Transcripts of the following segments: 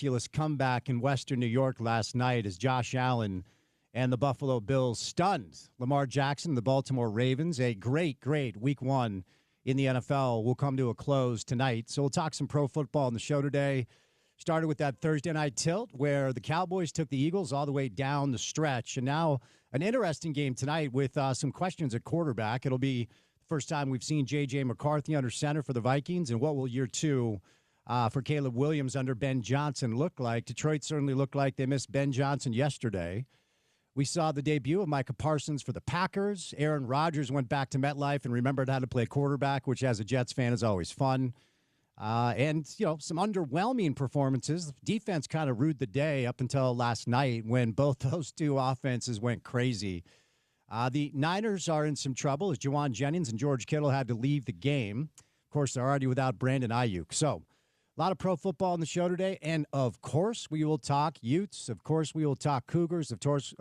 miraculous comeback in Western New York last night as Josh Allen and the Buffalo Bills stunned Lamar Jackson, the Baltimore Ravens. A great week one in the NFL will come to a close tonight. So we'll talk some pro football on the show today. Started with that Thursday night tilt where the Cowboys took the Eagles all the way down the stretch. And now an interesting game tonight with some questions at quarterback. It'll be the first time we've seen J.J. McCarthy under center for the Vikings. And what will year two for Caleb Williams under Ben Johnson look like? Detroit certainly looked like they missed Ben Johnson yesterday. We saw the debut of Micah Parsons for the Packers. Aaron Rodgers went back to MetLife and remembered how to play quarterback, which as a Jets fan is always fun. And, some underwhelming performances. Defense kind of ruled the day up until last night when both those two offenses went crazy. The Niners are in some trouble as Juwan Jennings and George Kittle had to leave the game. Of course, they're already without Brandon Ayuk. So, a lot of pro football on the show today. And, of course, we will talk Utes. Of course, we will talk Cougars. Of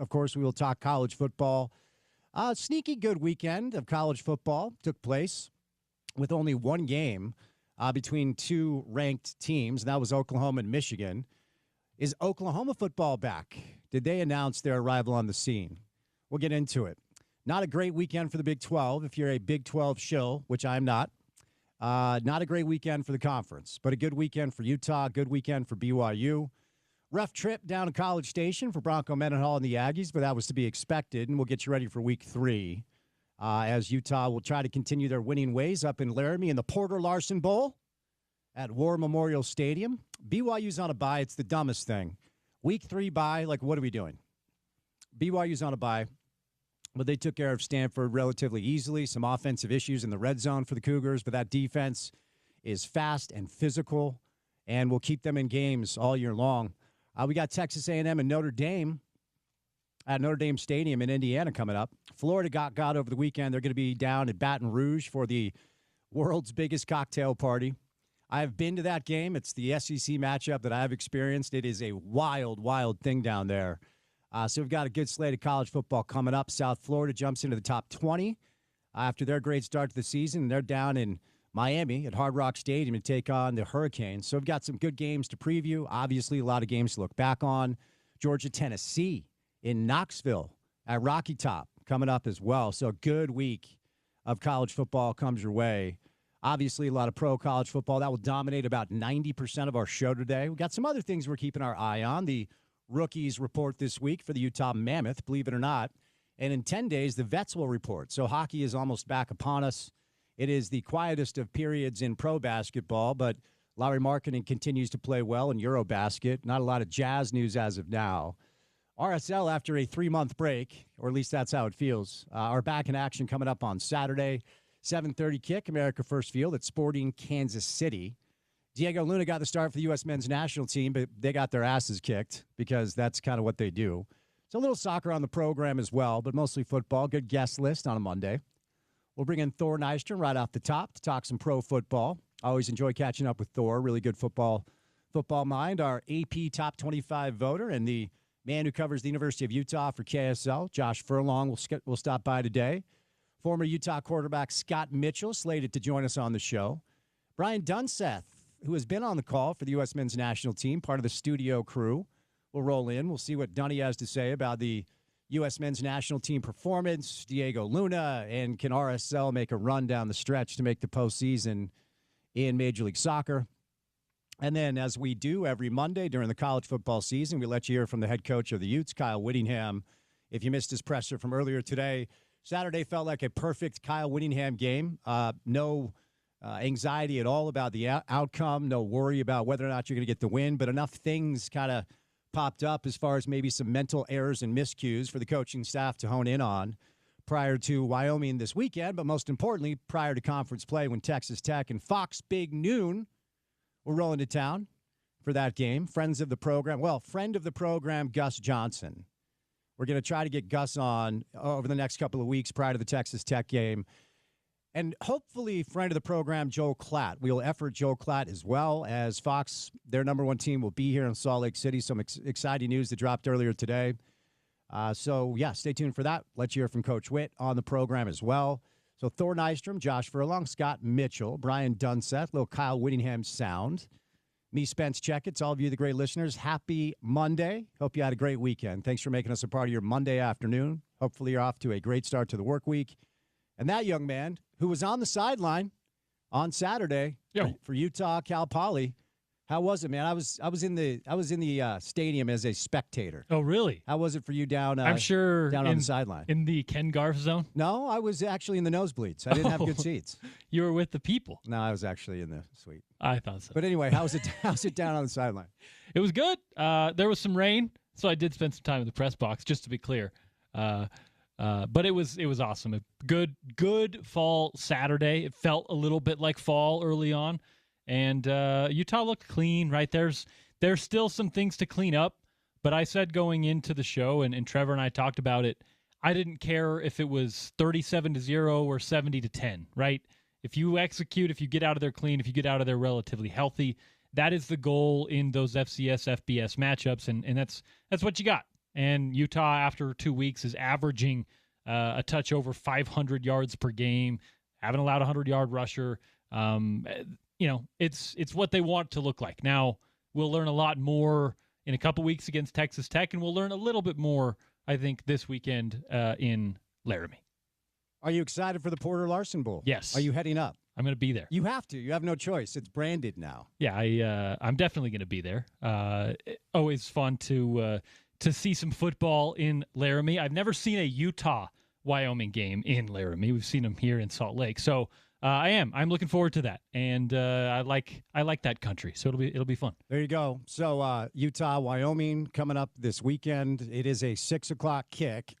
course, we will talk college football. Sneaky good weekend of college football took place with only one game between two ranked teams, and that was Oklahoma and Michigan. Is Oklahoma football back? Did they announce their arrival on the scene? We'll get into it. Not a great weekend for the Big 12 if you're a Big 12 shill, which I'm not. Not a great weekend for the conference, but a good weekend for Utah, good weekend for BYU. Rough trip down to College Station for Bronco Mendenhall and the Aggies, but that was to be expected, and we'll get you ready for week 3. As Utah will try to continue their winning ways up in Laramie in the Porter Larson Bowl at War Memorial Stadium. BYU's on a bye. It's the dumbest thing. Week 3 bye, what are we doing? BYU's on a bye, but they took care of Stanford relatively easily. Some offensive issues in the red zone for the Cougars, but that defense is fast and physical and will keep them in games all year long. We got Texas A&M and Notre Dame at Notre Dame Stadium in Indiana coming up. Florida got over the weekend. They're going to be down at Baton Rouge for the world's biggest cocktail party. I've been to that game. It's the SEC matchup that I've experienced. It is a wild thing down there. So we've got a good slate of college football coming up. South Florida jumps into the top 20 after their great start to the season. They're down in Miami at Hard Rock Stadium to take on the Hurricanes. So we've got some good games to preview. Obviously, a lot of games to look back on. Georgia, Tennessee in Knoxville at Rocky Top coming up as well. So a good week of college football comes your way. Obviously, a lot of pro college football. That will dominate about 90% of our show today. We've got some other things we're keeping our eye on. The rookies report this week for the Utah Mammoth, believe it or not. And in 10 days, the vets will report. So hockey is almost back upon us. It is the quietest of periods in pro basketball, but Lauri Markkanen continues to play well in Eurobasket. Not a lot of Jazz news as of now. RSL, after a 3-month break, or at least that's how it feels, are back in action coming up on Saturday. 7:30 kick, America First Field at Sporting Kansas City. Diego Luna got the start for the U.S. men's national team, but they got their asses kicked because that's kind of what they do. So a little soccer on the program as well, but mostly football. Good guest list on a Monday. We'll bring in Thor Nystrom right off the top to talk some pro football. I always enjoy catching up with Thor. Really good football mind. Our AP Top 25 voter and the man who covers the University of Utah for KSL, Josh Furlong, will stop by today. Former Utah quarterback Scott Mitchell slated to join us on the show. Brian Dunseth, who has been on the call for the U.S. men's national team, part of the studio crew, will roll in. We'll see what Dunny has to say about the U.S. men's national team performance, Diego Luna, and can RSL make a run down the stretch to make the postseason in Major League Soccer. And then, as we do every Monday during the college football season, we let you hear from the head coach of the Utes, Kyle Whittingham. If you missed his presser from earlier today, Saturday felt like a perfect Kyle Whittingham game. No anxiety at all about the outcome, no worry about whether or not you're going to get the win, but enough things kind of popped up as far as maybe some mental errors and miscues for the coaching staff to hone in on prior to Wyoming this weekend, but most importantly, prior to conference play when Texas Tech and Fox Big Noon were rolling to town for that game. Friend of the program, Gus Johnson. We're going to try to get Gus on over the next couple of weeks prior to the Texas Tech game. And hopefully, friend of the program, Joel Klatt. We'll effort Joel Klatt as well as Fox. Their number one team will be here in Salt Lake City. Some exciting news that dropped earlier today. Stay tuned for that. Let's hear from Coach Witt on the program as well. So Thor Nystrom, Josh Furlong, Scott Mitchell, Brian Dunseth, little Kyle Whittingham sound. Me, Spence Checketts, all of you, the great listeners, happy Monday. Hope you had a great weekend. Thanks for making us a part of your Monday afternoon. Hopefully you're off to a great start to the work week. And that young man who was on the sideline on Saturday for Utah, Cal Poly, how was it, man? I was in the stadium as a spectator. Oh, really? How was it for you down? I'm sure down on the sideline in the Ken Garff zone. No, I was actually in the nosebleeds. I didn't have good seats. You were with the people. No, I was actually in the suite. I thought so. But anyway, how's it down on the sideline? It was good. There was some rain, so I did spend some time in the press box. Just to be clear, but it was awesome. A good fall Saturday. It felt a little bit like fall early on. And Utah looked clean, right? There's still some things to clean up, but I said going into the show, and Trevor and I talked about it, I didn't care if it was 37-0 or 70-10, right? If you execute, if you get out of there clean, if you get out of there relatively healthy, that is the goal in those FCS, FBS matchups, and that's what you got. And Utah, after 2 weeks, is averaging a touch over 500 yards per game, haven't allowed a 100-yard rusher. It's what they want to look like. Now, we'll learn a lot more in a couple weeks against Texas Tech, and we'll learn a little bit more, I think, this weekend in Laramie. Are you excited for the Porter Larson Bowl? Yes. Are you heading up? I'm going to be there. You have to. You have no choice. It's branded now. Yeah, I'm definitely going to be there. Always fun to see some football in Laramie. I've never seen a Utah-Wyoming game in Laramie. We've seen them here in Salt Lake. So I'm looking forward to that, and I like that country, so it'll be fun. There you go. So Utah, Wyoming coming up this weekend. It is a 6:00 kick.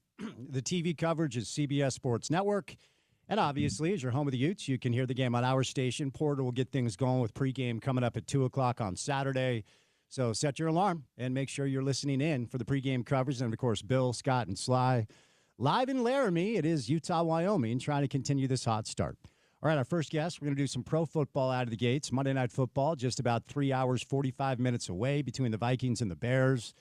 The TV coverage is CBS Sports Network, and obviously, as you're home of the Utes, you can hear the game on our station. Porter will get things going with pregame coming up at 2:00 on Saturday. So set your alarm and make sure you're listening in for the pregame coverage, and of course, Bill, Scott, and Sly live in Laramie. It is Utah, Wyoming, trying to continue this hot start. All right, our first guest, we're going to do some pro football out of the gates. Monday Night Football, just about 3 hours, 45 minutes away between the Vikings and the Bears.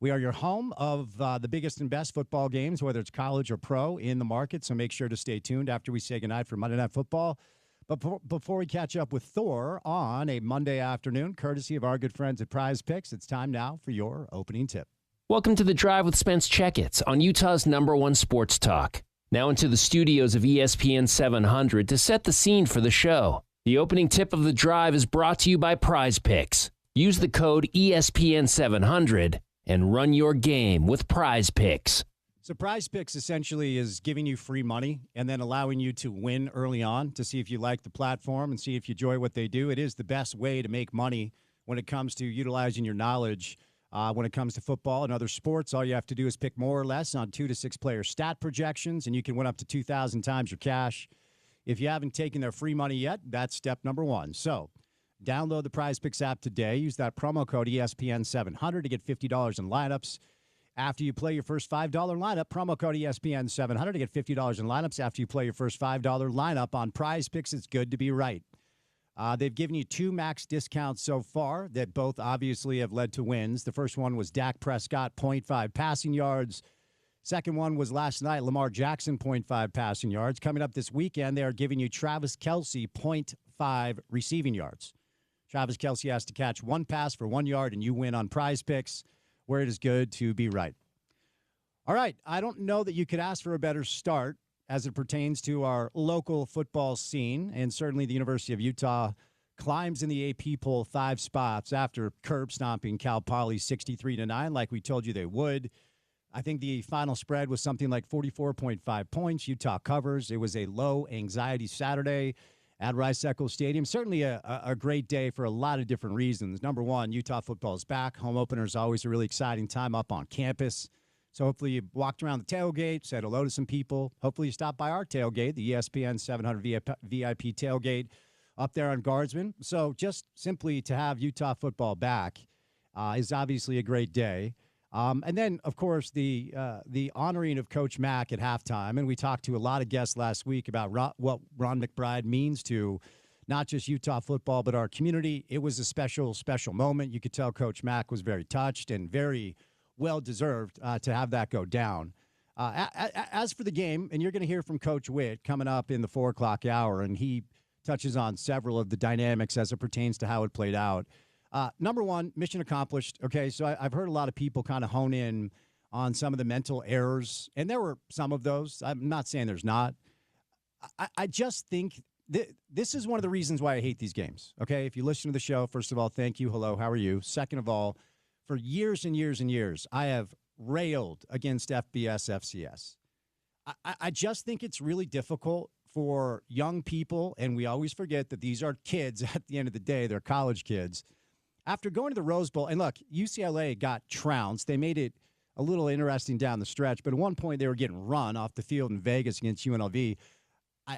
We are your home of the biggest and best football games, whether it's college or pro, in the market. So make sure to stay tuned after we say goodnight for Monday Night Football. But before we catch up with Thor on a Monday afternoon, courtesy of our good friends at Prize Picks, it's time now for your opening tip. Welcome to The Drive with Spence Checketts on Utah's #1 sports talk. Now into the studios of ESPN 700 to set the scene for the show. The opening tip of The Drive is brought to you by Prize Picks. Use the code ESPN 700 and run your game with Prize Picks. So Prize Picks essentially is giving you free money and then allowing you to win early on to see if you like the platform and see if you enjoy what they do. It is the best way to make money when it comes to utilizing your knowledge. When it comes to football and other sports, all you have to do is pick more or less on 2 to 6 player stat projections, and you can win up to 2,000 times your cash. If you haven't taken their free money yet, that's step number 1. So download the Prize Picks app today. Use that promo code ESPN700 to get $50 in lineups. After you play your first $5 lineup, promo code ESPN700 to get $50 in lineups. After you play your first $5 lineup on Prize Picks, it's good to be right. They've given you 2 max discounts so far that both obviously have led to wins. The first one was Dak Prescott, 0.5 passing yards. Second one was last night, Lamar Jackson, 0.5 passing yards. Coming up this weekend, they are giving you Travis Kelce, 0.5 receiving yards. Travis Kelce has to catch 1 pass for 1 yard, and you win on Prize Picks, where it is good to be right. All right, I don't know that you could ask for a better start as it pertains to our local football scene, and certainly the University of Utah climbs in the AP poll 5 spots after curb stomping Cal Poly 63-9, like we told you they would. I think the final spread was something like 44.5 points. Utah covers. It was a low anxiety Saturday at Rice-Eccles Stadium. Certainly a great day for a lot of different reasons. Number one, Utah football is back. Home opener is always a really exciting time up on campus. So hopefully you walked around the tailgate, said hello to some people. Hopefully you stopped by our tailgate, the ESPN 700 VIP tailgate up there on Guardsman. So just simply to have Utah football back is obviously a great day. And then, of course, the honoring of Coach Mack at halftime. And we talked to a lot of guests last week about what Ron McBride means to not just Utah football, but our community. It was a special, special moment. You could tell Coach Mack was very touched and very well-deserved to have that go down. As for the game, and you're going to hear from Coach Witt coming up in the 4 o'clock hour, and he touches on several of the dynamics as it pertains to how it played out. Number one, mission accomplished. Okay, so I've heard a lot of people kind of hone in on some of the mental errors, and there were some of those. I'm not saying there's not. I just think this is one of the reasons why I hate these games. Okay, if you listen to the show, first of all, thank you. Hello, how are you? Second of all, for years and years and years, I have railed against FBS, FCS. I just think it's really difficult for young people, and we always forget that these are kids at the end of the day. They're college kids. After going to the Rose Bowl, and look, UCLA got trounced. They made it a little interesting down the stretch, but at one point they were getting run off the field in Vegas against UNLV.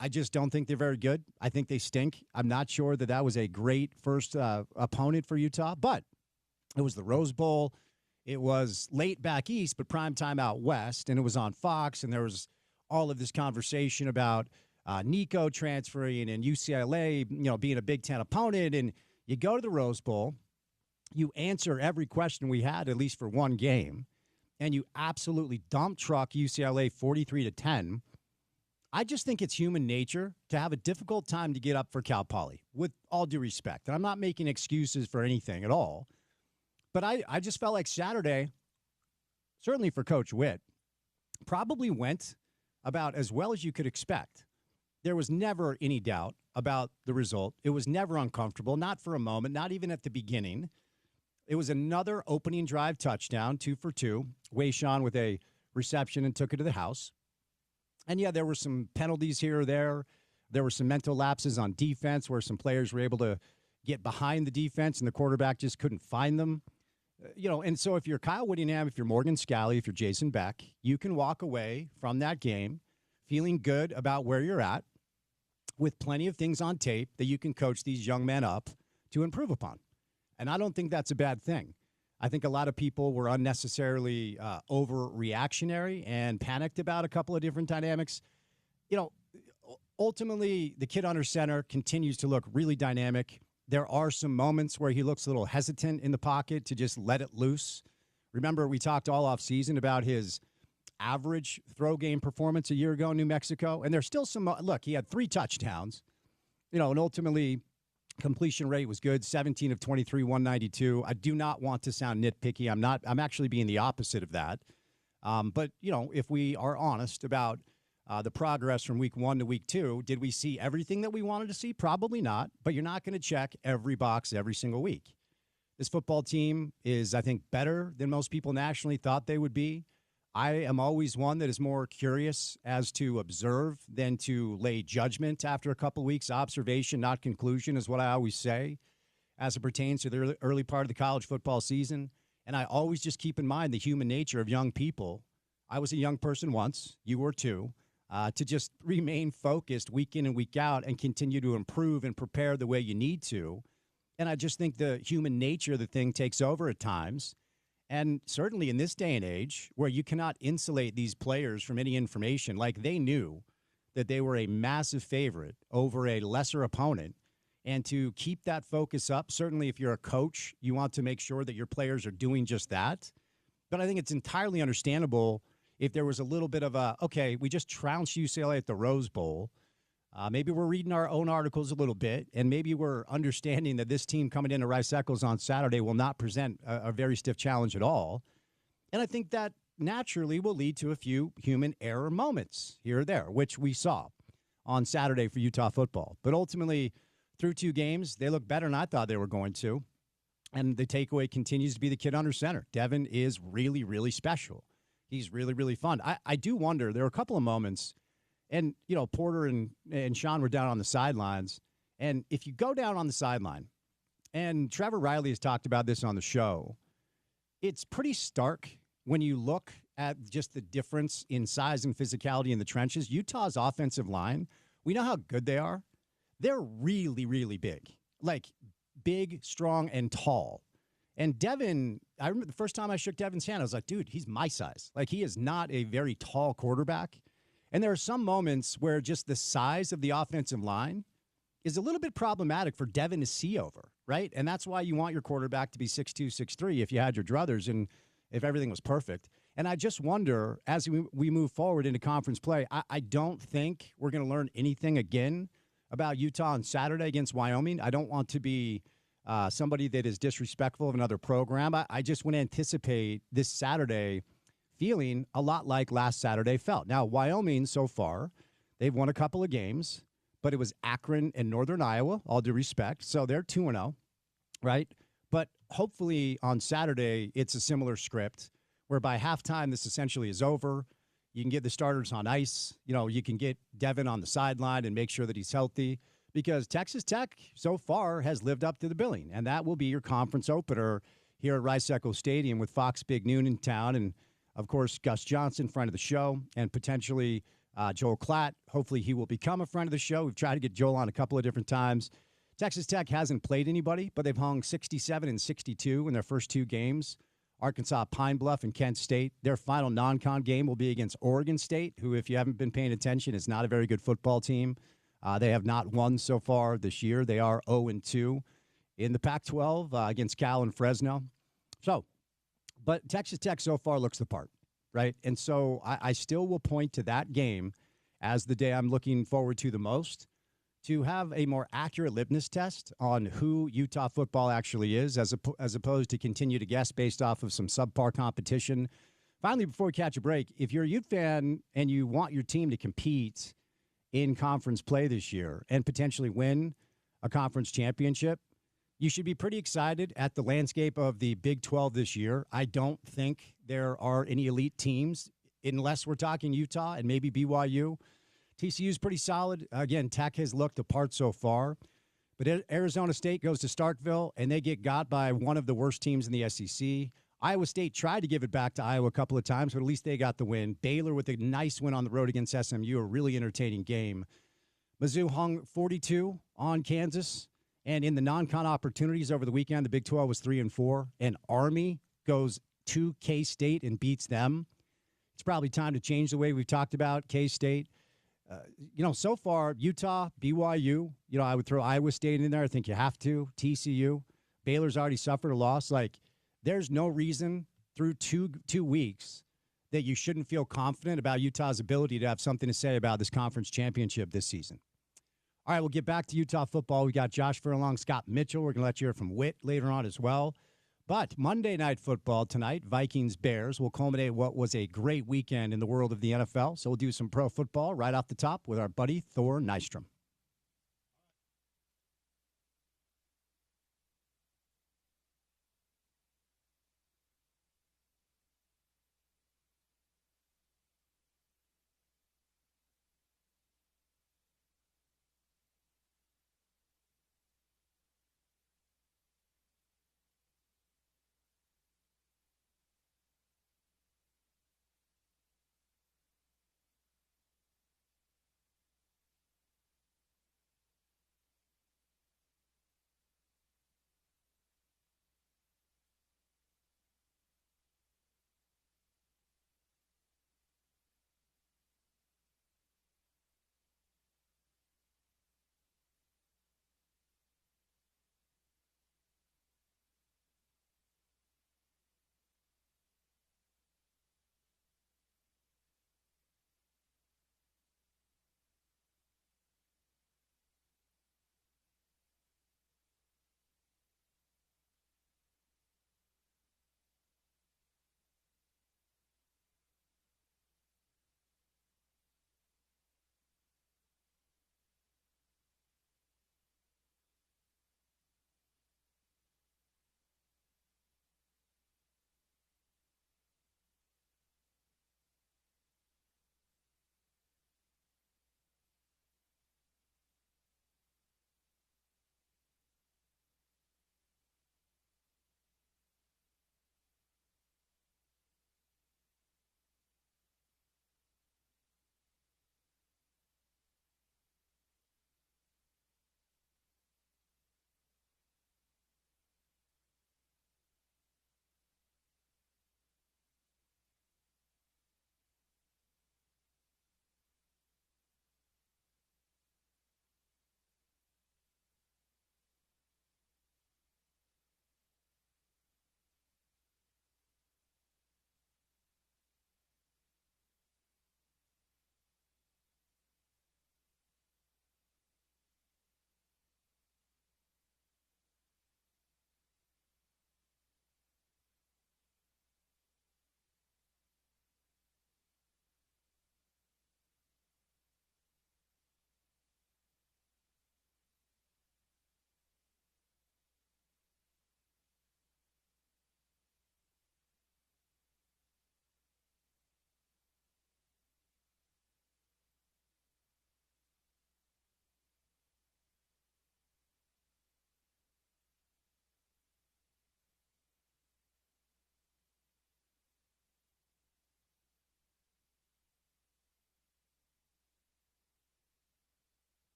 I just don't think they're very good. I think they stink. I'm not sure that was a great first opponent for Utah, but it was the Rose Bowl. It was late back east, but prime time out west, and it was on Fox, and there was all of this conversation about Nico transferring and UCLA, being a Big Ten opponent, and you go to the Rose Bowl, you answer every question we had, at least for one game, and you absolutely dump truck UCLA 43-10. I just think it's human nature to have a difficult time to get up for Cal Poly, with all due respect. And I'm not making excuses for anything at all. But I just felt like Saturday, certainly for Coach Witt, probably went about as well as you could expect. There was never any doubt about the result. It was never uncomfortable, not for a moment, not even at the beginning. It was another opening drive touchdown, 2 for 2. Wayshawn with a reception and took it to the house. And, yeah, there were some penalties here or there. There were some mental lapses on defense where some players were able to get behind the defense and the quarterback just couldn't find them. And so if you're Kyle Whittingham, if you're Morgan Scalley, if you're Jason Beck, you can walk away from that game feeling good about where you're at with plenty of things on tape that you can coach these young men up to improve upon. And I don't think that's a bad thing. I think a lot of people were unnecessarily overreactionary and panicked about a couple of different dynamics. Ultimately, the kid under center continues to look really dynamic. There are some moments where he looks a little hesitant in the pocket to just let it loose. Remember, we talked all offseason about his average throw game performance a year ago in New Mexico, and there's still some look, he had 3 touchdowns, and ultimately completion rate was good, 17 of 23, 192. I do not want to sound nitpicky. I'm actually being the opposite of that. But if we are honest about the progress from week 1 to week 2, did we see everything that we wanted to see? Probably not, but you're not going to check every box every single week. This football team is, I think, better than most people nationally thought they would be. I am always one that is more curious as to observe than to lay judgment after a couple of weeks. Observation, not conclusion, is what I always say as it pertains to the early part of the college football season. And I always just keep in mind the human nature of young people. I was a young person once. You were too. To just remain focused week in and week out and continue to improve and prepare the way you need to. And I just think the human nature of the thing takes over at times. And certainly in this day and age where you cannot insulate these players from any information, like they knew that they were a massive favorite over a lesser opponent. And to keep that focus up, certainly if you're a coach, you want to make sure that your players are doing just that. But I think it's entirely understandable if there was a little bit of okay, we just trounced UCLA at the Rose Bowl. Maybe we're reading our own articles a little bit, and maybe we're understanding that this team coming into Rice-Eccles on Saturday will not present a very stiff challenge at all. And I think that naturally will lead to a few human error moments here or there, which we saw on Saturday for Utah football. But ultimately, through 2 games, they look better than I thought they were going to. And the takeaway continues to be the kid under center. Devin is really, really special. He's really, really fun. I do wonder, there are a couple of moments, and, Porter and Sean were down on the sidelines. And if you go down on the sideline, and Trevor Riley has talked about this on the show, it's pretty stark when you look at just the difference in size and physicality in the trenches. Utah's offensive line, we know how good they are. They're really, really big, like big, strong, and tall. And Devin, I remember the first time I shook Devin's hand, I was like, dude, he's my size. Like, he is not a very tall quarterback. And there are some moments where just the size of the offensive line is a little bit problematic for Devin to see over, right? And that's why you want your quarterback to be 6'2", 6'3", if you had your druthers and if everything was perfect. And I just wonder, as we move forward into conference play, I don't think we're going to learn anything again about Utah on Saturday against Wyoming. I don't want to be somebody that is disrespectful of another program. I just want to anticipate this Saturday feeling a lot like last Saturday felt. Now, Wyoming so far, they've won a couple of games, but it was Akron and Northern Iowa, all due respect. So they're 2-0, right? But hopefully on Saturday, it's a similar script where by halftime, this essentially is over. You can get the starters on ice. You can get Devin on the sideline and make sure that he's healthy, because Texas Tech so far has lived up to the billing. And that will be your conference opener here at Rice-Eccles Stadium with Fox Big Noon in town. And, of course, Gus Johnson, friend of the show, and potentially Joel Klatt. Hopefully he will become a friend of the show. We've tried to get Joel on a couple of different times. Texas Tech hasn't played anybody, but they've hung 67 and 62 in their first two games. Arkansas, Pine Bluff, and Kent State. Their final non-con game will be against Oregon State, who, if you haven't been paying attention, is not a very good football team. They have not won so far this year. They are 0-2 in the Pac-12 against Cal and Fresno. But Texas Tech so far looks the part, right? And so I still will point to that game as the day I'm looking forward to the most, to have a more accurate litmus test on who Utah football actually is, as opposed to continue to guess based off of some subpar competition. Finally, before we catch a break, if you're a Ute fan and you want your team to compete in conference play this year and potentially win a conference championship, you should be pretty excited at the landscape of the Big 12 this year. I don't think there are any elite teams, unless we're talking Utah and maybe BYU. TCU is pretty solid. Again, Tech has looked apart so far. But Arizona State goes to Starkville, and they get got by one of the worst teams in the SEC. Iowa State tried to give it back to Iowa a couple of times, but at least they got the win. Baylor with a nice win on the road against SMU, a really entertaining game. Mizzou hung 42 on Kansas. And in the non-con opportunities over the weekend, the Big 12 was 3-4. And Army goes to K-State and beats them. It's probably time to change the way we've talked about K-State. So far, Utah, BYU, I would throw Iowa State in there. I think you have to. TCU. Baylor's already suffered a loss. There's no reason through two weeks that you shouldn't feel confident about Utah's ability to have something to say about this conference championship this season. All right, we'll get back to Utah football. We got Josh Furlong, Scott Mitchell. We're going to let you hear from Witt later on as well. But Monday Night Football tonight, Vikings-Bears, will culminate what was a great weekend in the world of the NFL. So we'll do some pro football right off the top with our buddy Thor Nystrom.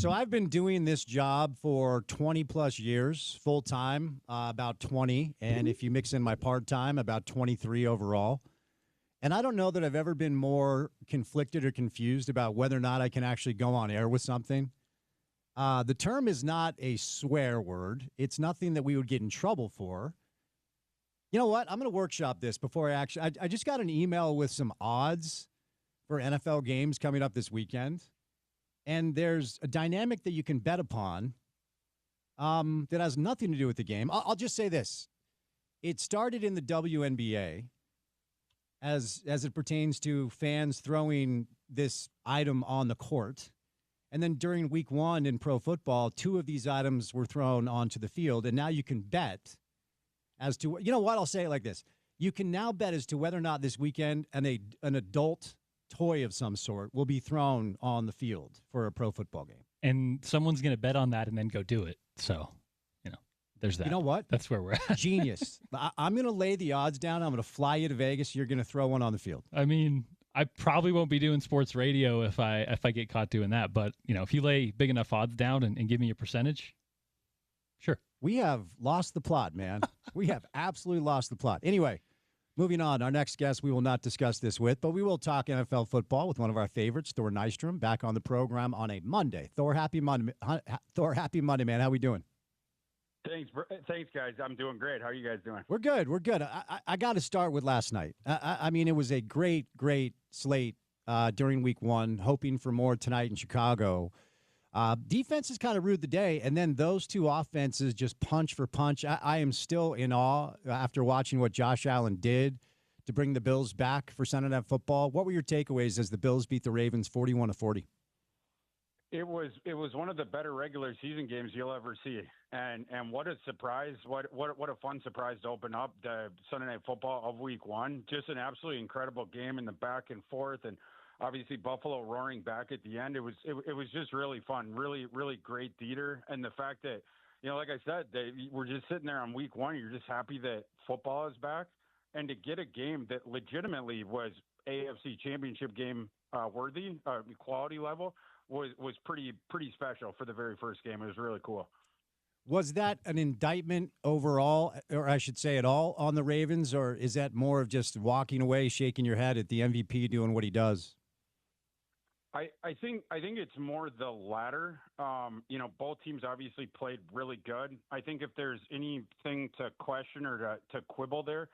So I've been doing this job for 20 plus years, full time, about 20. And if you mix in my part time, about 23 overall. And I don't know that I've ever been more conflicted or confused about whether or not I can actually go on air with something. The term is not a swear word. It's nothing that we would get in trouble for. You know what? I'm going to workshop this before I just got an email with some odds for NFL games coming up this weekend. And there's a dynamic that you can bet upon that has nothing to do with the game. I'll just say this. It started in the WNBA as it pertains to fans throwing this item on the court. And then during week 1 in pro football, 2 of these items were thrown onto the field. And now you can bet as to, you know what, I'll say it like this. You can now bet as to whether or not this weekend an adult toy of some sort will be thrown on the field for a pro football game. And someone's going to bet on that and then go do it. So, there's that. You know what? That's where we're at. Genius. I'm going to lay the odds down. I'm going to fly you to Vegas. You're going to throw one on the field. I mean, I probably won't be doing sports radio if I get caught doing that. But, if you lay big enough odds down and give me a percentage, sure. We have lost the plot, man. We have absolutely lost the plot. Anyway, moving on. Our next guest we will not discuss this with, but we will talk NFL football with one of our favorites, Thor Nystrom, back on the program on a Monday. Thor, happy Monday. Thor, happy Monday, man. How we doing? Thanks, guys. I'm doing great. How are you guys doing? We're good. We're good. I got to start with last night. I mean, it was a great slate during week 1, hoping for more tonight in Chicago. Defenses kind of ruled the day, and then those 2 offenses just punch for punch. I am still in awe after watching what Josh Allen did to bring the Bills back for Sunday Night Football. What were your takeaways as the Bills beat the Ravens 41-40? It was one of the better regular season games you'll ever see, and what a surprise! What a fun surprise to open up the Sunday Night Football of Week 1. Just an absolutely incredible game in the back and forth, and obviously Buffalo roaring back at the end. It was just really fun, really great theater, and the fact that like I said, we're just sitting there on Week 1. You're just happy that football is back, and to get a game that legitimately was AFC Championship game worthy, quality level. Was pretty special for the very first game. It was really cool. Was that an indictment overall, or I should say at all, on the Ravens, or is that more of just walking away, shaking your head at the MVP doing what he does? I think it's more the latter. Both teams obviously played really good. I think if there's anything to question or to quibble there,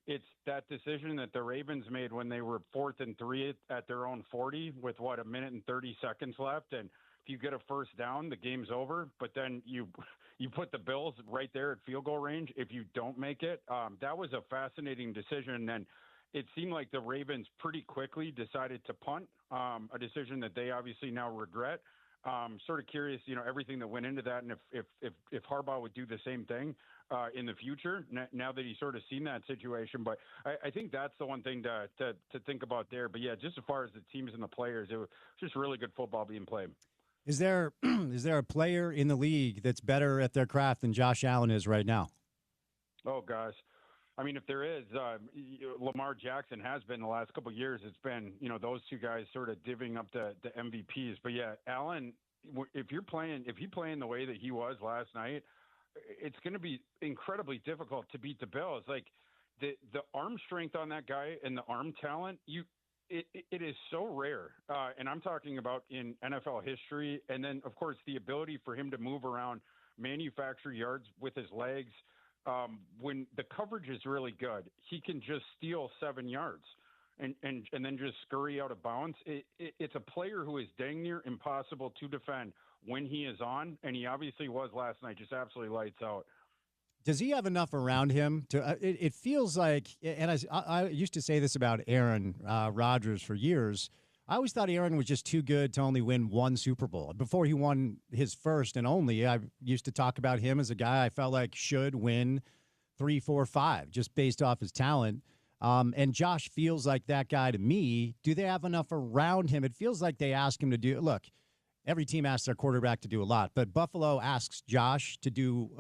it's that decision that the Ravens made when they were 4th and 3 at their own 40 with, 1 minute and 30 seconds left. And if you get a first down, the game's over. But then you put the Bills right there at field goal range if you don't make it. That was a fascinating decision. And it seemed like the Ravens pretty quickly decided to punt, a decision that they obviously now regret. Sort of curious, everything that went into that, and if Harbaugh would do the same thing in the future, now that he's sort of seen that situation. But I think that's the one thing to think about there. But yeah, just as far as the teams and the players, it was just really good football being played. Is there a player in the league that's better at their craft than Josh Allen is right now? Oh gosh. I mean, if there is, Lamar Jackson has been the last couple of years. It's been, those 2 guys sort of divvying up the MVPs. But yeah, Allen, if he playing the way that he was last night, it's going to be incredibly difficult to beat the Bills. Like the arm strength on that guy and the arm talent, it is so rare. And I'm talking about in NFL history. And then of course the ability for him to move around, manufacture yards with his legs. When the coverage is really good, he can just steal 7 yards and then just scurry out of bounds. It's a player who is dang near impossible to defend when he is on, and he obviously was last night, just absolutely lights out. Does he have enough around him to? It feels like, and I used to say this about Aaron Rodgers for years. I always thought Aaron was just too good to only win 1 Super Bowl. Before he won his first and only, I used to talk about him as a guy I felt like should win 3, 4, 5, just based off his talent. And Josh feels like that guy to me. Do they have enough around him? It feels like they ask him to do. Look, every team asks their quarterback to do a lot, but Buffalo asks Josh to do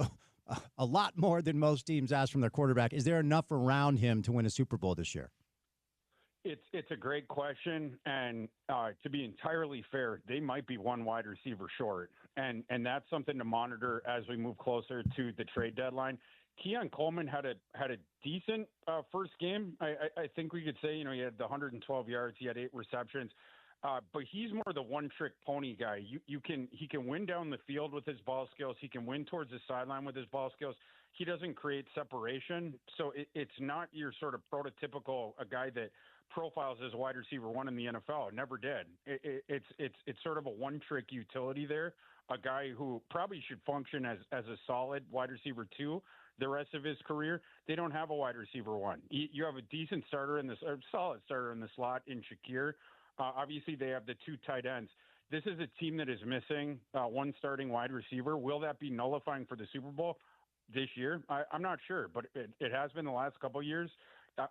a lot more than most teams ask from their quarterback. Is there enough around him to win a Super Bowl this year? It's a great question, and to be entirely fair, they might be one wide receiver short, and that's something to monitor as we move closer to the trade deadline. Keon Coleman had a decent first game. I think we could say, he had the 112 yards, he had 8 receptions, but he's more the one-trick pony guy. He can win down the field with his ball skills. He can win towards the sideline with his ball skills. He doesn't create separation, so it's not your sort of prototypical a guy that profiles as wide receiver 1 in the NFL. It never did. It's sort of a one-trick utility there. A guy who probably should function as a solid wide receiver 2 the rest of his career. They don't have a wide receiver 1. You have a decent starter or solid starter in the slot in Shakir. Obviously, they have the 2 tight ends. This is a team that is missing one starting wide receiver. Will that be nullifying for the Super Bowl this year? I'm not sure, but it has been the last couple of years.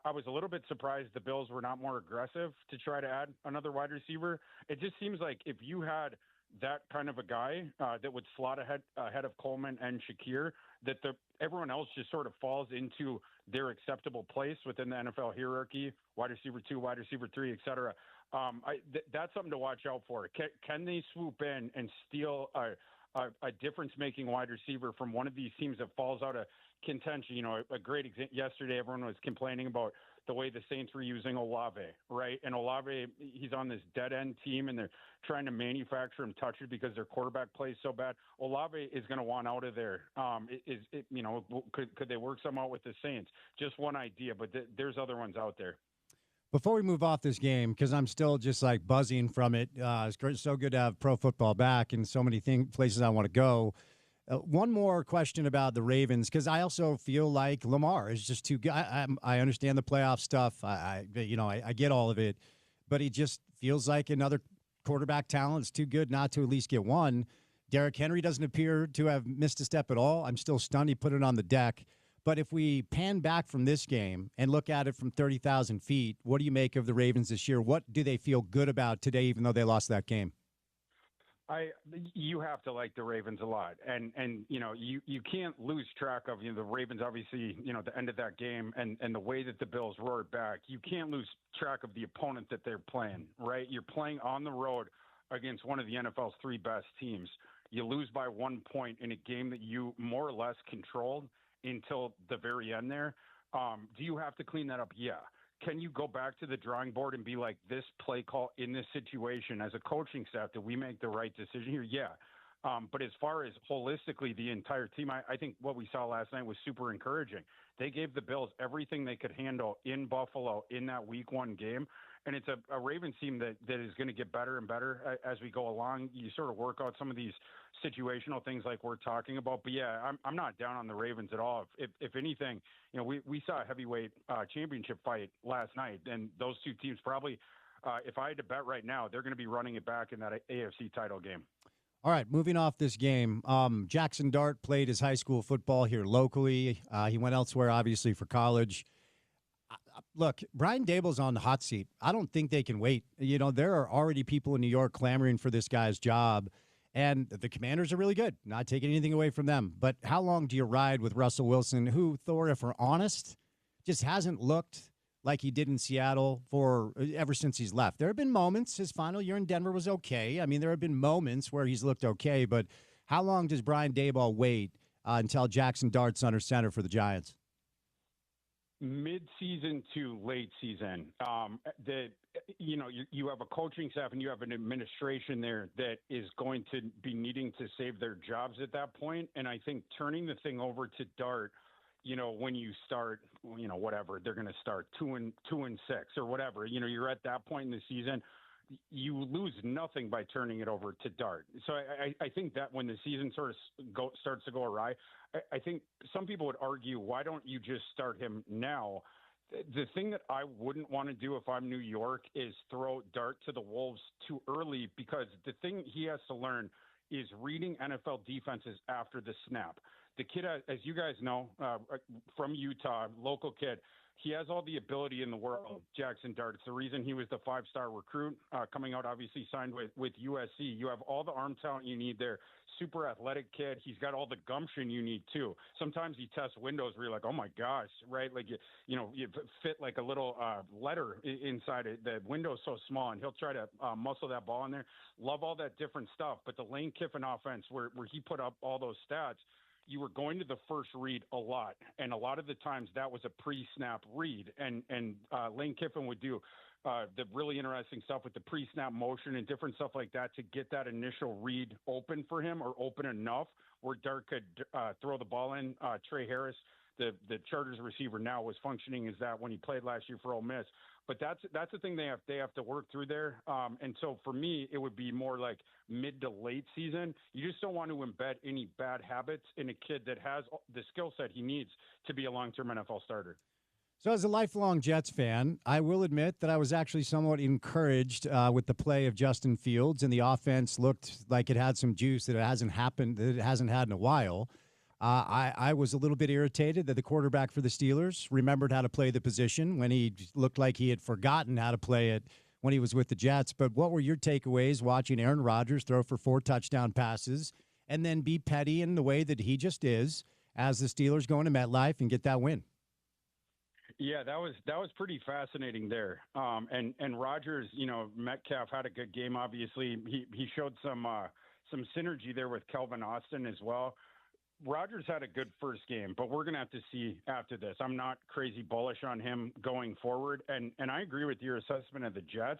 I was a little bit surprised the Bills were not more aggressive to try to add another wide receiver. It just seems like if you had that kind of a guy that would slot ahead of Coleman and Shakir, that everyone else just sort of falls into their acceptable place within the NFL hierarchy, wide receiver 2, wide receiver 3, et cetera. That's something to watch out for. Can they swoop in and steal a difference-making wide receiver from one of these teams that falls out of contention? A great example. Yesterday, everyone was complaining about the way the Saints were using Olave, right? And Olave, he's on this dead-end team, and they're trying to manufacture him touches because their quarterback plays so bad. Olave is going to want out of there. Could they work some out with the Saints? Just one idea, but there's other ones out there. Before we move off this game, because I'm still just like buzzing from it, it's so good to have pro football back and so many places I want to go. One more question about the Ravens, because I also feel like Lamar is just too good. I understand the playoff stuff. I get all of it, but he just feels like another quarterback talent is too good not to at least get one. Derrick Henry doesn't appear to have missed a step at all. I'm still stunned he put it on the deck. But if we pan back from this game and look at it from 30,000 feet, what do you make of the Ravens this year? What do they feel good about today, even though they lost that game? You have to like the Ravens a lot, and you can't lose track of the Ravens. Obviously, the end of that game and the way that the Bills roared back. You can't lose track of the opponent that they're playing. Right, you're playing on the road against one of the NFL's 3 best teams. You lose by 1 point in a game that you more or less controlled until the very end there. Do you have to clean that up? Yeah. Can you go back to the drawing board and be like, this play call in this situation as a coaching staff, did we make the right decision here? Yeah. But as far as holistically the entire team, I think what we saw last night was super encouraging. They gave the Bills everything they could handle in Buffalo in that week 1 game. And it's a Ravens team that is going to get better and better as we go along. You sort of work out some of these situational things like we're talking about. But yeah, I'm not down on the Ravens at all. If anything, we saw a heavyweight championship fight last night, and those 2 teams probably, if I had to bet right now, they're going to be running it back in that AFC title game. All right, moving off this game, Jackson Dart played his high school football here locally. He went elsewhere, obviously, for college. Look, Brian Daboll's on the hot seat. I don't think they can wait. There are already people in New York clamoring for this guy's job, and the Commanders are really good. Not taking anything away from them. But how long do you ride with Russell Wilson, who, Thor, if we're honest, just hasn't looked like he did in Seattle ever since he's left? There have been moments. His final year in Denver was okay. I mean, there have been moments where he's looked okay. But how long does Brian Daboll wait until Jackson Dart's under center for the Giants? Mid-season to late season. You have a coaching staff and you have an administration there that is going to be needing to save their jobs at that point. And I think turning the thing over to Dart, when you start, whatever, they're going to start 2-6 or whatever, you're at that point in the season, you lose nothing by turning it over to Dart. So I think that when the season sort of starts to go awry, I think some people would argue, why don't you just start him now? The thing that I wouldn't want to do if I'm New York is throw Dart to the Wolves too early, because the thing he has to learn is reading NFL defenses after the snap. The kid, as you guys know, from Utah, local kid, he has all the ability in the world, Jackson Dart. It's the reason he was the 5-star recruit coming out, obviously signed with USC. You have all the arm talent you need there. Super athletic kid. He's got all the gumption you need too. Sometimes he tests windows where you're like, oh my gosh, right? Like, you fit like a little letter inside it. The window's so small, and he'll try to muscle that ball in there. Love all that different stuff. But the Lane Kiffin offense where he put up all those stats, you were going to the first read a lot, and a lot of the times that was a pre-snap read, and Lane Kiffin would do the really interesting stuff with the pre-snap motion and different stuff like that to get that initial read open for him, or open enough where Dart could throw the ball in. Trey Harris, the Chargers receiver now, was functioning as that when he played last year for Ole Miss. But that's the thing they have to work through there. And so for me, it would be more like mid to late season. You just don't want to embed any bad habits in a kid that has the skill set he needs to be a long-term NFL starter. So as a lifelong Jets fan, I will admit that I was actually somewhat encouraged with the play of Justin Fields, and the offense looked like it had some juice that it hasn't had in a while. I was a little bit irritated that the quarterback for the Steelers remembered how to play the position when he looked like he had forgotten how to play it when he was with the Jets. But what were your takeaways watching Aaron Rodgers throw for 4 touchdown passes and then be petty in the way that he just is as the Steelers go into MetLife and get that win? Yeah, that was pretty fascinating there. And Rodgers, Metcalf had a good game. Obviously, he showed some synergy there with Kelvin Austin as well. Rodgers had a good first game, but we're going to have to see after this. I'm not crazy bullish on him going forward. And I agree with your assessment of the Jets.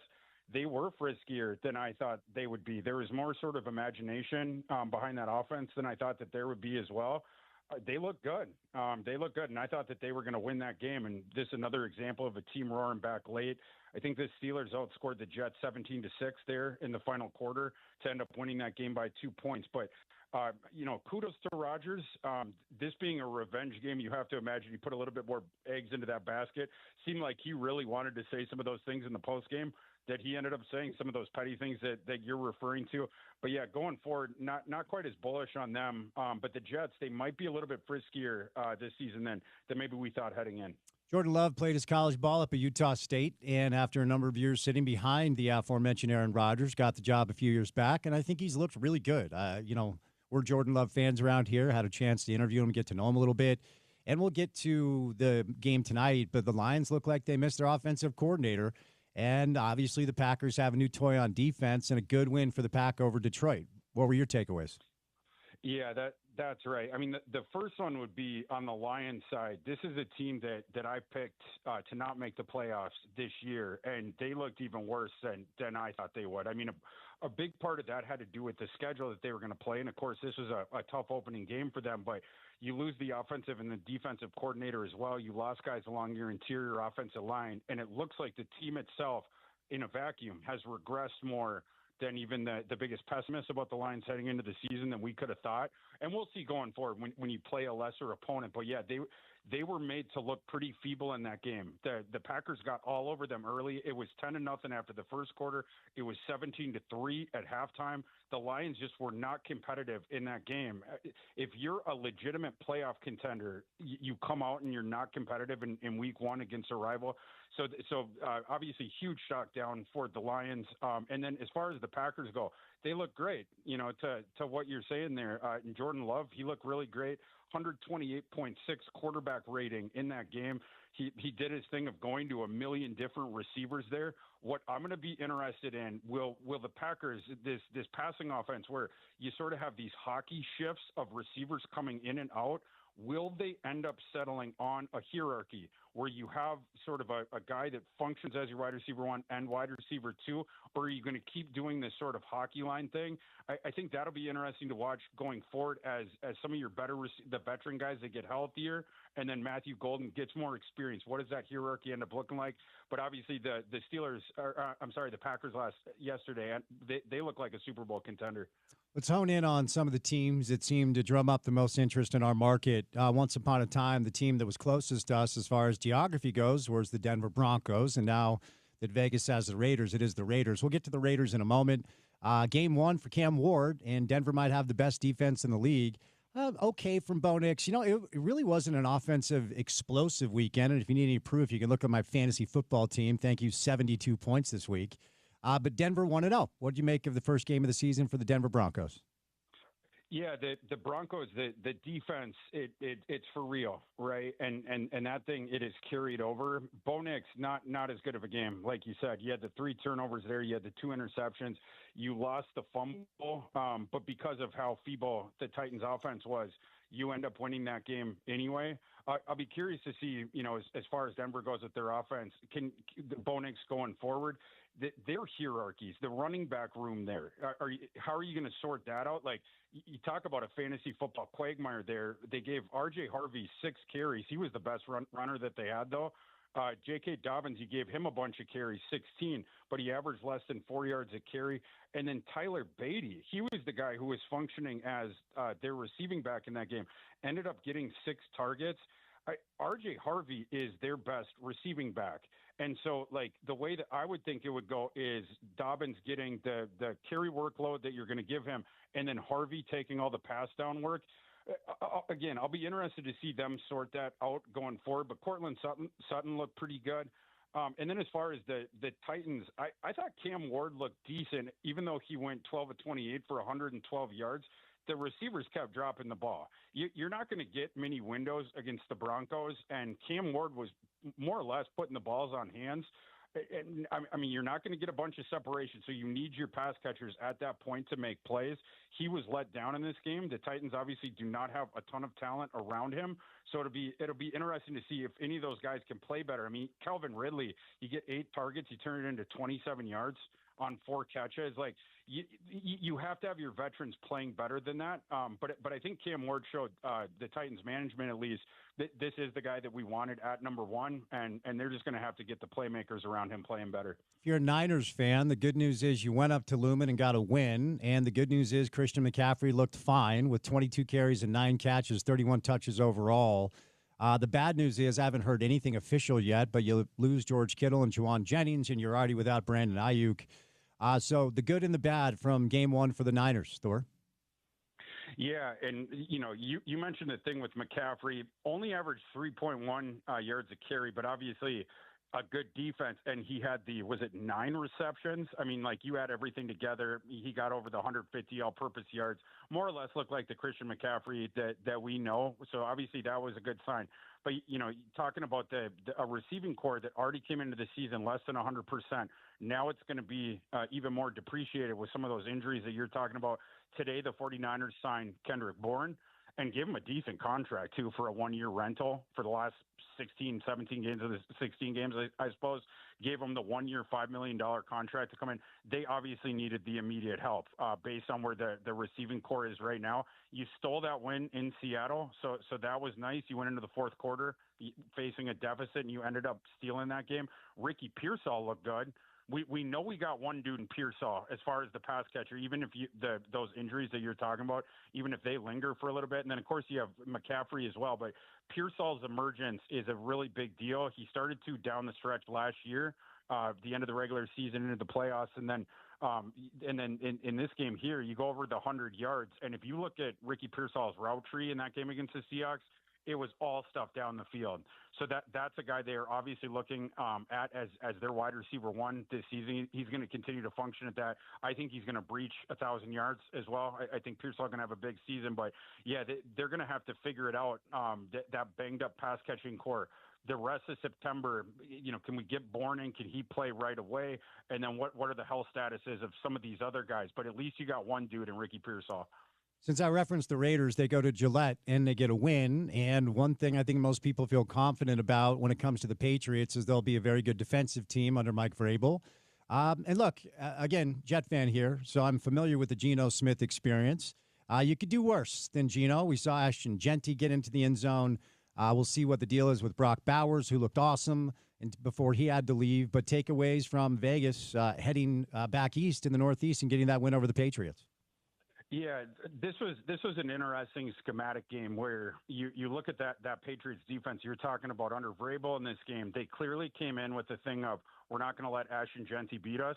They were friskier than I thought they would be. There was more sort of imagination behind that offense than I thought that there would be as well. They look good. And I thought that they were going to win that game. And this is another example of a team roaring back late. I think the Steelers outscored the Jets 17-6 there in the final quarter to end up winning that game by 2 points. But kudos to Rodgers. This being a revenge game, you have to imagine he put a little bit more eggs into that basket. Seemed like he really wanted to say some of those things in the postgame that he ended up saying, some of those petty things that you're referring to. But yeah, going forward, not quite as bullish on them. But the Jets, they might be a little bit friskier this season than maybe we thought heading in. Jordan Love played his college ball up at Utah State, and after a number of years sitting behind the aforementioned Aaron Rodgers, got the job a few years back, and I think he's looked really good. We're Jordan Love fans around here, had a chance to interview him, get to know him a little bit, and we'll get to the game tonight, but the Lions look like they missed their offensive coordinator, and obviously the Packers have a new toy on defense and a good win for the Pack over Detroit. What were your takeaways? Yeah, that's right. I mean, the first one would be on the Lions side. This is a team that I picked to not make the playoffs this year, and they looked even worse than I thought they would. I mean, a big part of that had to do with the schedule that they were going to play, and of course, this was a tough opening game for them, but you lose the offensive and the defensive coordinator as well. You lost guys along your interior offensive line, and it looks like the team itself in a vacuum has regressed more than even the biggest pessimist about the Lions heading into the season than we could have thought. And we'll see going forward when you play a lesser opponent. But yeah, they were made to look pretty feeble in that game. The Packers got all over them early. It was 10-0 after the first quarter. It was 17-3 at halftime. The Lions just were not competitive in that game. If you're a legitimate playoff contender, you come out and you're not competitive in week one against a rival. So obviously huge shock down for the Lions. And then as far as the Packers go, they look great, to what you're saying there. And Jordan Love, he looked really great. 128.6 quarterback rating in that game. He did his thing of going to a million different receivers there. What I'm going to be interested in, will the Packers, this passing offense where you sort of have these hockey shifts of receivers coming in and out, will they end up settling on a hierarchy where you have sort of a guy that functions as your wide receiver one and wide receiver two, or are you going to keep doing this sort of hockey line thing? I think that'll be interesting to watch going forward as some of your the veteran guys that get healthier, and then Matthew Golden gets more experience. What does that hierarchy end up looking like? But obviously the Steelers, the Packers yesterday, they look like a Super Bowl contender. Let's hone in on some of the teams that seem to drum up the most interest in our market. Once upon a time, the team that was closest to us as far as geography goes was the Denver Broncos, and now that Vegas has the Raiders, it is the Raiders. We'll get to the Raiders in a moment. Game one for Cam Ward, and Denver might have the best defense in the league. Okay from Bo Nix. It really wasn't an offensive explosive weekend. And if you need any proof, you can look at my fantasy football team. Thank you, 72 points this week. But Denver 1-0. What did you make of the first game of the season for the Denver Broncos? Yeah, the Broncos, the defense, it's for real, right? And that thing, it is carried over. Bo Nix, not as good of a game, like you said. You had the 3 turnovers there. You had the 2 interceptions. You lost the fumble, but because of how feeble the Titans' offense was, you end up winning that game anyway. I'll be curious to see, as far as Denver goes with their offense, can Bo Nix going forward, their hierarchies, the running back room there, how are you going to sort that out? Like, you talk about a fantasy football quagmire there. They gave R.J. Harvey 6 carries. He was the best runner that they had, though. J.K. Dobbins, you gave him a bunch of carries, 16, but he averaged less than 4 yards a carry. And then Tyler Beatty, he was the guy who was functioning as their receiving back in that game, ended up getting 6 targets. R.J. Harvey is their best receiving back. And so, like, the way that I would think it would go is Dobbins getting the carry workload that you're going to give him, and then Harvey taking all the pass down work. Again, I'll be interested to see them sort that out going forward. But Cortland Sutton looked pretty good. And then as far as the Titans, I thought Cam Ward looked decent, even though he went 12 of 28 for 112 yards. The receivers kept dropping the ball. You're not going to get many windows against the Broncos, and Cam Ward was more or less putting the balls on hands. And I mean, you're not going to get a bunch of separation, so you need your pass catchers at that point to make plays. He was let down in this game. The Titans obviously do not have a ton of talent around him, so it'll be interesting to see if any of those guys can play better. I mean, Calvin Ridley, you get 8 targets, you turn it into 27 yards on 4 catches. Like, you have to have your veterans playing better than that. But I think Cam Ward showed the Titans management, at least, that this is the guy that we wanted at number 1, and they're just going to have to get the playmakers around him playing better. If you're a Niners fan, the good news is you went up to Lumen and got a win, and the good news is Christian McCaffrey looked fine with 22 carries and 9 catches, 31 touches overall. The bad news is I haven't heard anything official yet, but you lose George Kittle and Juwan Jennings, and you're already without Brandon Ayuk. So the good and the bad from game 1 for the Niners, Thor. Yeah, and you mentioned the thing with McCaffrey, only averaged 3.1 yards a carry, but obviously a good defense, and he had 9 receptions? I mean, like, you add everything together, he got over the 150 all-purpose yards, more or less looked like the Christian McCaffrey that we know. So obviously that was a good sign. But, talking about a receiving core that already came into the season less than 100%, now it's going to be even more depreciated with some of those injuries that you're talking about. Today, the 49ers signed Kendrick Bourne and gave him a decent contract, too, for a 1-year rental for the last 17 games of the 16 games, I suppose. Gave him the 1-year, $5 million contract to come in. They obviously needed the immediate help based on where the receiving core is right now. You stole that win in Seattle, so that was nice. You went into the fourth quarter facing a deficit, and you ended up stealing that game. Ricky Pearsall looked good. We know we got one dude in Pearsall as far as the pass catcher, even if those injuries that you're talking about, even if they linger for a little bit. And then, of course, you have McCaffrey as well. But Pearsall's emergence is a really big deal. He started to down the stretch last year, the end of the regular season into the playoffs. And then in this game here, you go over the 100 yards. And if you look at Ricky Pearsall's route tree in that game against the Seahawks, it was all stuff down the field. So that's a guy they are obviously looking at as their wide receiver 1 this season. He's going to continue to function at that. I think he's going to breach 1,000 yards as well. I think Pearsall going to have a big season, but yeah, they're going to have to figure it out. That banged up pass catching core. The rest of September, can we get Bourne in? Can he play right away? And then what are the health statuses of some of these other guys? But at least you got one dude in Ricky Pearsall. Since I referenced the Raiders, they go to Gillette and they get a win. And one thing I think most people feel confident about when it comes to the Patriots is they'll be a very good defensive team under Mike Vrabel. And look, again, Jet fan here, so I'm familiar with the Geno Smith experience. You could do worse than Geno. We saw Ashton Genty get into the end zone. We'll see what the deal is with Brock Bowers, who looked awesome before he had to leave. But takeaways from Vegas heading back east in the Northeast and getting that win over the Patriots. Yeah, this was an interesting schematic game where you look at that Patriots defense you're talking about under Vrabel in this game. They clearly came in with the thing of, we're not going to let Ashton Genty beat us.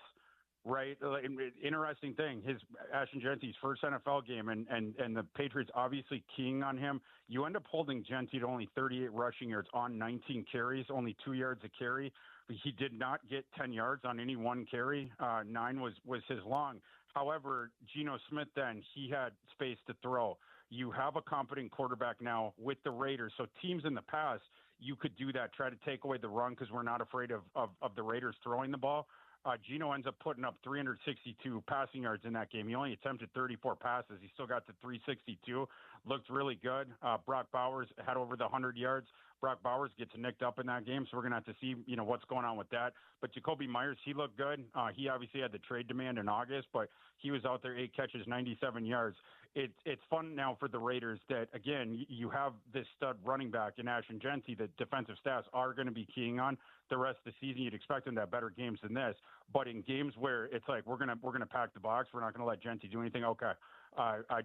right? Interesting thing. Ashton Genty's first NFL game, and the Patriots obviously keying on him. You end up holding Genty to only 38 rushing yards on 19 carries, only 2 yards a carry. He did not get 10 yards on any one carry. 9 was his long. However, Geno Smith then, he had space to throw. You have a competent quarterback now with the Raiders. So teams in the past, you could do that, try to take away the run because we're not afraid of the Raiders throwing the ball. Geno ends up putting up 362 passing yards in that game. He only attempted 34 passes. He still got to 362. Looked really good. Brock Bowers had over the 100 yards. Brock Bowers gets nicked up in that game, so we're going to have to see, what's going on with that. But Jacoby Myers, he looked good. He obviously had the trade demand in August, but he was out there, 8 catches, 97 yards. It's fun now for the Raiders that, again, you have this stud running back in Ashton Genty that defensive staffs are going to be keying on the rest of the season. You'd expect them to have better games than this. But in games where it's like we're gonna pack the box, we're not going to let Genty do anything, okay.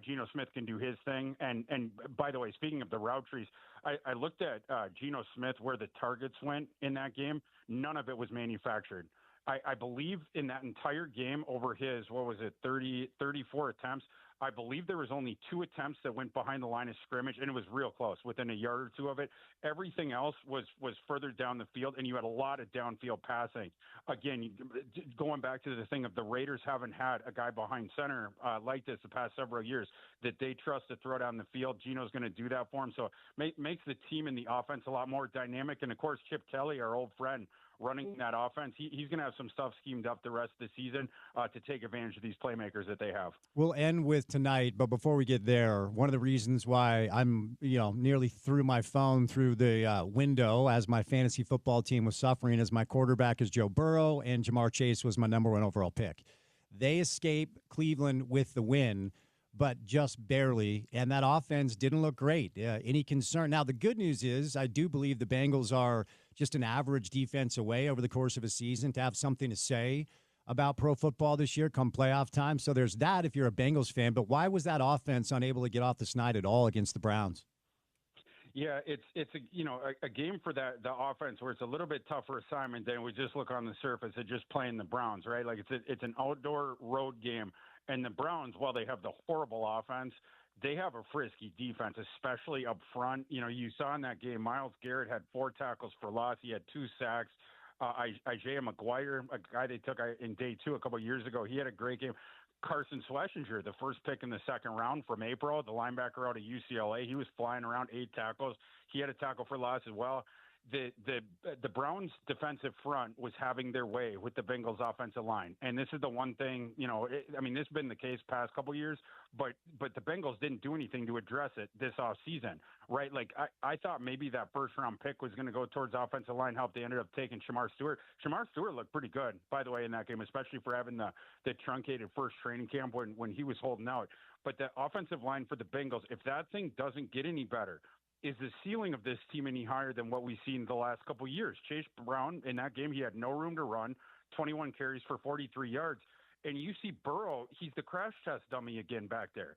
Geno Smith can do his thing. And by the way, speaking of the route trees, I looked at Geno Smith where the targets went in that game. None of it was manufactured. I believe in that entire game over his, 34 attempts, I believe there was only 2 attempts that went behind the line of scrimmage, and it was real close, within a yard or 2 of it. Everything else was further down the field, and you had a lot of downfield passing. Again, going back to the thing of the Raiders haven't had a guy behind center like this the past several years that they trust to throw down the field. Geno's going to do that for him, so makes the team and the offense a lot more dynamic. And, of course, Chip Kelly, our old friend, running that offense, he's going to have some stuff schemed up the rest of the season to take advantage of these playmakers that they have. We'll end with tonight, but before we get there, one of the reasons why I'm nearly threw my phone through the window as my fantasy football team was suffering is my quarterback is Joe Burrow, and Jamar Chase was my number 1 overall pick. They escape Cleveland with the win, but just barely, and that offense didn't look great. Any concern? Now, the good news is I do believe the Bengals are just an average defense away over the course of a season to have something to say about pro football this year come playoff time. So there's that if you're a Bengals fan. But why was that offense unable to get off the snide at all against the Browns? Yeah, it's a game for the offense where it's a little bit tougher assignment than we just look on the surface at just playing the Browns, right? Like it's an outdoor road game. And the Browns, while they have the horrible offense, they have a frisky defense, especially up front. You saw in that game, Myles Garrett had 4 tackles for loss. He had 2 sacks. Isaiah McGuire, a guy they took in day 2 a couple of years ago, he had a great game. Carson Schlesinger, the first pick in the second round from April, the linebacker out of UCLA, he was flying around, 8 tackles. He had a tackle for loss as well. The Browns defensive front was having their way with the Bengals offensive line. And this is the one thing, this has been the case past couple of years, but the Bengals didn't do anything to address it this offseason, right? Like I thought maybe that first round pick was going to go towards offensive line help. They ended up taking Shamar Stewart. Shamar Stewart looked pretty good, by the way, in that game, especially for having the truncated first training camp when he was holding out. But the offensive line for the Bengals, if that thing doesn't get any better, is the ceiling of this team any higher than what we've seen the last couple of years? Chase Brown, in that game, he had no room to run, 21 carries for 43 yards. And you see Burrow, he's the crash test dummy again back there.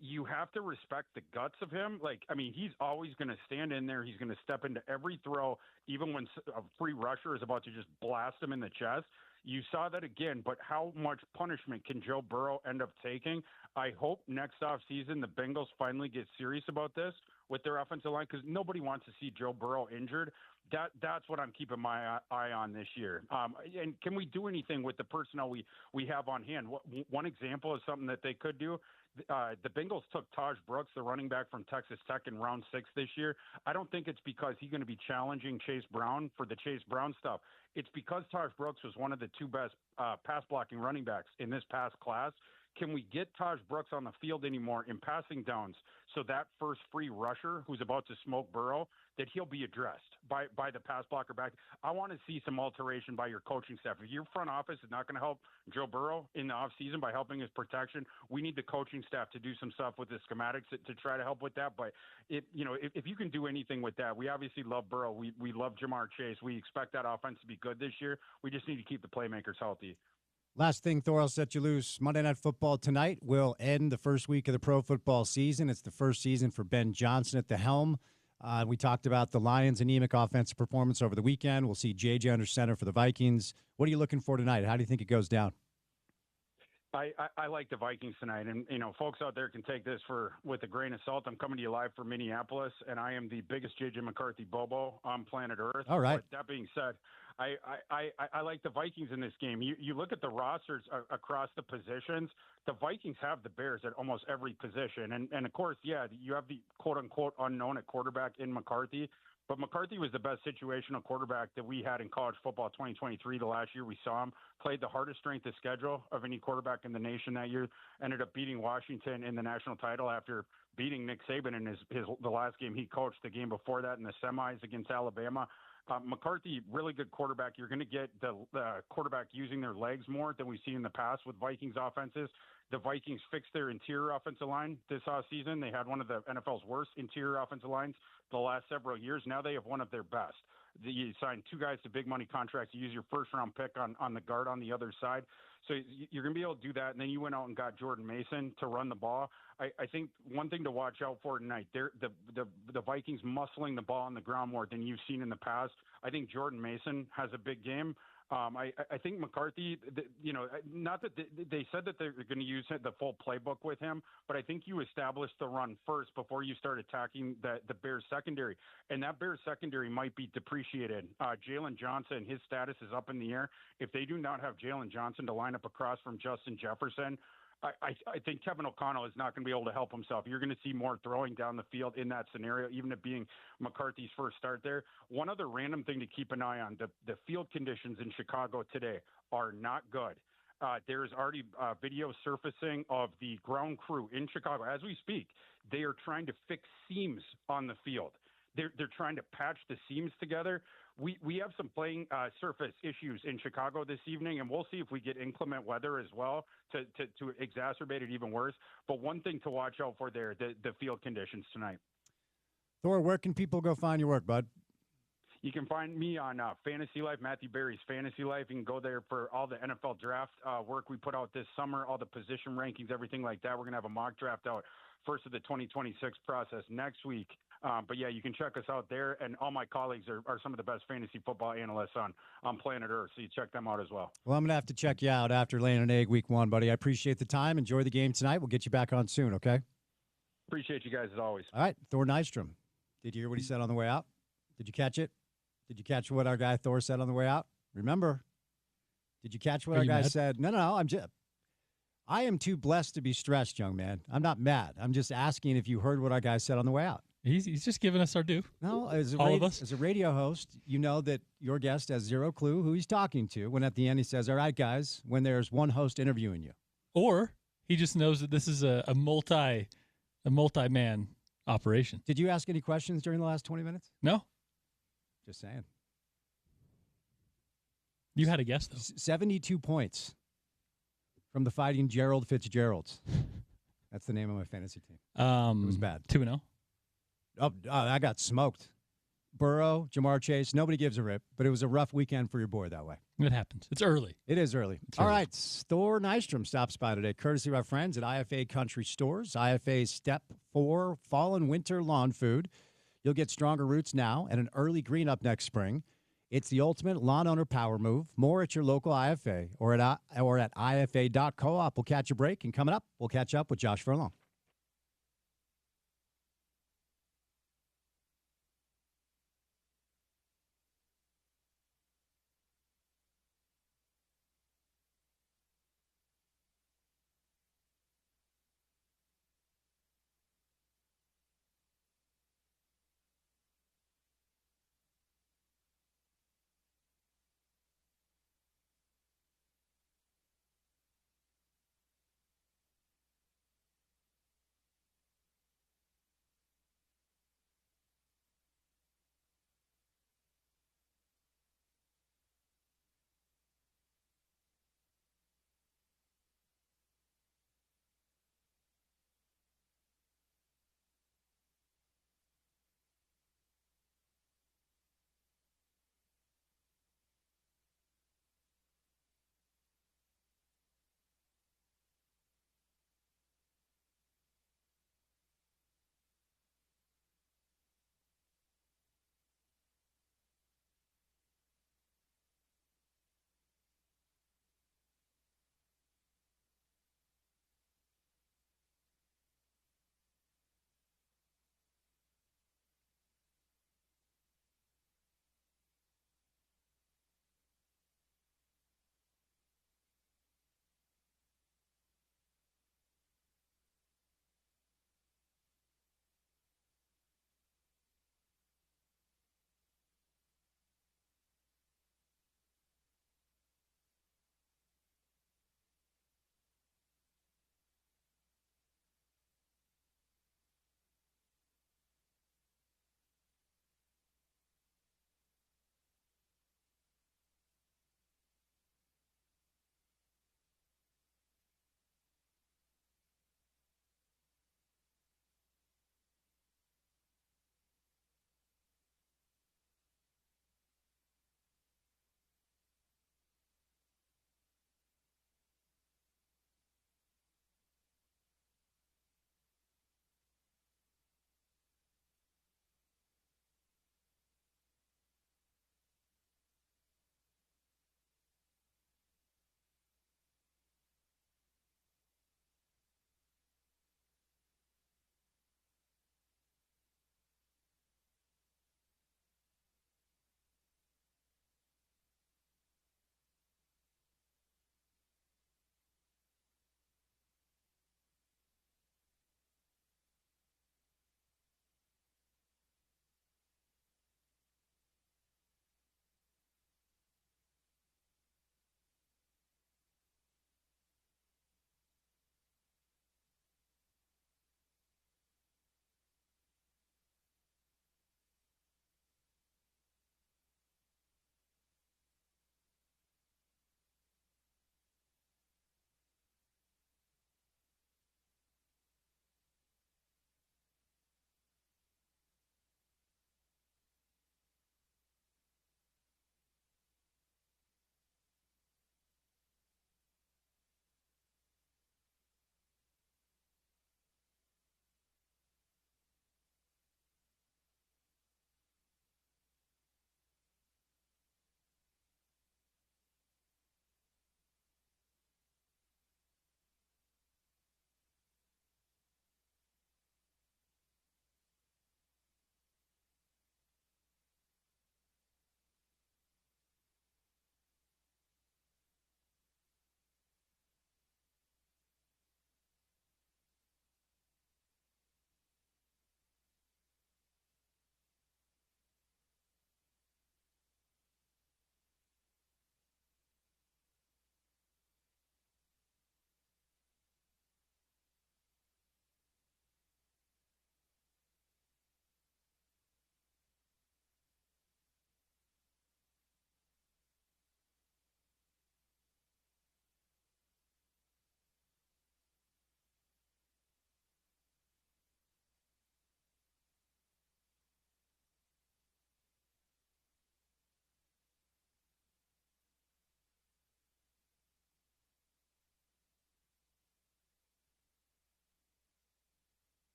You have to respect the guts of him. He's always going to stand in there. He's going to step into every throw, even when a free rusher is about to just blast him in the chest. You saw that again, but how much punishment can Joe Burrow end up taking? I hope next offseason the Bengals finally get serious about this with their offensive line, because nobody wants to see Joe Burrow injured. That's what I'm keeping my eye on this year. And can we do anything with the personnel we have on hand? One example is something that they could do. The Bengals took Taj Brooks, the running back from Texas Tech, in round 6 this year. I don't think it's because he's going to be challenging Chase Brown for the Chase Brown stuff. It's because Taj Brooks was one of the 2 best pass blocking running backs in this past class. Can we get Taj Brooks on the field anymore in passing downs so that first free rusher who's about to smoke Burrow, that he'll be addressed by the pass blocker back? I want to see some alteration by your coaching staff. If your front office is not going to help Joe Burrow in the offseason by helping his protection, we need the coaching staff to do some stuff with the schematics to try to help with that. But if you can do anything with that, we obviously love Burrow. We love Jamar Chase. We expect that offense to be good this year. We just need to keep the playmakers healthy. Last thing, Thor, I'll set you loose. Monday Night Football tonight will end the first week of the pro football season. It's the first season for Ben Johnson at the helm. We talked about the Lions' anemic offensive performance over the weekend. We'll see J.J. under center for the Vikings. What are you looking for tonight? How do you think it goes down? I like the Vikings tonight, and folks out there can take this with a grain of salt. I'm coming to you live from Minneapolis, and I am the biggest JJ McCarthy Bobo on planet Earth. All right. But that being said, I like the Vikings in this game. You look at the rosters across the positions. The Vikings have the Bears at almost every position, and of course, yeah, you have the quote unquote unknown at quarterback in McCarthy. But McCarthy was the best situational quarterback that we had in college football 2023. The last year we saw him, played the hardest strength of schedule of any quarterback in the nation that year, ended up beating Washington in the national title after beating Nick Saban in the last game he coached, the game before that in the semis against Alabama. McCarthy, really good quarterback. You're going to get the quarterback using their legs more than we've seen in the past with Vikings offenses. The Vikings fixed their interior offensive line this offseason. They had one of the NFL's worst interior offensive lines the last several years. Now they have one of their best. You signed two guys to big money contracts. You use your first-round pick on the guard on the other side. So you're going to be able to do that. And then you went out and got Jordan Mason to run the ball. I think one thing to watch out for tonight, the Vikings muscling the ball on the ground more than you've seen in the past. I think Jordan Mason has a big game. I think McCarthy, not that they said that they're going to use the full playbook with him, but I think you establish the run first before you start attacking the Bears secondary. And that Bears secondary might be depreciated. Jalen Johnson, his status is up in the air. If they do not have Jalen Johnson to line up across from Justin Jefferson, I think Kevin O'Connell is not going to be able to help himself. You're going to see more throwing down the field in that scenario, even it being McCarthy's first start there. One other random thing to keep an eye on, the field conditions in Chicago today are not good. There's already video surfacing of the ground crew in Chicago. As we speak, they are trying to fix seams on the field. They're trying to patch the seams together. We have some playing surface issues in Chicago this evening, and we'll see if we get inclement weather as well to exacerbate it even worse. But one thing to watch out for there, the field conditions tonight. Thor, where can people go find your work, bud? You can find me on Fantasy Life, Matthew Berry's Fantasy Life. You can go there for all the NFL draft work we put out this summer, all the position rankings, everything like that. We're going to have a mock draft out first of the 2026 process next week. But yeah, you can check us out there, and all my colleagues are some of the best fantasy football analysts on planet Earth, so you check them out as well. Well, I'm going to have to check you out after laying an egg week one, buddy. I appreciate the time. Enjoy the game tonight. We'll get you back on soon, okay? Appreciate you guys as always. All right, Thor Nystrom. Did you hear what he said on the way out? Did you catch it? Did you catch what our guy Thor said on the way out? Remember, did you catch what our guy said? No, I am too blessed to be stressed, young man. I'm not mad. I'm just asking if you heard what our guy said on the way out. He's just giving us our due. No, as a radio host, you know that your guest has zero clue who he's talking to when at the end he says, all right, guys, when there's one host interviewing you. Or he just knows that this is a multi-man operation. Did you ask any questions during the last 20 minutes? No. Just saying. You had a guess, though. 72 points from the Fighting Gerald Fitzgeralds. That's the name of my fantasy team. It was bad. 2-0. Oh, I got smoked. Burrow, Jamar Chase, nobody gives a rip, but it was a rough weekend for your boy that way. It happens. It's early. It is early. All right, Thor Nystrom stops by today, courtesy of our friends at IFA Country Stores. IFA's Step 4 Fall and Winter Lawn Food. You'll get stronger roots now and an early green up next spring. It's the ultimate lawn owner power move. More at your local IFA or at IFA.coop. We'll catch a break, and coming up, we'll catch up with Josh Furlong.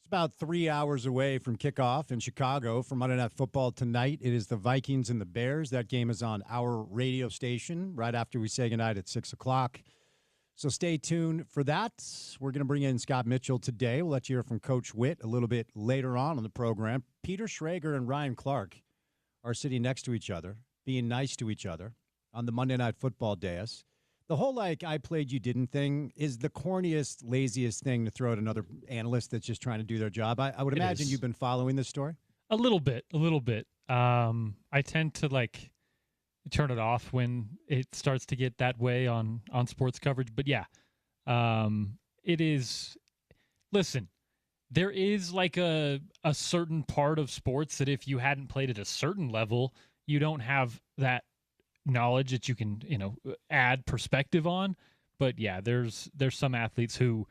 about 3 hours away from kickoff in Chicago for Monday Night Football tonight. It is the Vikings and the Bears. That game is on our radio station right after we say goodnight at 6 o'clock. So stay tuned for that. We're going to bring in Scott Mitchell today. We'll let you hear from Coach Witt a little bit later on the program. Peter Schrager and Ryan Clark are sitting next to each other, being nice to each other on the Monday Night Football dais. The whole, I played, you didn't thing is the corniest, laziest thing to throw at another analyst that's just trying to do their job. I would imagine you've been following this story. A little bit. I tend to, turn it off when it starts to get that way on sports coverage. But yeah, it is. Listen, there is a certain part of sports that if you hadn't played at a certain level, you don't have that knowledge that you can, add perspective on. But yeah, there's some athletes who,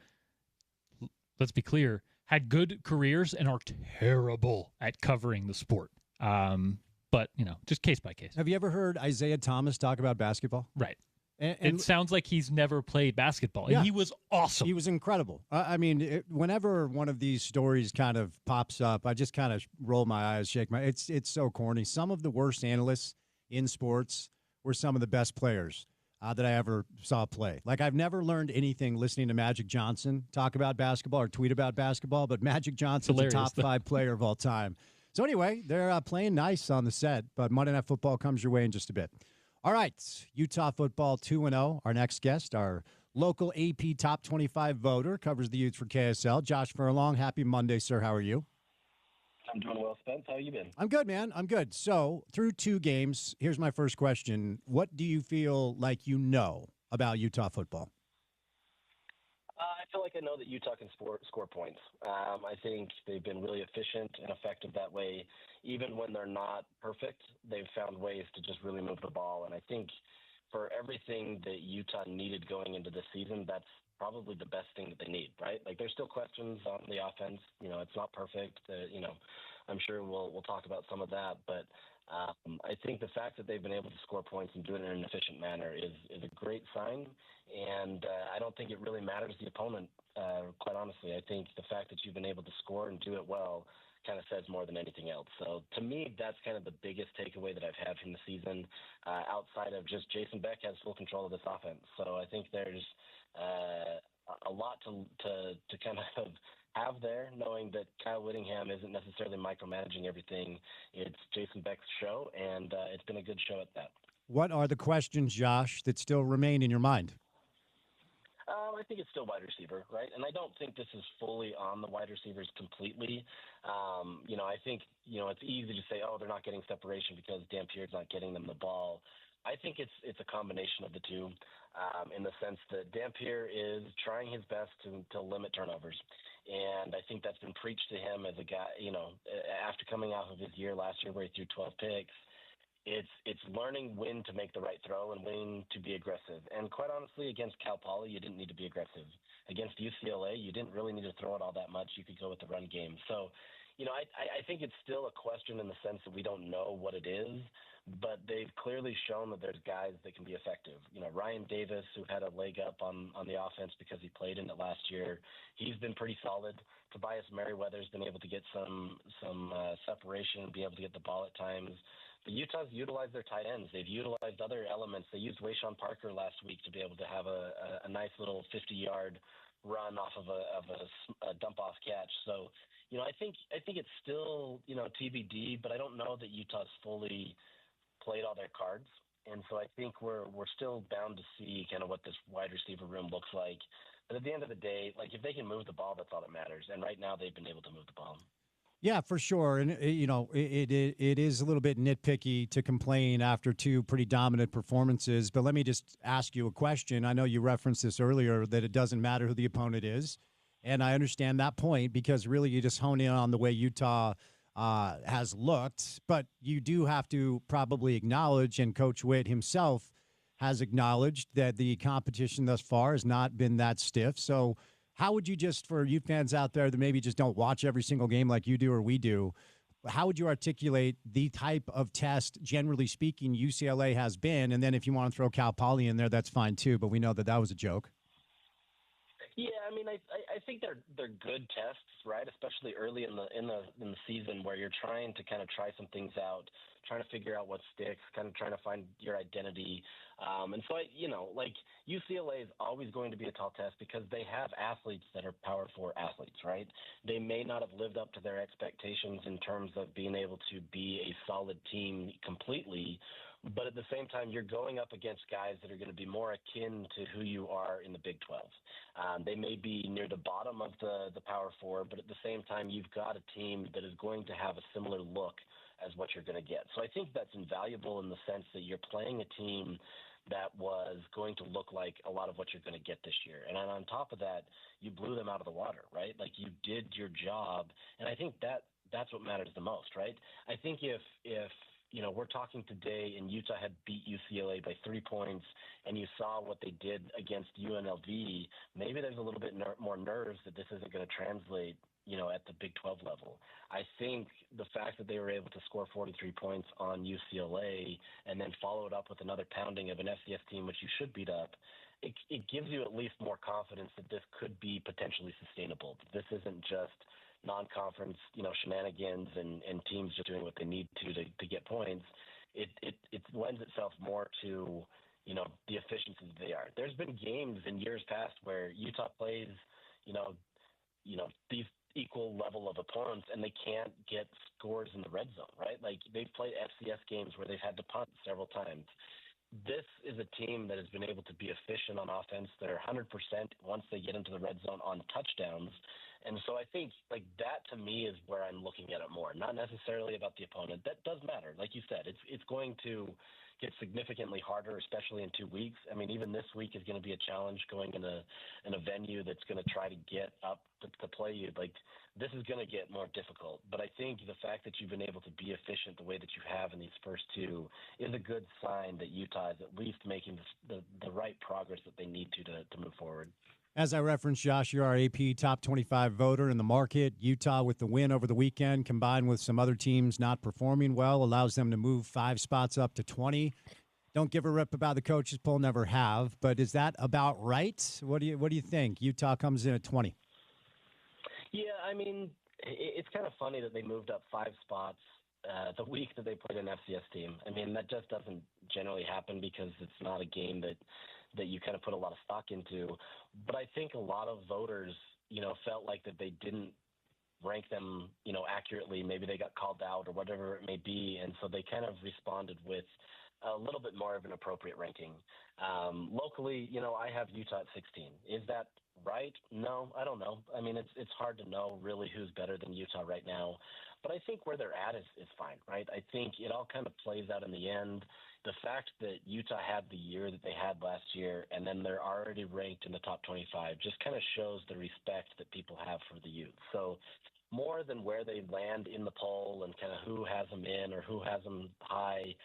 let's be clear, had good careers and are terrible at covering the sport. But, just case by case. Have you ever heard Isaiah Thomas talk about basketball? Right. And it sounds like he's never played basketball. And he was awesome. He was incredible. Whenever one of these stories kind of pops up, I just kind of roll my eyes, shake my. It's so corny. Some of the worst analysts in sports were some of the best players that I ever saw play. I've never learned anything listening to Magic Johnson talk about basketball or tweet about basketball, but Magic Johnson's a top 5 player of all time. So anyway, they're playing nice on the set, but Monday Night Football comes your way in just a bit. All right, Utah football 2-0. Our next guest, our local AP Top 25 voter, covers the Utes for KSL. Josh Furlong, happy Monday, sir. How are you? I'm doing well, Spence. How you been? I'm good, man. I'm good. So through 2 games, here's my first question. What do you feel like you know about Utah football? I feel like I know that Utah can score points. I think they've been really efficient and effective that way. Even when they're not perfect, they've found ways to just really move the ball. And I think for everything that Utah needed going into this season, that's probably the best thing that they need, right? There's still questions on the offense. It's not perfect. I'm sure we'll talk about some of that. But I think the fact that they've been able to score points and do it in an efficient manner is a great sign. And I don't think it really matters the opponent, quite honestly. I think the fact that you've been able to score and do it well kind of says more than anything else. So to me, that's kind of the biggest takeaway that I've had from the season, outside of just Jason Beck has full control of this offense. So I think there's a lot to kind of have there, knowing that Kyle Whittingham isn't necessarily micromanaging everything. It's Jason Beck's show, and it's been a good show at that. What are the questions, Josh, that still remain in your mind? I think it's still wide receiver, right? And I don't think this is fully on the wide receivers completely. I think, it's easy to say, they're not getting separation because Dampier's not getting them the ball. I think it's a combination of the two, in the sense that Dampier is trying his best to limit turnovers. And I think that's been preached to him as a guy, after coming off of his year last year where he threw 12 picks. It's learning when to make the right throw and when to be aggressive. And quite honestly, against Cal Poly, you didn't need to be aggressive. Against UCLA, you didn't really need to throw it all that much. You could go with the run game. So, I think it's still a question in the sense that we don't know what it is, but they've clearly shown that there's guys that can be effective. Ryan Davis, who had a leg up on the offense because he played in it last year, he's been pretty solid. Tobias Merriweather's been able to get some separation and be able to get the ball at times. But Utah's utilized their tight ends. They've utilized other elements. They used Wayshawn Parker last week to be able to have a nice little 50-yard run off of a dump-off catch. So, I think it's still, TBD, but I don't know that Utah's fully played all their cards. And so I think we're still bound to see kind of what this wide receiver room looks like. But at the end of the day, if they can move the ball, that's all that matters. And right now they've been able to move the ball. Yeah, for sure. And, it is a little bit nitpicky to complain after 2 pretty dominant performances. But let me just ask you a question. I know you referenced this earlier, that it doesn't matter who the opponent is. And I understand that point because really you just hone in on the way Utah has looked. But you do have to probably acknowledge, and Coach Witt himself has acknowledged, that the competition thus far has not been that stiff. So how would you, just for you fans out there that maybe just don't watch every single game like you do or we do, how would you articulate the type of test, generally speaking, UCLA has been? And then if you want to throw Cal Poly in there, that's fine too, but we know that was a joke. Yeah, mean, I think they're good tests, right? Especially early in the season where you're trying to kind of try some things out, trying to figure out what sticks, kind of trying to find your identity. And so like UCLA is always going to be a tall test because they have athletes that are Power 4 athletes, right? They may not have lived up to their expectations in terms of being able to be a solid team completely. But at the same time, you're going up against guys that are going to be more akin to who you are in the Big 12. They may be near the bottom of the Power 4, but at the same time, you've got a team that is going to have a similar look as what you're going to get. So I think that's invaluable in the sense that you're playing a team that was going to look like a lot of what you're going to get this year. And on top of that, you blew them out of the water, right? Like you did your job. And I think that's what matters the most, right? I think if we're talking today and Utah had beat UCLA by 3 points and you saw what they did against UNLV, maybe there's a little bit more nerves that this isn't going to translate, at the Big 12 level. I think the fact that they were able to score 43 points on UCLA and then follow it up with another pounding of an FCS team, which you should beat up, it gives you at least more confidence that this could be potentially sustainable. This isn't just non-conference, shenanigans and teams just doing what they need to get points. It lends itself more to, the efficiency they are. There's been games in years past where Utah plays, these equal level of opponents and they can't get scores in the red zone, right? Like they've played FCS games where they've had to punt several times. This is a team that has been able to be efficient on offense. They're 100% once they get into the red zone on touchdowns. And so I think like that to me is where I'm looking at it more, not necessarily about the opponent. That does matter. Like you said, it's going to get significantly harder, especially in 2 weeks. I mean, even this week is going to be a challenge going in a venue that's going to try to get up to play you. Like this is going to get more difficult. But I think the fact that you've been able to be efficient the way that you have in these first two is a good sign that Utah is at least making the right progress that they need to move forward. As I referenced, Josh, you're our AP top 25 voter in the market. Utah, with the win over the weekend, combined with some other teams not performing well, allows them to move 5 spots up to 20. Don't give a rip about the coaches poll, never have. But is that about right? What do you think? Utah comes in at 20. Yeah, I mean, it's kind of funny that they moved up 5 spots the week that they played an FCS team. I mean, that just doesn't generally happen because it's not a game that you kind of put a lot of stock into. But I think a lot of voters, felt like that they didn't rank them, accurately. Maybe they got called out or whatever it may be. And so they kind of responded with a little bit more of an appropriate ranking. Locally, I have Utah at 16. Is that right? No, I don't know. I mean, it's hard to know really who's better than Utah right now. But I think where they're at is fine, right? I think it all kind of plays out in the end. The fact that Utah had the year that they had last year and then they're already ranked in the top 25 just kind of shows the respect that people have for the youth. So more than where they land in the poll and kind of who has them in or who has them high,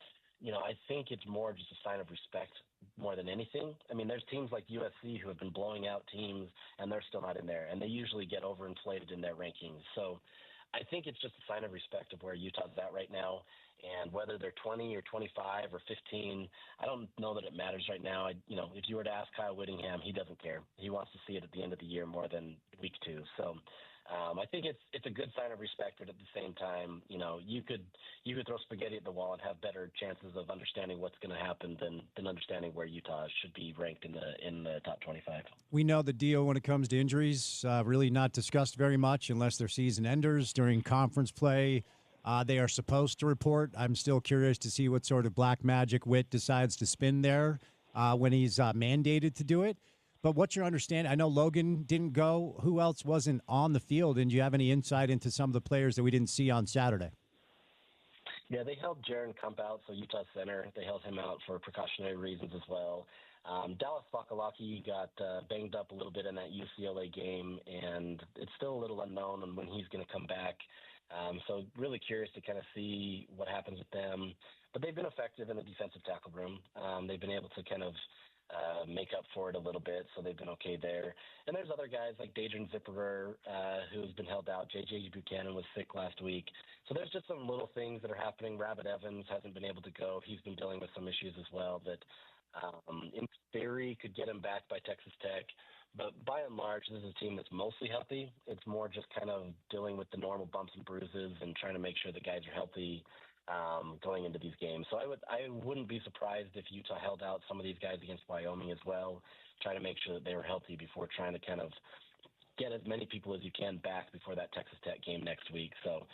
I think it's more just a sign of respect more than anything. I mean, there's teams like USC who have been blowing out teams and they're still not in there, and they usually get overinflated in their rankings. So I think it's just a sign of respect of where Utah's at right now. And whether they're 20 or 25 or 15, I don't know that it matters right now. If you were to ask Kyle Whittingham, he doesn't care. He wants to see it at the end of the year more than week 2. So I think it's a good sign of respect, but at the same time, you could throw spaghetti at the wall and have better chances of understanding what's going to happen than understanding where Utah should be ranked in the top 25. We know the deal when it comes to injuries, really not discussed very much unless they're season enders during conference play. They are supposed to report. I'm still curious to see what sort of black magic Witt decides to spin there when he's mandated to do it. But what's your understanding? I know Logan didn't go. Who else wasn't on the field? And do you have any insight into some of the players that we didn't see on Saturday? Yeah, they held Jaron Kump out, so Utah center. They held him out for precautionary reasons as well. Dallas Fakalaki got banged up a little bit in that UCLA game, and it's still a little unknown on when he's going to come back. So really curious to kind of see what happens with them. But they've been effective in the defensive tackle room. They've been able to kind of make up for it a little bit, so they've been okay there. And there's other guys like Dadrian Zipperer, who's been held out. J.J. Buchanan was sick last week. So there's just some little things that are happening. Rabbit Evans hasn't been able to go. He's been dealing with some issues as well that in theory could get him back by Texas Tech. But by and large, this is a team that's mostly healthy. It's more just kind of dealing with the normal bumps and bruises and trying to make sure the guys are healthy going into these games. So I wouldn't be surprised if Utah held out some of these guys against Wyoming as well, try to make sure that they were healthy before trying to kind of get as many people as you can back before that Texas Tech game next week. So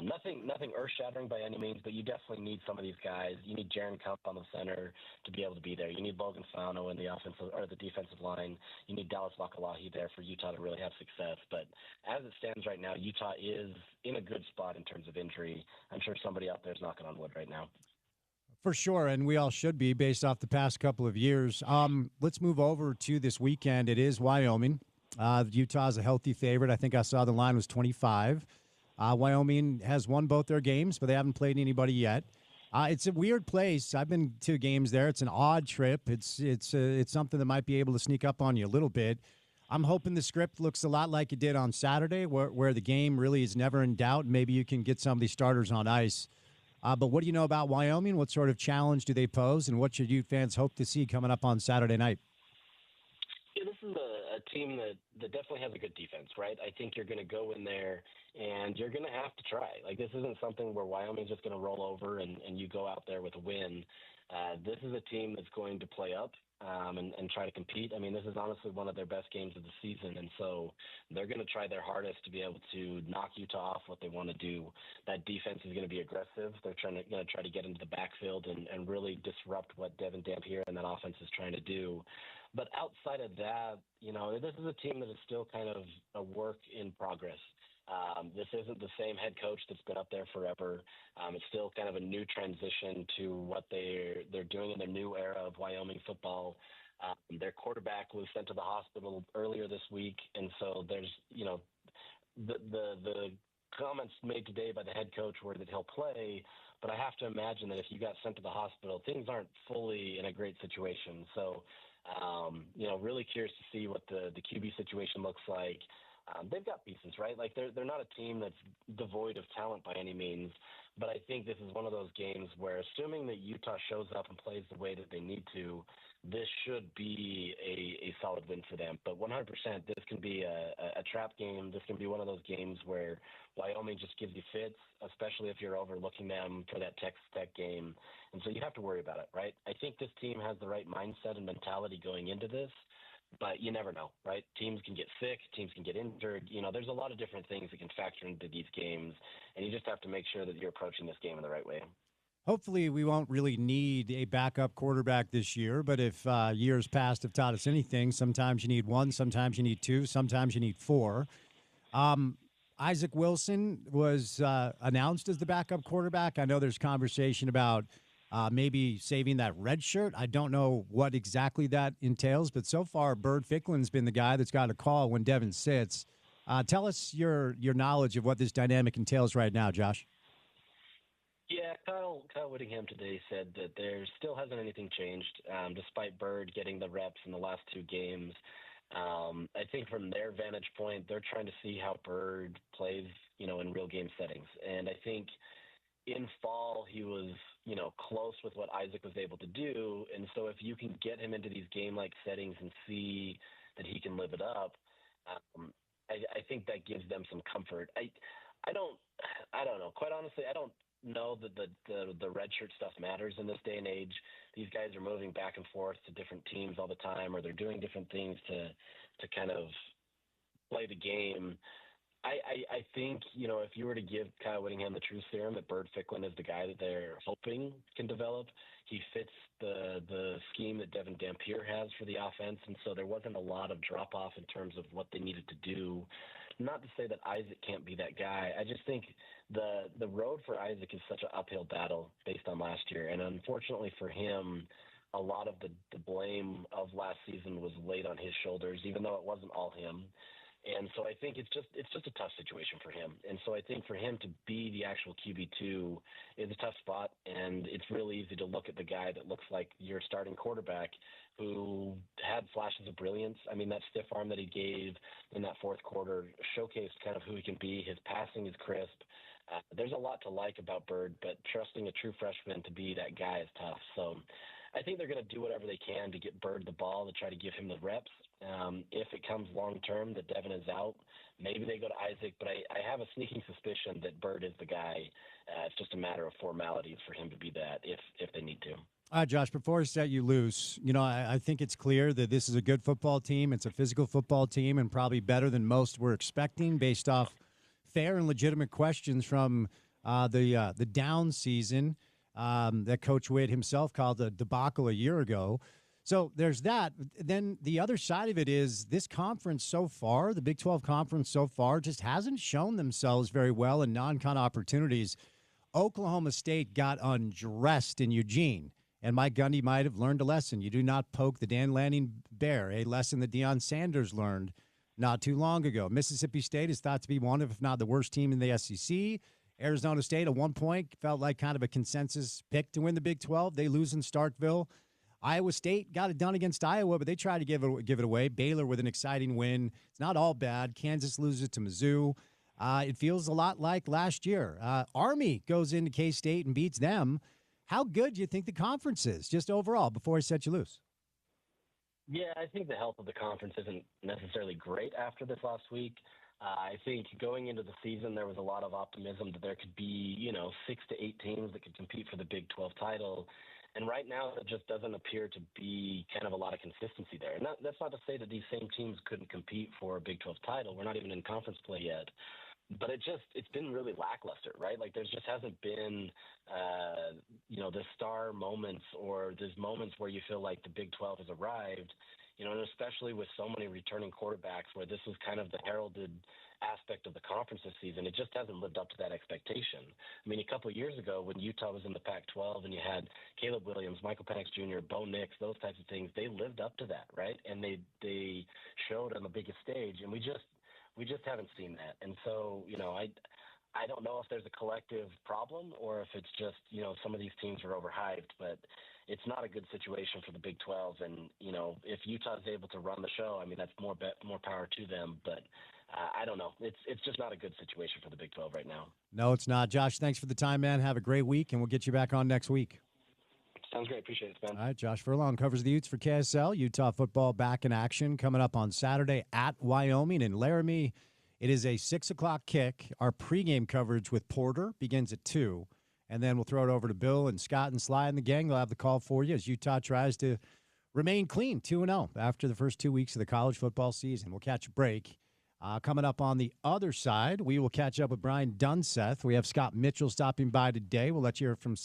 nothing earth-shattering by any means, but you definitely need some of these guys. You need Jaron Kump on the center to be able to be there. You need Logan Fano in the offensive or the defensive line. You need Dallas Vakalahi there for Utah to really have success. But as it stands right now, Utah is in a good spot in terms of injury. I'm sure somebody out there is knocking on wood right now. For sure, and we all should be based off the past couple of years. Let's move over to this weekend. It is Wyoming. Utah's a healthy favorite. I think I saw the line was 25. Wyoming has won both their games, but they haven't played anybody yet. It's a weird place. I've been to games there. It's an odd trip. It's something that might be able to sneak up on you a little bit. I'm hoping the script looks a lot like it did on Saturday, where the game really is never in doubt. Maybe you can get some of these starters on ice. But what do you know about Wyoming? What sort of challenge do they pose, and what should Ute fans hope to see coming up on Saturday night? Yeah, this is a team that definitely has a good defense, right? I think you're going to go in there and you're going to have to try. Like, this isn't something where Wyoming's just going to roll over and you go out there with a win. This is a team that's going to play up and try to compete. I mean, this is honestly one of their best games of the season, and so they're going to try their hardest to be able to knock Utah off what they want to do. That defense is going to be aggressive. They're going to try to get into the backfield and really disrupt what Devin Dampier and that offense is trying to do. But outside of that, this is a team that is still kind of a work in progress. This isn't the same head coach that's been up there forever. It's still kind of a new transition to what they're doing in their new era of Wyoming football. Their quarterback was sent to the hospital earlier this week, and so there's the comments made today by the head coach were that he'll play. But I have to imagine that if you got sent to the hospital, things aren't fully in a great situation. So, really curious to see what the QB situation looks like. They've got pieces, right? Like they're not a team that's devoid of talent by any means, but I think this is one of those games where, assuming that Utah shows up and plays the way that they need to, this should be a solid win for them. But 100%, this can be a trap game. This can be one of those games where Wyoming just gives you fits, especially if you're overlooking them for that Texas Tech game. And so you have to worry about it, right? I think this team has the right mindset and mentality going into this. But you never know, right? Teams can get sick. Teams can get injured. There's a lot of different things that can factor into these games, and you just have to make sure that you're approaching this game in the right way. Hopefully, we won't really need a backup quarterback this year, but if years past have taught us anything, sometimes you need one, sometimes you need two, sometimes you need four. Isaac Wilson was announced as the backup quarterback. I know there's conversation about maybe saving that red shirt. I don't know what exactly that entails, but so far, Bird Ficklen's been the guy that's got a call when Devin sits. Tell us your knowledge of what this dynamic entails right now, Josh. Yeah, Kyle Whittingham today said that there still hasn't anything changed, despite Bird getting the reps in the last two games. I think from their vantage point, they're trying to see how Bird plays, in real game settings. And I think in fall, he was, close with what Isaac was able to do. And so if you can get him into these game-like settings and see that he can live it up, I think that gives them some comfort. I don't know. Quite honestly, I don't know that the red shirt stuff matters in this day and age. These guys are moving back and forth to different teams all the time, or they're doing different things to kind of play the game. I think, if you were to give Kyle Whittingham the truth serum that Bird Ficklen is the guy that they're hoping can develop, he fits the scheme that Devin Dampier has for the offense, and so there wasn't a lot of drop-off in terms of what they needed to do. Not to say that Isaac can't be that guy. I just think the road for Isaac is such an uphill battle based on last year, and unfortunately for him, a lot of the blame of last season was laid on his shoulders, even though it wasn't all him. And so I think it's just a tough situation for him. And so I think for him to be the actual QB2 is a tough spot, and it's really easy to look at the guy that looks like your starting quarterback who had flashes of brilliance. I mean, that stiff arm that he gave in that fourth quarter showcased kind of who he can be. His passing is crisp. There's a lot to like about Bird, but trusting a true freshman to be that guy is tough. So I think they're going to do whatever they can to get Bird the ball to try to give him the reps. If it comes long term that Devin is out, maybe they go to Isaac, but I have a sneaking suspicion that Bird is the guy. It's just a matter of formalities for him to be that if they need to. All right, Josh, before I set you loose, I think it's clear that this is a good football team. It's a physical football team and probably better than most were expecting based off fair and legitimate questions from the down season that Coach Witt himself called a debacle a year ago. So there's that. Then the other side of it is this conference so far, the Big 12 conference so far, just hasn't shown themselves very well in non-con opportunities. Oklahoma State got undressed in Eugene. And Mike Gundy might have learned a lesson. You do not poke the Dan Lanning bear, a lesson that Deion Sanders learned not too long ago. Mississippi State is thought to be one of, if not the worst team in the SEC. Arizona State, at one point, felt like kind of a consensus pick to win the Big 12. They lose in Starkville. Iowa State got it done against Iowa, but they tried to give it away. Baylor with an exciting win. It's not all bad. Kansas loses to Mizzou. It feels a lot like last year. Army goes into K-State and beats them. How good do you think the conference is, just overall, before I set you loose? Yeah, I think the health of the conference isn't necessarily great after this last week. I think going into the season, there was a lot of optimism that there could be, 6 to 8 teams that could compete for the Big 12 title. And right now, it just doesn't appear to be kind of a lot of consistency there. And that's not to say that these same teams couldn't compete for a Big 12 title. We're not even in conference play yet. But it's been really lackluster, right? Like there just hasn't been, the star moments or there's moments where you feel like the Big 12 has arrived, and especially with so many returning quarterbacks where this was kind of the heralded aspect of the conference this season. It just hasn't lived up to that expectation. I mean, a couple of years ago when Utah was in the Pac-12 and you had Caleb Williams, Michael Penix Jr., Bo Nix, those types of things, they lived up to that, right? And they showed on the biggest stage, and we just haven't seen that. And so, I don't know if there's a collective problem or if it's just, some of these teams are overhyped, but it's not a good situation for the Big 12. And, if Utah is able to run the show, I mean, that's more power to them. But I don't know. It's just not a good situation for the Big 12 right now. No, it's not. Josh, thanks for the time, man. Have a great week, and we'll get you back on next week. Sounds great. Appreciate it, man. All right, Josh Furlong covers the Utes for KSL. Utah football back in action coming up on Saturday at Wyoming in Laramie. It is a 6 o'clock kick. Our pregame coverage with Porter begins at 2, and then we'll throw it over to Bill and Scott and Sly and the gang. They'll have the call for you as Utah tries to remain clean, 2-0 after the first 2 weeks of the college football season. We'll catch a break. Coming up on the other side, we will catch up with Brian Dunseth. We have Scott Mitchell stopping by today. We'll let you hear some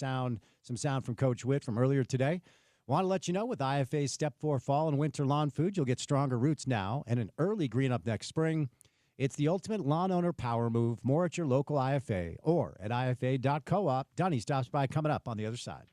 sound from Coach Witt from earlier today. Want to let you know with IFA's Step 4 fall and winter lawn food, you'll get stronger roots now and an early green up next spring. It's the ultimate lawn owner power move. More at your local IFA or at ifa.coop. Dunny stops by coming up on the other side.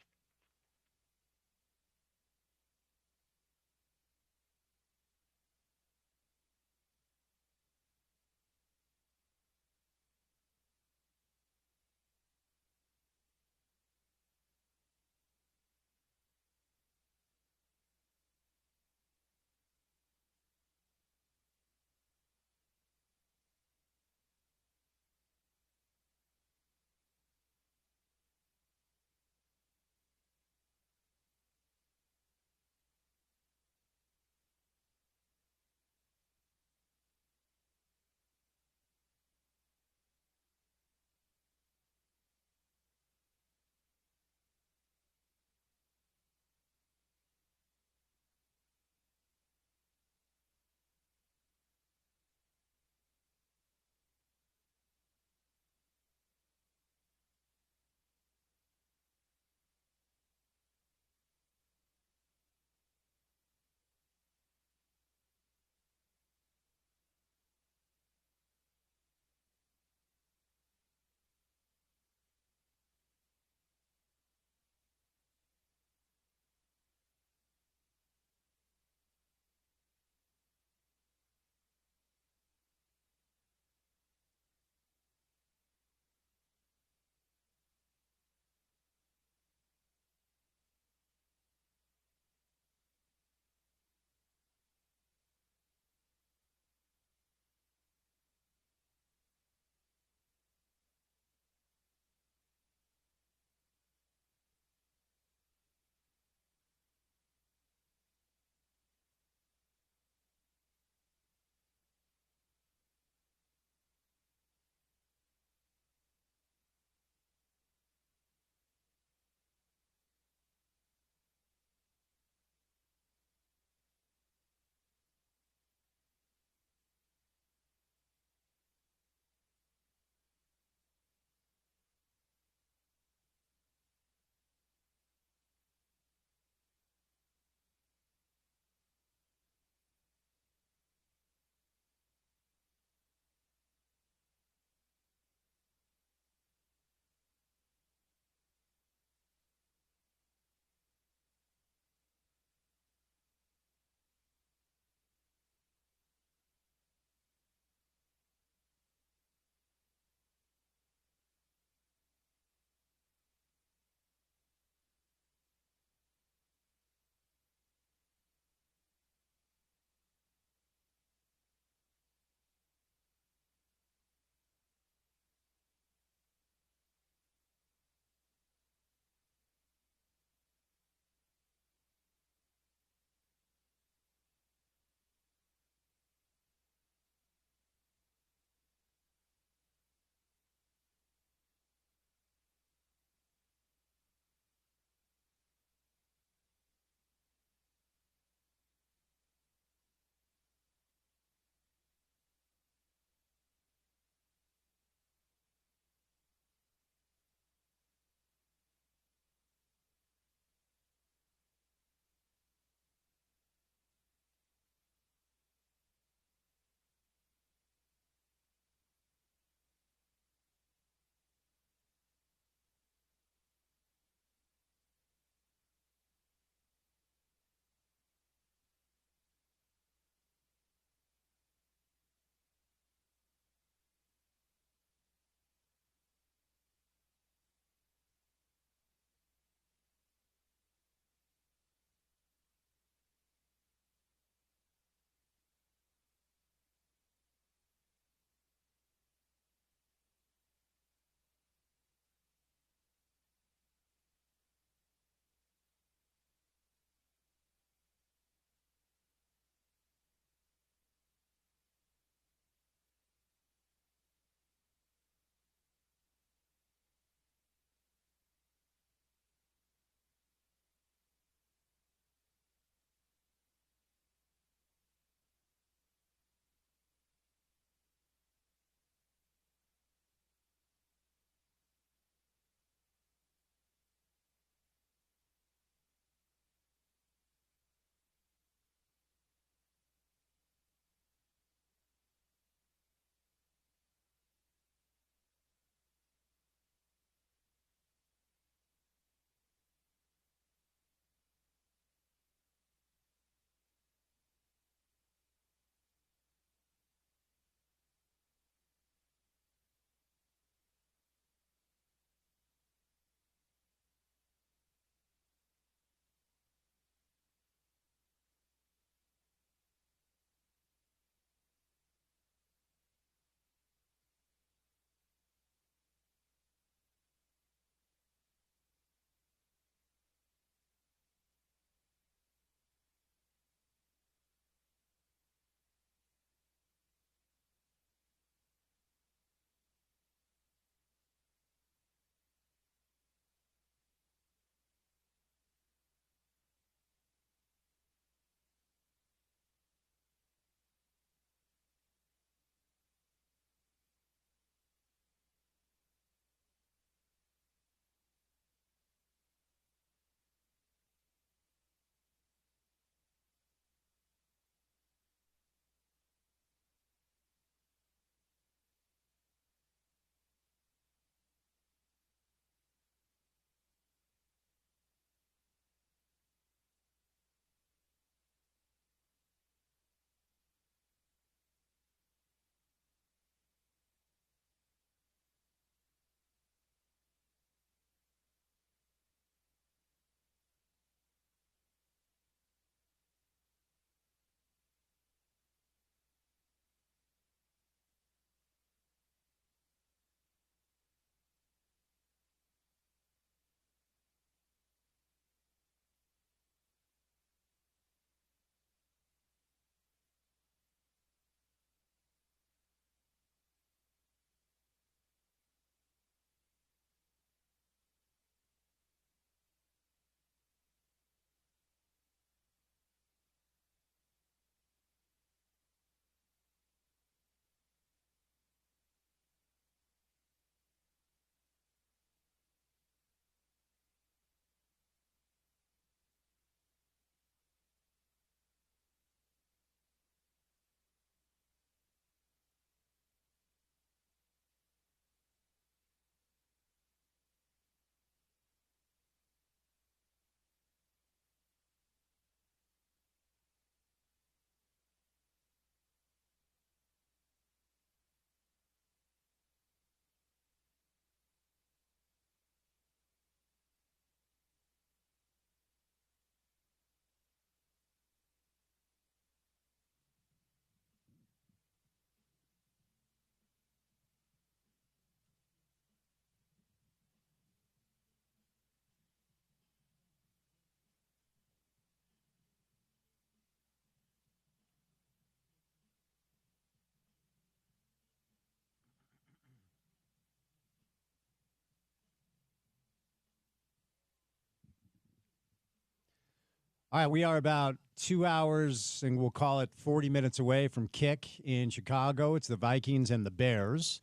All right, we are about 2 hours, and we'll call it 40 minutes away from kick in Chicago. It's the Vikings and the Bears.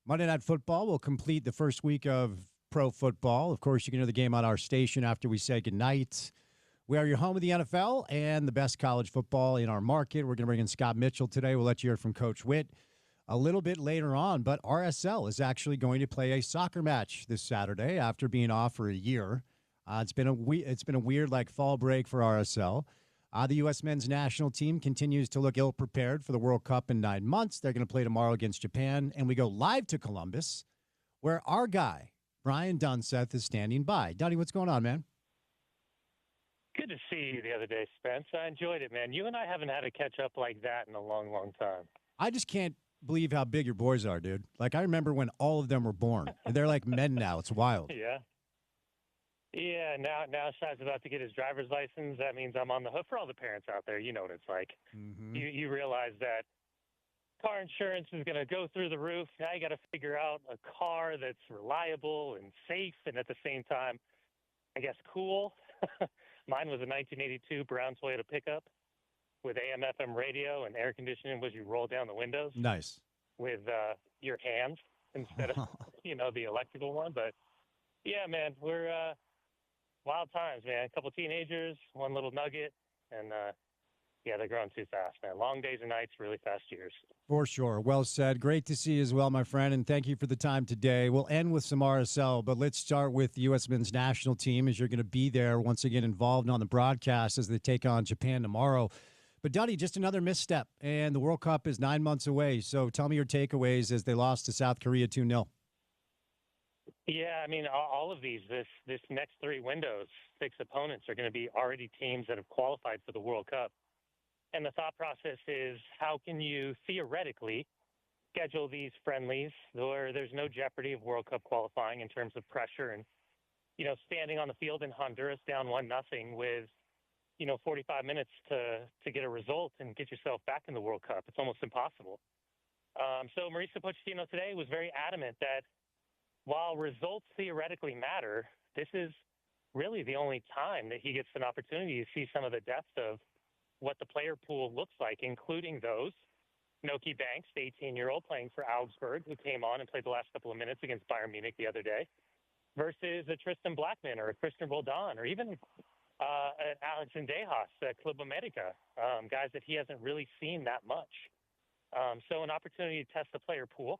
Monday Night Football will complete the first week of pro football. Of course, you can hear the game on our station after we say goodnight. We are your home of the NFL and the best college football in our market. We're going to bring in Scott Mitchell today. We'll let you hear from Coach Witt a little bit later on, but RSL is actually going to play a soccer match this Saturday after being off for a year. It's been a weird fall break for RSL. The U.S. men's national team continues to look ill-prepared for the World Cup in 9 months. They're going to play tomorrow against Japan, and we go live to Columbus, where our guy, Brian Dunseth, is standing by. Dunny, what's going on, man? Good to see you the other day, Spence. I enjoyed it, man. You and I haven't had a catch-up like that in a long, long time. I just can't believe how big your boys are, dude. I remember when all of them were born. They're like men now. It's wild. Yeah. Yeah, now Shai's about to get his driver's license. That means I'm on the hook for all the parents out there. You know what it's like. Mm-hmm. You realize that car insurance is going to go through the roof. Now you got to figure out a car that's reliable and safe and at the same time, I guess, cool. Mine was a 1982 brown Toyota pickup with AM/FM radio and air conditioning as you roll down the windows. Nice. With your hands instead of, the electrical one. But, yeah, man, we're wild times, man. A couple teenagers, one little nugget, and, they're growing too fast, man. Long days and nights, really fast years. For sure. Well said. Great to see you as well, my friend, and thank you for the time today. We'll end with some RSL, but let's start with the U.S. men's national team as you're going to be there once again involved on the broadcast as they take on Japan tomorrow. But, Dunny, just another misstep, and the World Cup is 9 months away. So tell me your takeaways as they lost to South Korea 2-0. Yeah, I mean, all of these, this next three windows, 6 opponents are going to be already teams that have qualified for the World Cup. And the thought process is, how can you theoretically schedule these friendlies where there's no jeopardy of World Cup qualifying in terms of pressure and, standing on the field in Honduras down 1-0 with, 45 minutes to get a result and get yourself back in the World Cup. It's almost impossible. So Mauricio Pochettino today was very adamant that while results theoretically matter, this is really the only time that he gets an opportunity to see some of the depth of what the player pool looks like, including those. Noki Banks, the 18-year-old playing for Augsburg, who came on and played the last couple of minutes against Bayern Munich the other day, versus a Tristan Blackman or a Christian Roldan or even Alex Indejas at Club America, guys that he hasn't really seen that much. So an opportunity to test the player pool.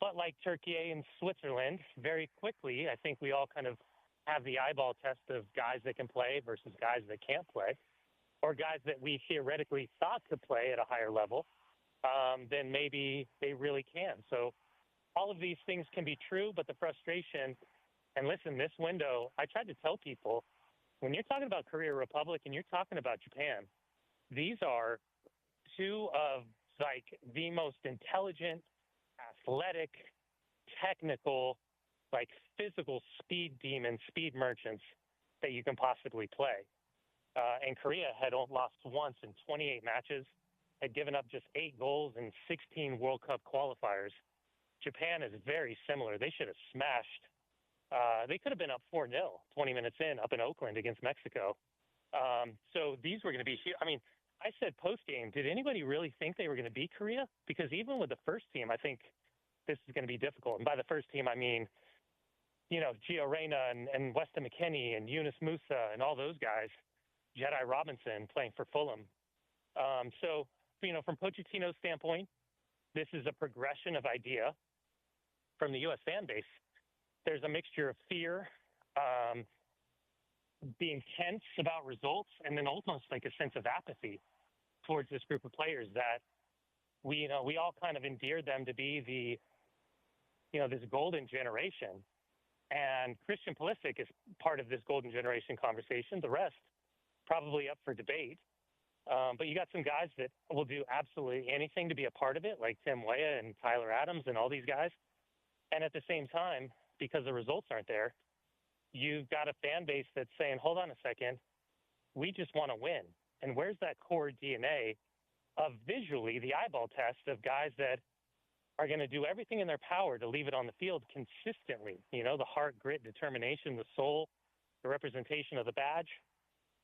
But like Turkey and Switzerland, very quickly, I think we all kind of have the eyeball test of guys that can play versus guys that can't play, or guys that we theoretically thought could play at a higher level, then maybe they really can. So all of these things can be true, but the frustration, and listen, this window, I tried to tell people, when you're talking about Korea Republic and you're talking about Japan, these are two of the most intelligent, athletic, technical, physical speed demons, speed merchants that you can possibly play. And Korea had lost once in 28 matches, had given up just 8 goals in 16 World Cup qualifiers. Japan is very similar. They should have smashed. They could have been up 4-0 20 minutes in up in Oakland against Mexico. So these were going to be – I mean, I said post-game, did anybody really think they were going to beat Korea? Because even with the first team, I think this is going to be difficult. And by the first team, I mean, Gio Reyna and Weston McKennie and Yunus Musa and all those guys, Jedi Robinson playing for Fulham. So, from Pochettino's standpoint, this is a progression of idea. From the U.S. fan base, there's a mixture of fear, being tense about results, and then almost like a sense of apathy towards this group of players that we all kind of endeared them to be this golden generation. And Christian Pulisic is part of this golden generation conversation. The rest probably up for debate. But you got some guys that will do absolutely anything to be a part of it, like Tim Weah and Tyler Adams and all these guys. And at the same time, because the results aren't there, you've got a fan base that's saying, hold on a second, we just want to win. And where's that core DNA of visually the eyeball test of guys that are going to do everything in their power to leave it on the field consistently? The heart, grit, determination, the soul, the representation of the badge.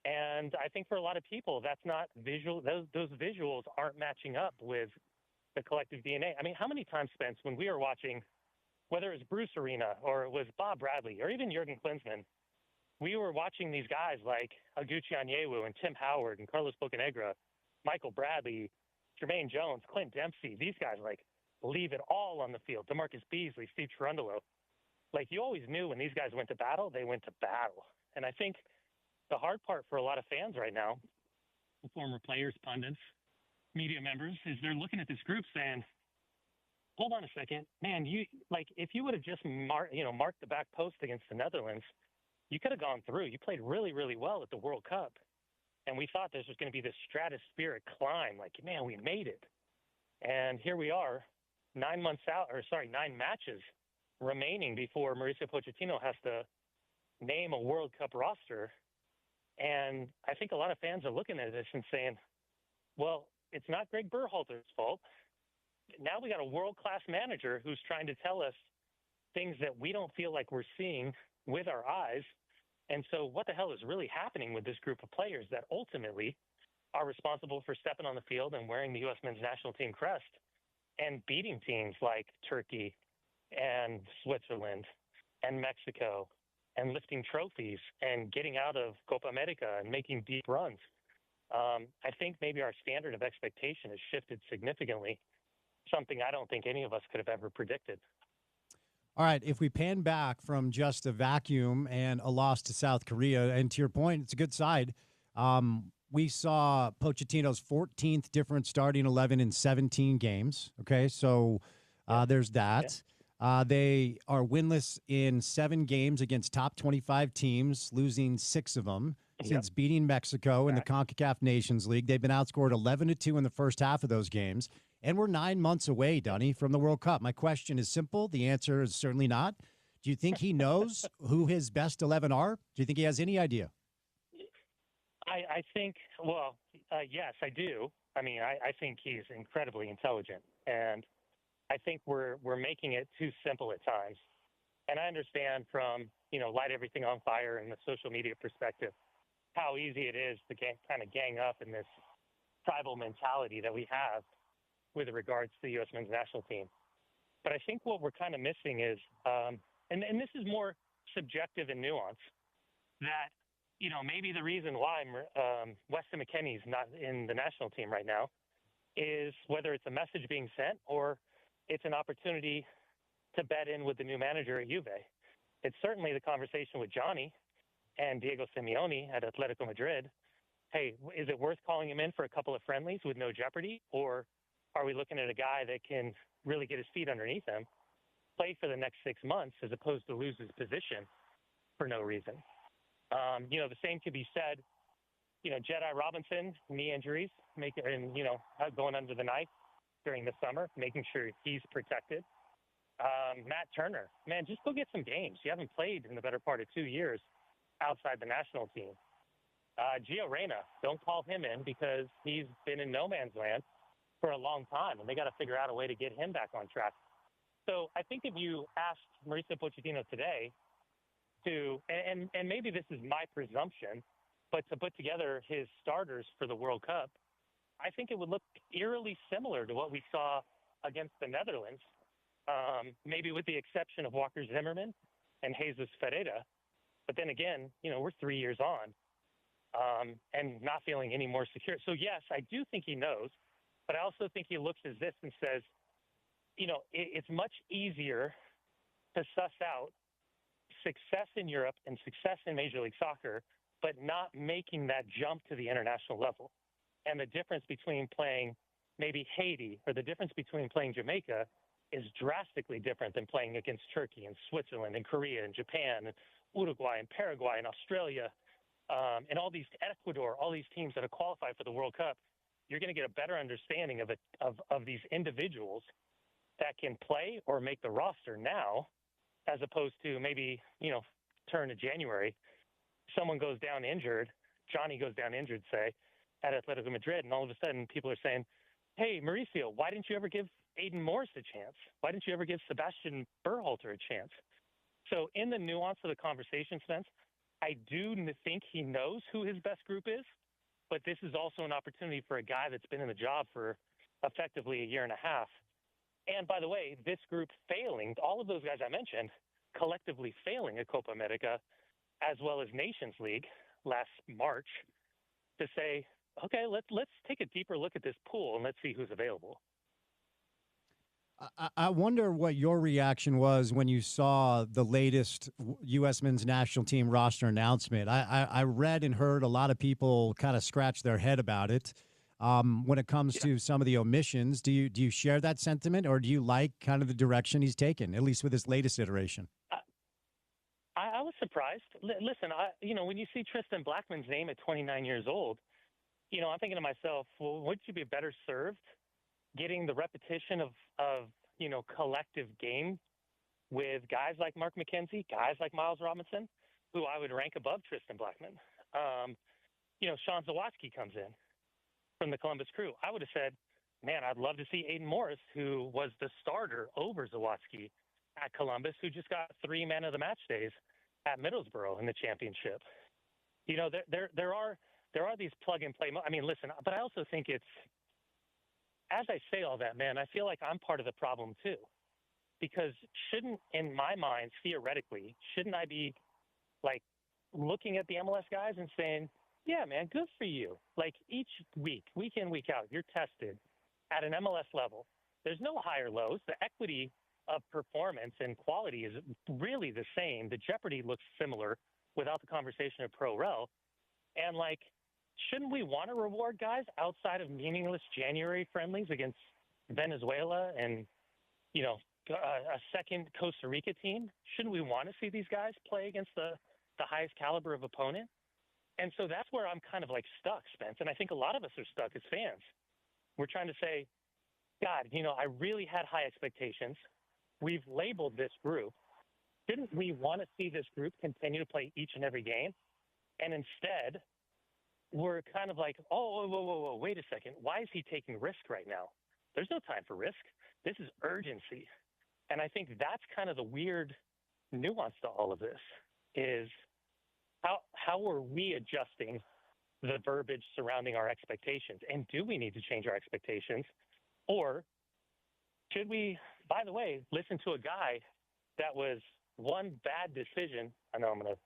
And I think for a lot of people, that's not visual. Those visuals aren't matching up with the collective DNA. I mean, how many times, Spence, when we were watching, whether it was Bruce Arena or it was Bob Bradley or even Jurgen Klinsmann, we were watching these guys like Aguchi Onyewu and Tim Howard and Carlos Bocanegra, Michael Bradley, Jermaine Jones, Clint Dempsey. These guys like leave it all on the field. DeMarcus Beasley, Steve Cherundolo. Like you always knew when these guys went to battle, they went to battle. And I think the hard part for a lot of fans right now, former players, pundits, media members, is they're looking at this group saying, hold on a second, man, if you would have just marked the back post against the Netherlands, you could have gone through. You played really, really well at the World Cup. And we thought this was going to be this stratospheric climb. Like, man, we made it. And here we are, 9 matches remaining before Mauricio Pochettino has to name a World Cup roster. And I think a lot of fans are looking at this and saying, well, it's not Greg Berhalter's fault. Now we got a world-class manager who's trying to tell us things that we don't feel like we're seeing with our eyes. And so what the hell is really happening with this group of players that ultimately are responsible for stepping on the field and wearing the U.S. men's national team crest and beating teams like Turkey and Switzerland and Mexico and lifting trophies and getting out of Copa America and making deep runs? I think maybe our standard of expectation has shifted significantly, something I don't think any of us could have ever predicted. All right, if we pan back from just a vacuum and a loss to South Korea, and to your point, it's a good side. We saw Pochettino's 14th different starting 11 in 17 games. Okay, so there's that. Yeah. They are winless in 7 games against top 25 teams, losing 6 of them since beating Mexico in the CONCACAF Nations League. They've been outscored 11-2 in the first half of those games. And we're 9 months away, Dunny, from the World Cup. My question is simple. The answer is certainly not. Do you think he knows who his best 11 are? Do you think he has any idea? I think, yes, I do. I mean, I think he's incredibly intelligent. And I think we're making it too simple at times. And I understand from, light everything on fire and the social media perspective, how easy it is to kind of gang up in this tribal mentality that we have with regards to the U.S. men's national team. But I think what we're kind of missing is, and this is more subjective and nuanced, that, maybe the reason why Weston McKennie's not in the national team right now is whether it's a message being sent or it's an opportunity to bet in with the new manager at Juve. It's certainly the conversation with Johnny and Diego Simeone at Atletico Madrid. Hey, is it worth calling him in for a couple of friendlies with no jeopardy? Or are we looking at a guy that can really get his feet underneath him, play for the next 6 months as opposed to lose his position for no reason? The same could be said, Jedi Robinson, knee injuries, going under the knife during the summer, making sure he's protected. Matt Turner, man, just go get some games. You haven't played in the better part of 2 years outside the national team. Gio Reyna, don't call him in because he's been in no man's land for a long time, and they got to figure out a way to get him back on track. So I think if you asked Mauricio Pochettino today and maybe this is my presumption, but to put together his starters for the World Cup, I think it would look eerily similar to what we saw against the Netherlands, maybe with the exception of Walker Zimmerman and Jesus Ferreira. But then again, we're 3 years on and not feeling any more secure. So, yes, I do think he knows, but I also think he looks at this and says, it's much easier to suss out success in Europe and success in Major League Soccer, but not making that jump to the international level. And the difference between playing maybe Haiti or the difference between playing Jamaica is drastically different than playing against Turkey and Switzerland and Korea and Japan and Uruguay and Paraguay and Australia and all these Ecuador, all these teams that have qualified for the World Cup. You're going to get a better understanding of these individuals that can play or make the roster now, as opposed to maybe, turn to January, someone goes down injured, Johnny goes down injured, say, at Atletico Madrid, and all of a sudden people are saying, hey, Mauricio, why didn't you ever give Aiden Morris a chance? Why didn't you ever give Sebastian Berhalter a chance? So in the nuance of the conversation, Spence, I do think he knows who his best group is, but this is also an opportunity for a guy that's been in the job for effectively a year and a half. And by the way, this group failing, all of those guys I mentioned, collectively failing at Copa America as well as Nations League last March, to say, okay, let's take a deeper look at this pool and let's see who's available. I wonder what your reaction was when you saw the latest U.S. men's national team roster announcement. I read and heard a lot of people kind of scratch their head about it. When it comes to some of the omissions, do you share that sentiment, or do you like kind of the direction he's taken, at least with this latest iteration? I was surprised. Listen, when you see Tristan Blackman's name at 29 years old, I'm thinking to myself, well, wouldn't you be better served getting the repetition of collective game with guys like Mark McKenzie, guys like Miles Robinson, who I would rank above Tristan Blackman. Sean Zawatsky comes in from the Columbus Crew. I would have said, man, I'd love to see Aiden Morris, who was the starter over Zawatsky at Columbus, who just got 3 man of the match days at Middlesbrough in the championship. There are these plug and play. I mean, listen, but I also think it's, as I say all that, man, I feel like I'm part of the problem too, because in my mind, theoretically, shouldn't I be like looking at the MLS guys and saying, yeah, man, good for you. Like each week in, week out, you're tested at an MLS level. There's no higher lows. The equity of performance and quality is really the same. The jeopardy looks similar without the conversation of pro rel. And like, shouldn't we want to reward guys outside of meaningless January friendlies against Venezuela and, a second Costa Rica team? Shouldn't we want to see these guys play against the highest caliber of opponent? And so that's where I'm kind of like stuck, Spence. And I think a lot of us are stuck as fans. We're trying to say, God, I really had high expectations. We've labeled this group. Shouldn't we want to see this group continue to play each and every game? And instead, we're kind of like, whoa, wait a second. Why is he taking risk right now? There's no time for risk. This is urgency. And I think that's kind of the weird nuance to all of this is how are we adjusting the verbiage surrounding our expectations? And do we need to change our expectations? Or should we, by the way, listen to a guy that was one bad decision? I know I'm going to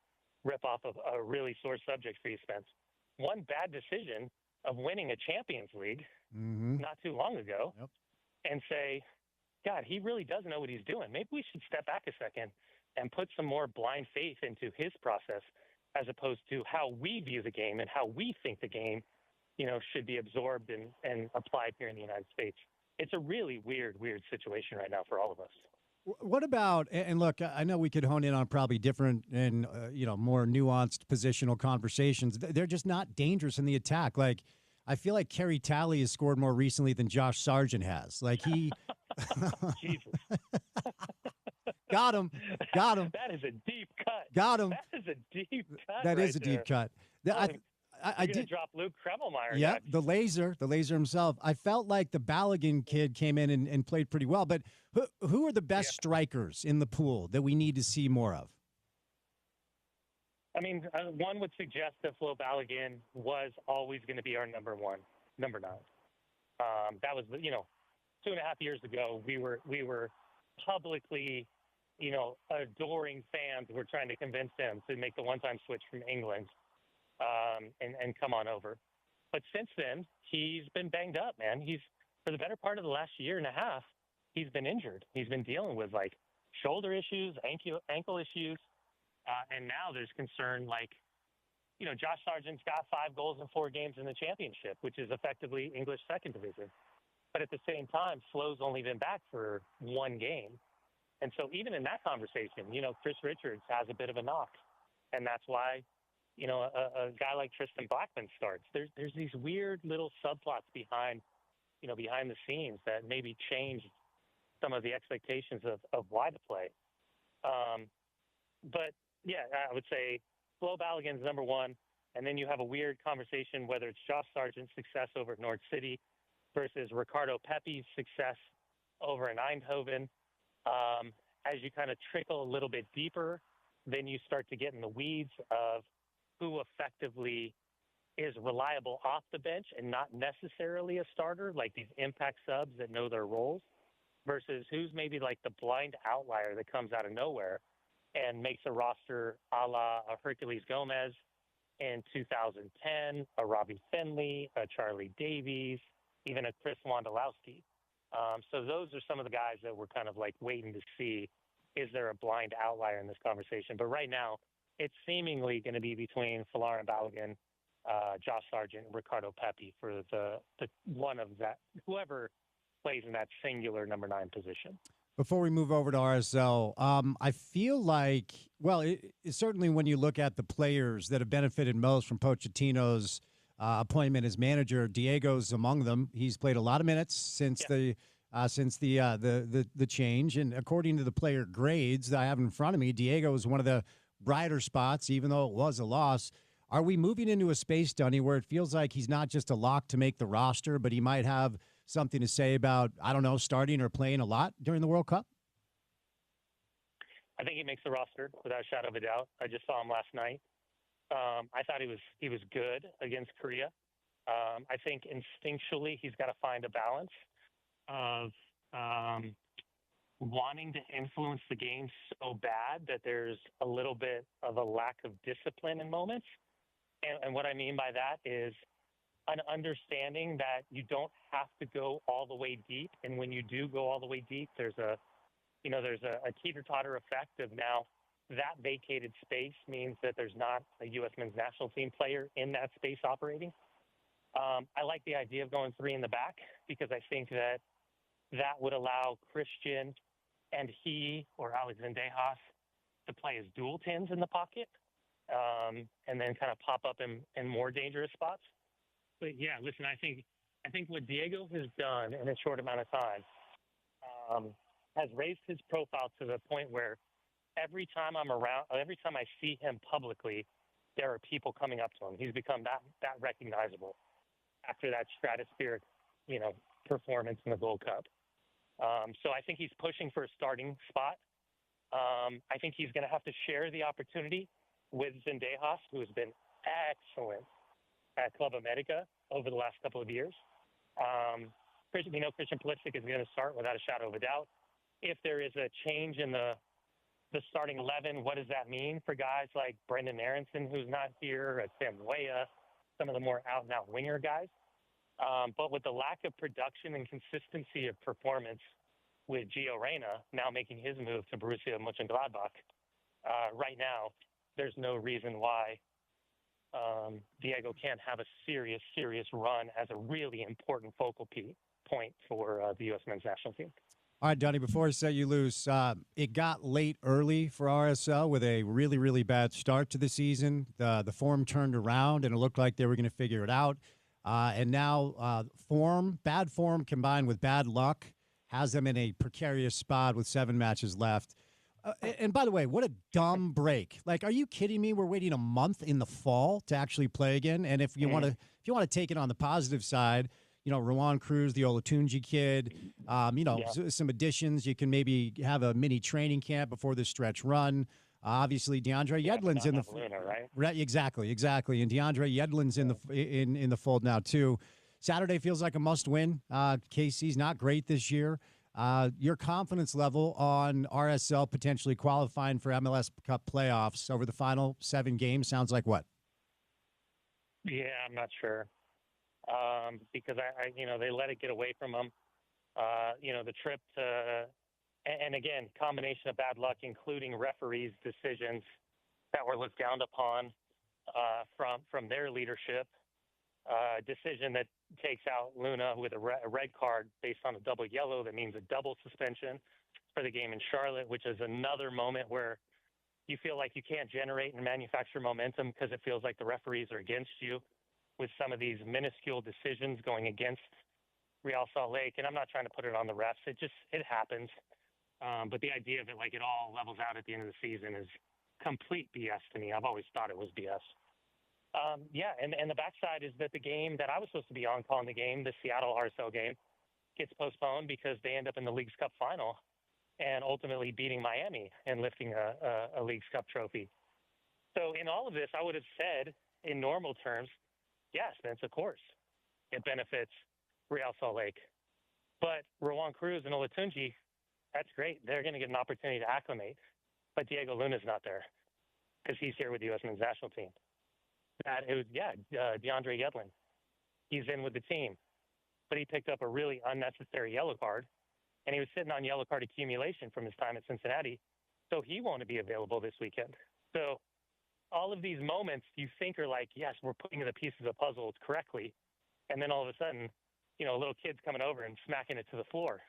rip off of a really sore subject for you, Spence. One bad decision of winning a Champions League not too long ago and say, God, he really does know what he's doing. Maybe we should step back a second and put some more blind faith into his process as opposed to how we view the game and how we think the game, should be absorbed and applied here in the United States. It's a really weird situation right now for all of us. What about, and look, I know we could hone in on probably different and, more nuanced positional conversations. They're just not dangerous in the attack. Like, I feel like Kerry Talley has scored more recently than Josh Sargent has. Like, he... Jesus. Got him. That is a deep cut. Got him. That is a deep cut. That is a deep cut. I did drop Luke Kremelmeyer. Yeah, the laser himself. I felt like the Balogun kid came in and played pretty well. But who are the best strikers in the pool that we need to see more of? I mean, one would suggest that Flo Balogun was always going to be our number 9. That was 2.5 years ago. We were publicly, adoring fans who were trying to convince him to make the one-time switch from England. And come on over. But since then, he's been banged up, man. He's, for the better part of the last year and a half, he's been injured. He's been dealing with, like, shoulder issues, ankle issues. And now there's concern, like, Josh Sargent's got 5 goals in 4 games in the championship, which is effectively English second division. But at the same time, Flo's only been back for 1 game. And so even in that conversation, Chris Richards has a bit of a knock. And that's why a guy like Tristan Blackman starts. There's these weird little subplots behind the scenes that maybe change some of the expectations of why to play. But yeah, I would say Flo Balogun's number 1, and then you have a weird conversation whether it's Josh Sargent's success over at North City versus Ricardo Pepi's success over in Eindhoven. As you kind of trickle a little bit deeper then you start to get in the weeds of who effectively is reliable off the bench and not necessarily a starter, like these impact subs that know their roles, versus who's maybe like the blind outlier that comes out of nowhere and makes a roster a la a Hercules Gomez in 2010, a Robbie Finley, a Charlie Davies, even a Chris Wondolowski. So those are some of the guys that we're kind of like waiting to see, is there a blind outlier in this conversation? But right now, it's seemingly going to be between Folarin Balogun, Josh Sargent, Ricardo Pepi for the one of that, whoever plays in that singular number 9 position. Before we move over to RSL, I feel like, well, certainly when you look at the players that have benefited most from Pochettino's appointment as manager, Diego's among them. He's played a lot of minutes since the change, and according to the player grades that I have in front of me, Diego is one of the brighter spots, even though it was a loss. Are we moving into a space, Dunny, where it feels like he's not just a lock to make the roster, but he might have something to say about, I don't know, starting or playing a lot during the World Cup? I think he makes the roster without a shadow of a doubt. I just saw him last night. I thought he was good against Korea. I think instinctually he's got to find a balance of wanting to influence the game so bad that there's a little bit of a lack of discipline in moments. And what I mean by that is an understanding that you don't have to go all the way deep. And when you do go all the way deep, there's a teeter-totter effect of now that vacated space means that there's not a U.S. men's national team player in that space operating. I like the idea of going 3 in the back because I think that would allow Christian and he or Alex Zendejas to play as dual 10s in the pocket and then kind of pop up in more dangerous spots. But yeah, listen, I think what Diego has done in a short amount of time has raised his profile to the point where every time I see him publicly, there are people coming up to him. He's become that recognizable after that stratospheric, performance in the Gold Cup. So I think he's pushing for a starting spot. I think he's going to have to share the opportunity with Zendejas, who has been excellent at Club America over the last couple of years. Christian Pulisic is going to start without a shadow of a doubt. If there is a change in the starting 11, what does that mean for guys like Brendan Aronson, who's not here, Sam Weah, some of the more out-and-out winger guys? But with the lack of production and consistency of performance with Gio Reyna now making his move to Borussia Mönchengladbach, right now, there's no reason why Diego can't have a serious run as a really important focal point for the U.S. men's national team. All right, Dunny, before I set you loose, it got late early for RSL with a really, really bad start to the season. The form turned around, and it looked like they were going to figure it out. And now bad form combined with bad luck has them in a precarious spot with 7 matches left. And by the way, what a dumb break. Like, are you kidding me? We're waiting a month in the fall to actually play again. And if you want to take it on the positive side, Ruan Cruz, the Olatunji kid, some additions. You can maybe have a mini training camp before the stretch run. Obviously, DeAndre Yedlin's in the Luna, right? Exactly, and DeAndre Yedlin's in the fold now too. Saturday feels like a must-win. KC's not great this year. Your confidence level on RSL potentially qualifying for MLS Cup playoffs over the final 7 games sounds like what? Yeah, I'm not sure. Because they let it get away from them. The trip to, and again, combination of bad luck, including referees' decisions that were looked down upon from their leadership. Decision that takes out Luna with a red card based on a double yellow. That means a double suspension for the game in Charlotte, which is another moment where you feel like you can't generate and manufacture momentum because it feels like the referees are against you with some of these minuscule decisions going against Real Salt Lake. And I'm not trying to put it on the refs. It happens. But the idea of it, like it all levels out at the end of the season, is complete BS to me. I've always thought it was BS. And the backside is that the game that I was supposed to be on calling the game, the Seattle RSL game, gets postponed because they end up in the League's Cup final. and ultimately beating Miami and lifting a Leagues Cup trophy. So in all of this, I would have said in normal terms, yes, Spence, of course, it benefits Real Salt Lake. But Rowan Cruz and Olatunji, that's great. They're going to get an opportunity to acclimate. But Diego Luna's not there because he's here with the U.S. men's national team. DeAndre Yedlin. He's in with the team. But he picked up a really unnecessary yellow card, and he was sitting on yellow card accumulation from his time at Cincinnati, so he won't be available this weekend. So all of these moments you think are like, yes, we're putting the pieces of puzzles correctly, and then all of a sudden, a little kid's coming over and smacking it to the floor.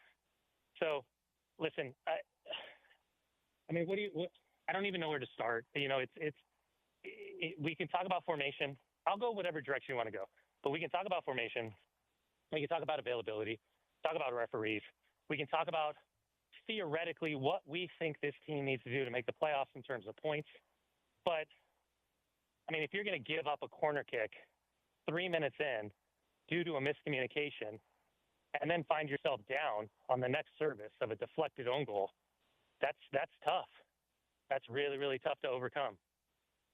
So, listen, I mean, I don't even know where to start. We can talk about formation. I'll go whatever direction you want to go, but we can talk about formation. We can talk about availability, talk about referees. We can talk about theoretically what we think this team needs to do to make the playoffs in terms of points. But, I mean, if you're going to give up a corner kick 3 minutes in due to a miscommunication and then find yourself down on the next service of a deflected own goal, that's tough. That's really, really tough to overcome.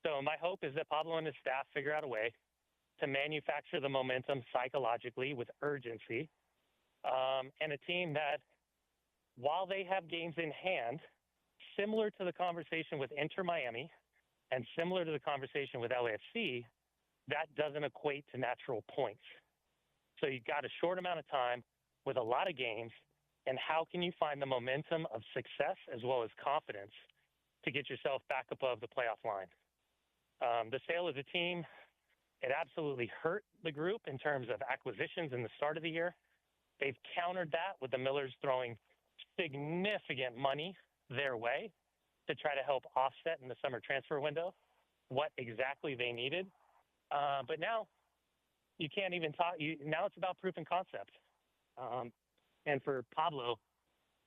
So my hope is that Pablo and his staff figure out a way to manufacture the momentum psychologically with urgency, and a team that, while they have games in hand, similar to the conversation with Inter Miami and similar to the conversation with LAFC, that doesn't equate to natural points. So you've got a short amount of time with a lot of games, and how can you find the momentum of success as well as confidence to get yourself back above the playoff line? The sale of the team, it absolutely hurt the group in terms of acquisitions in the start of the year. They've countered that with the Millers throwing significant money their way to try to help offset in the summer transfer window what exactly they needed. But now you can't even talk. Now it's about proof and concept. And for Pablo,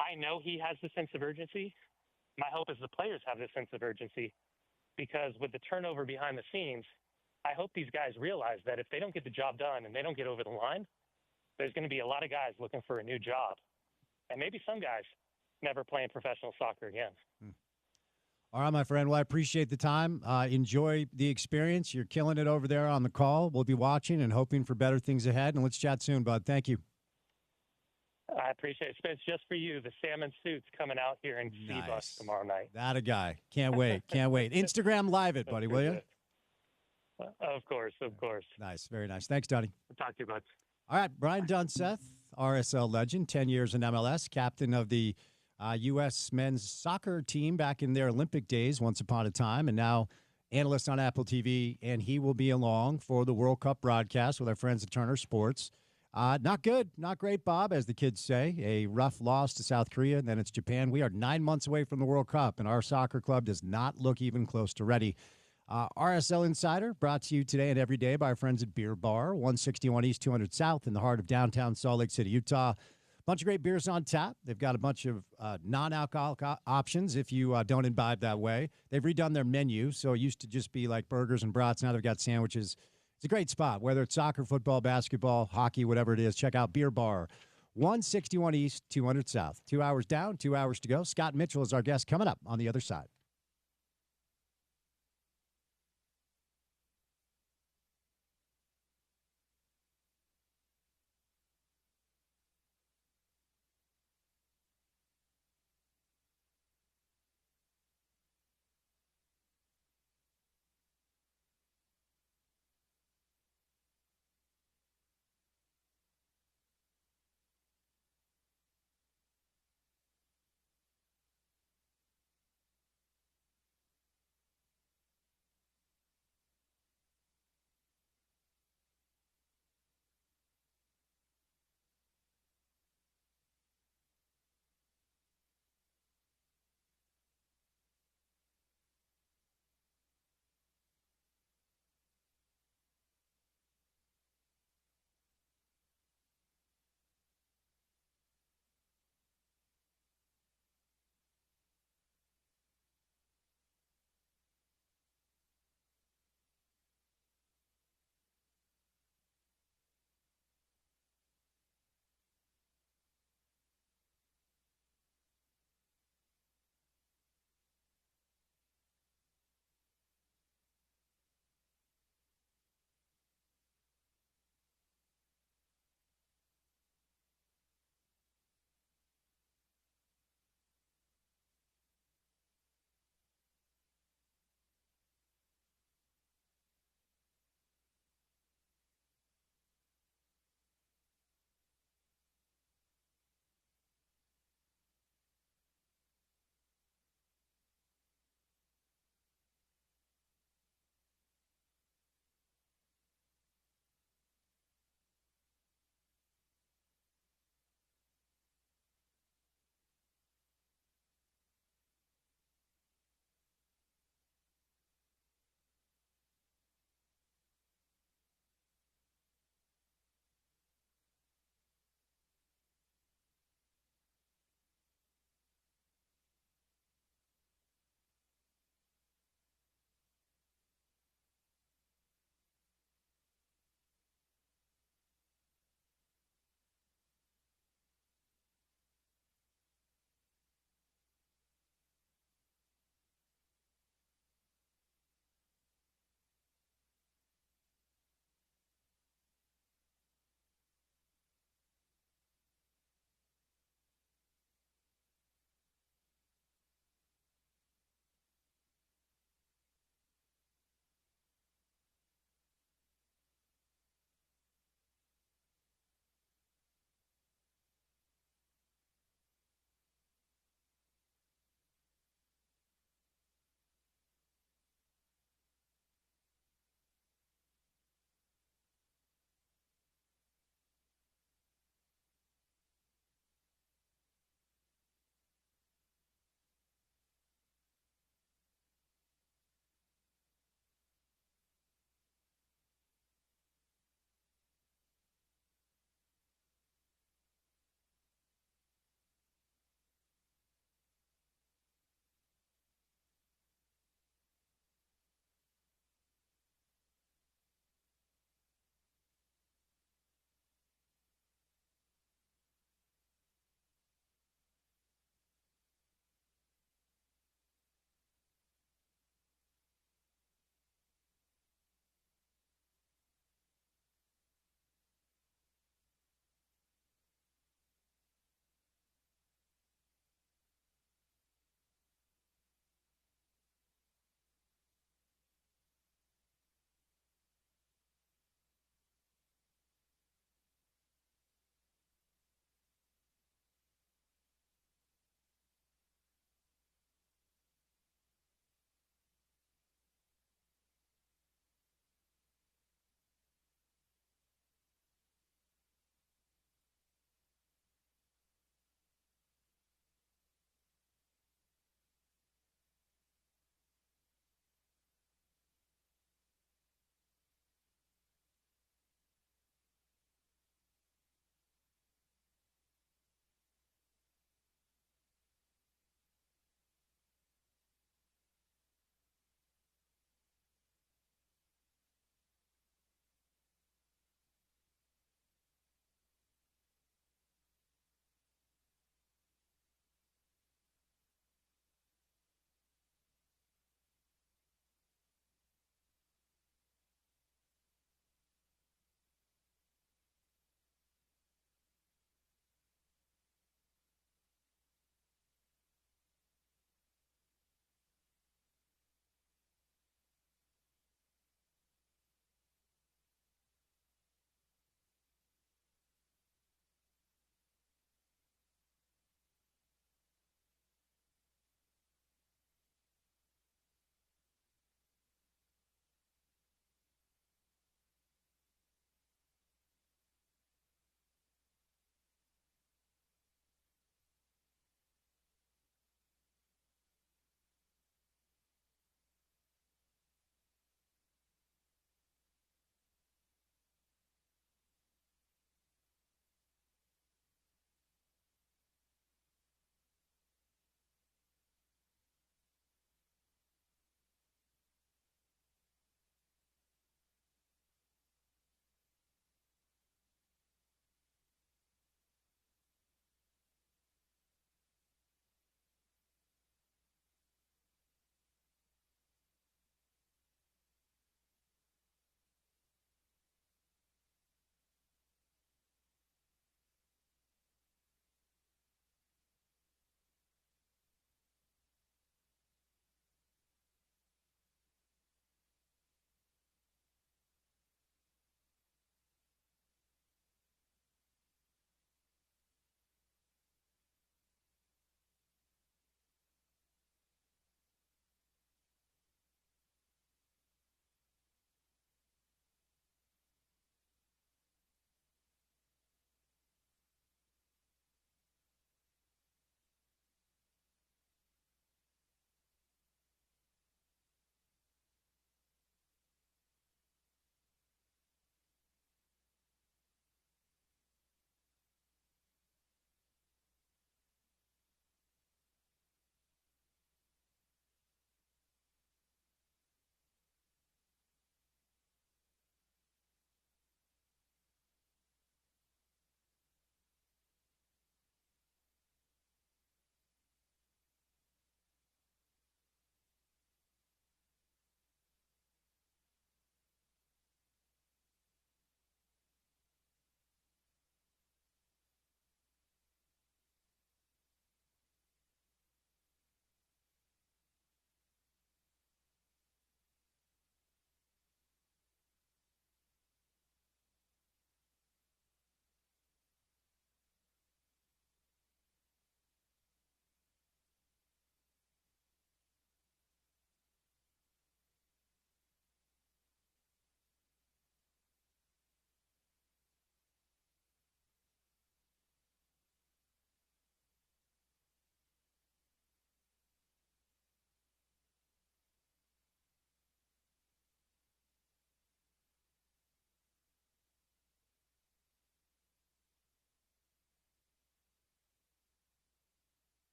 I know he has the sense of urgency. My hope is the players have this sense of urgency, because with the turnover behind the scenes, I hope these guys realize that if they don't get the job done and they don't get over the line, there's going to be a lot of guys looking for a new job. And maybe some guys never playing professional soccer again. All right, my friend. Well, I appreciate the time. Enjoy the experience. You're killing it over there on the call. We'll be watching and hoping for better things ahead. And let's chat soon, bud. Thank you. I appreciate it. Spence, just for you, the salmon suit's coming out here in C-Bus tomorrow night. That a guy. Can't wait. Can't wait. Instagram Live it, buddy, will you? Of course, of course. Nice. Very nice. Thanks, Donnie. I'll talk to you, bud. All right, Brian Dunseth, RSL legend, 10 years in MLS, captain of the U.S. men's soccer team back in their Olympic days once upon a time, and now analyst on Apple TV, and he will be along for the World Cup broadcast with our friends at Turner Sports. Not good, not great, Bob, as the kids say. A rough loss to South Korea, and then it's Japan. We are 9 months away from the World Cup, and our soccer club does not look even close to ready. RSL Insider brought to you today and every day by our friends at Beer Bar, 161 East, 200 South in the heart of downtown Salt Lake City, Utah. Bunch of great beers on tap. They've got a bunch of non-alcoholic options if you don't imbibe that way. They've redone their menu, so it used to just be like burgers and brats. Now they've got sandwiches. It's a great spot, whether it's soccer, football, basketball, hockey, whatever it is. Check out Beer Bar, 161 East, 200 South. 2 hours down, 2 hours to go. Scott Mitchell is our guest coming up on the other side.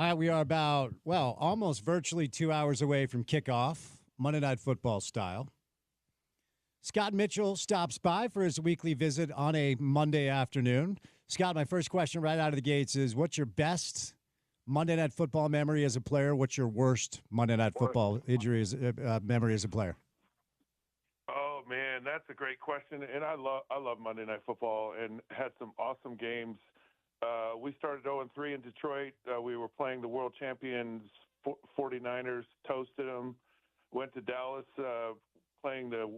All right, we are about, almost virtually 2 hours away from kickoff, Monday Night Football style. Scott Mitchell stops by for his weekly visit on a Monday afternoon. Scott, my first question right out of the gates is, what's your best Monday Night Football memory as a player? What's your worst Monday Night Football memory as a player? Oh man, that's a great question, and I love Monday Night Football and had some awesome games. We started 0-3 in Detroit. We were playing the world champions 49ers, toasted them. Went to Dallas, playing the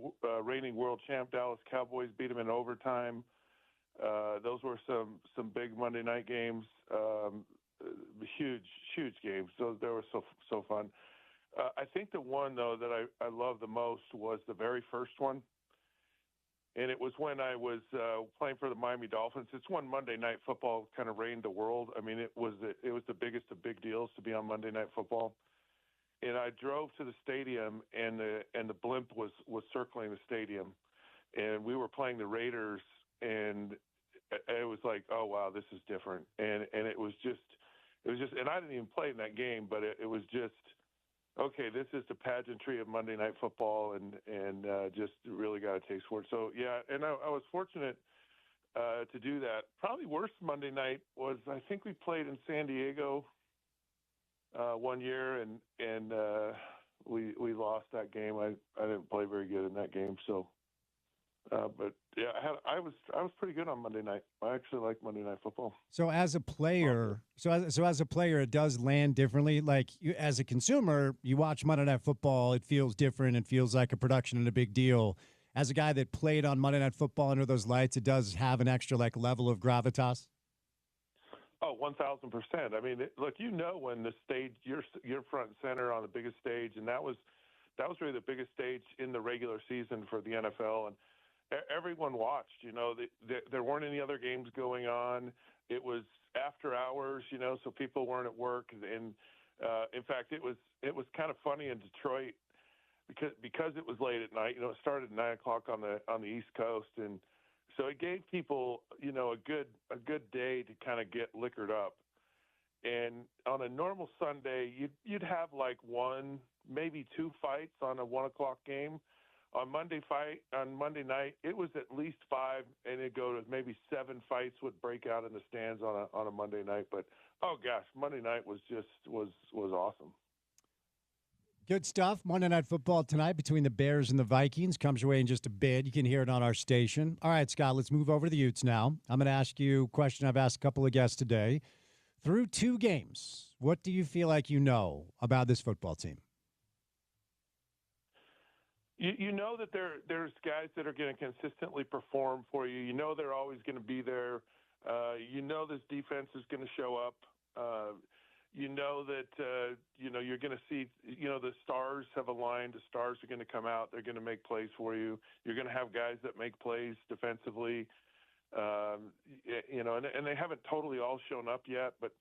reigning world champ Dallas Cowboys, beat them in overtime. Those were some big Monday night games, huge games. So they were so fun. I think the one though that I love the most was the very first one, and it was when I was playing for the Miami Dolphins. It's when Monday Night Football kind of reigned the world. I mean, it was the biggest of big deals to be on Monday Night Football. And I drove to the stadium, and the blimp was circling the stadium, and we were playing the Raiders, and it was like, oh wow, this is different. And it was just, and I didn't even play in that game, but it was just, okay, this is the pageantry of Monday Night Football, and just really got a taste for it. So yeah, and I was fortunate to do that. Probably worst Monday night was, I think we played in San Diego one year, and we lost that game. I didn't play very good in that game. So, but yeah, I was pretty good on Monday night. I actually like Monday Night Football. So as a player, as a player, it does land differently. Like as a consumer, you watch Monday Night Football, it feels different. It feels like a production and a big deal. As a guy that played on Monday Night Football under those lights, it does have an extra level of gravitas. Oh, 1,000%. I mean, look, when the stage, you're front and center on the biggest stage, and that was really the biggest stage in the regular season for the NFL, and everyone watched. There weren't any other games going on. It was after hours, so people weren't at work, and in fact, it was kind of funny in Detroit because it was late at night. It started at 9:00 on the East Coast, and so it gave people, a good day to kind of get liquored up. And on a normal Sunday, you'd have like one, maybe two fights on a 1:00 game. On Monday night, it was at least five, and it'd go to maybe 7 fights would break out in the stands on a Monday night. But oh gosh, Monday night was awesome. Good stuff. Monday Night Football tonight between the Bears and the Vikings comes your way in just a bit. You can hear it on our station. All right, Scott, let's move over to the Utes now. I'm going to ask you a question I've asked a couple of guests today. Through 2 games, what do you feel like you know about this football team? You know that there's guys that are going to consistently perform for you. You know they're always going to be there. This defense is going to show up. You know that, you're going to see, the stars have aligned. The stars are going to come out. They're going to make plays for you. You're going to have guys that make plays defensively, and they haven't totally all shown up yet, but,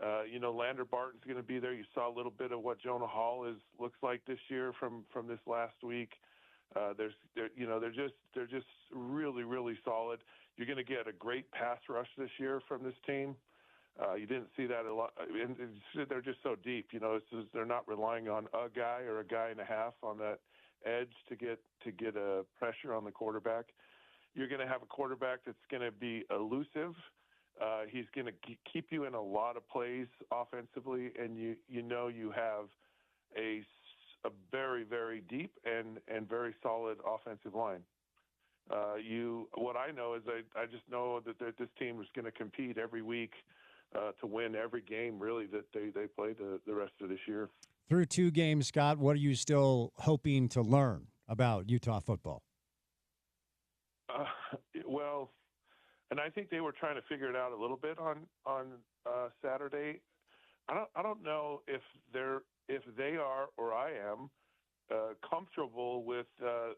Lander Barton's going to be there. You saw a little bit of what Jonah Hall looks like this year from this last week. They're just really, really solid. You're going to get a great pass rush this year from this team. You didn't see that a lot, and they're just so deep. They're not relying on a guy or a guy and a half on that edge to get a pressure on the quarterback. You're going to have a quarterback that's going to be elusive. He's going to keep you in a lot of plays offensively, and you have a very, very deep and very solid offensive line. What I know is I just know that this team is going to compete every week to win every game, really, that they play the rest of this year. Through 2 games, Scott, what are you still hoping to learn about Utah football? Well, and I think they were trying to figure it out a little bit on Saturday. I don't know if they are or I am comfortable with the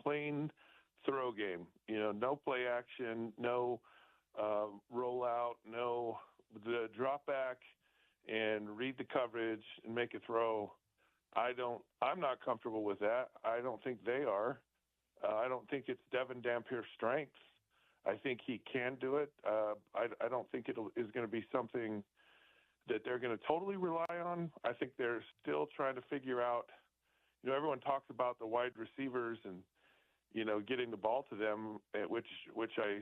plain throw game. No play action, no rollout, no the drop back and read the coverage and make a throw. I'm not comfortable with that. I don't think they are. I don't think it's Devin Dampier's strength. I think he can do it. I don't think is going to be something that they're going to totally rely on. I think they're still trying to figure out, everyone talks about the wide receivers and, getting the ball to them, which I,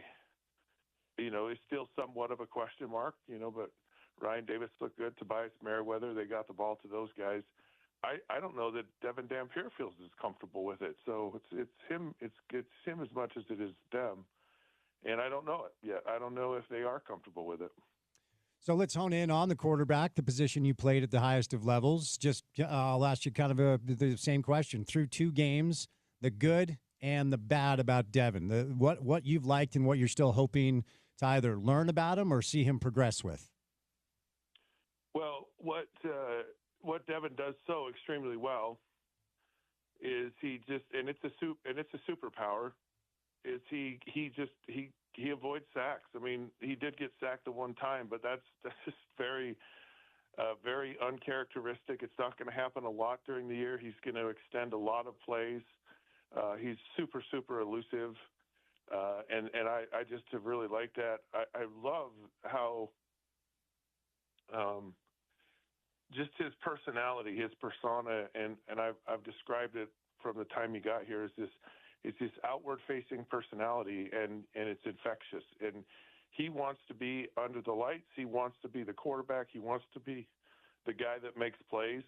is still somewhat of a question mark, but Ryan Davis looked good. Tobias Merriweather, they got the ball to those guys. I don't know that Devin Dampier feels as comfortable with it. So it's him as much as it is them. And I don't know it yet. I don't know if they are comfortable with it. So let's hone in on the quarterback, the position you played at the highest of levels. Just I'll ask you kind of the same question. Through 2 games, the good and the bad about Devin, what you've liked and what you're still hoping to either learn about him or see him progress with. Well, what Devin does so extremely well is he it's a superpower. Is he avoids sacks. I mean, he did get sacked the one time, but that's just very uncharacteristic. It's not going to happen a lot during the year. He's going to extend a lot of plays. He's super elusive, and I just have really liked that. I love how just his personality, his persona, and I've described it from the time he got here as this. It's this outward-facing personality, and it's infectious. And he wants to be under the lights. He wants to be the quarterback. He wants to be the guy that makes plays.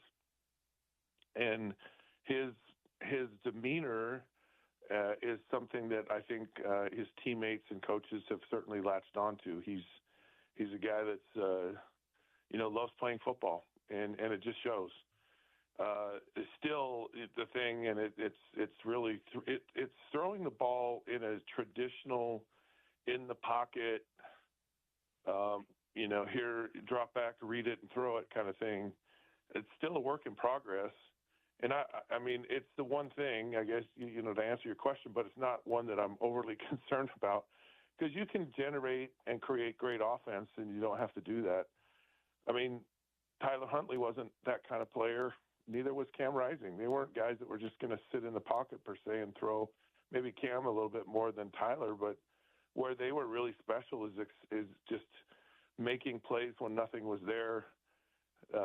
And his demeanor is something that I think his teammates and coaches have certainly latched onto. He's a guy that's loves playing football, and it just shows. Still the thing, and it's really it's throwing the ball in a traditional, in the pocket, here drop back, read it, and throw it kind of thing. It's still a work in progress, and I mean it's the one thing I guess to answer your question, but it's not one that I'm overly concerned about because you can generate and create great offense, and you don't have to do that. I mean, Tyler Huntley wasn't that kind of player. Neither was Cam Rising. They weren't guys that were just going to sit in the pocket per se and throw. Maybe Cam a little bit more than Tyler, but where they were really special is just making plays when nothing was there.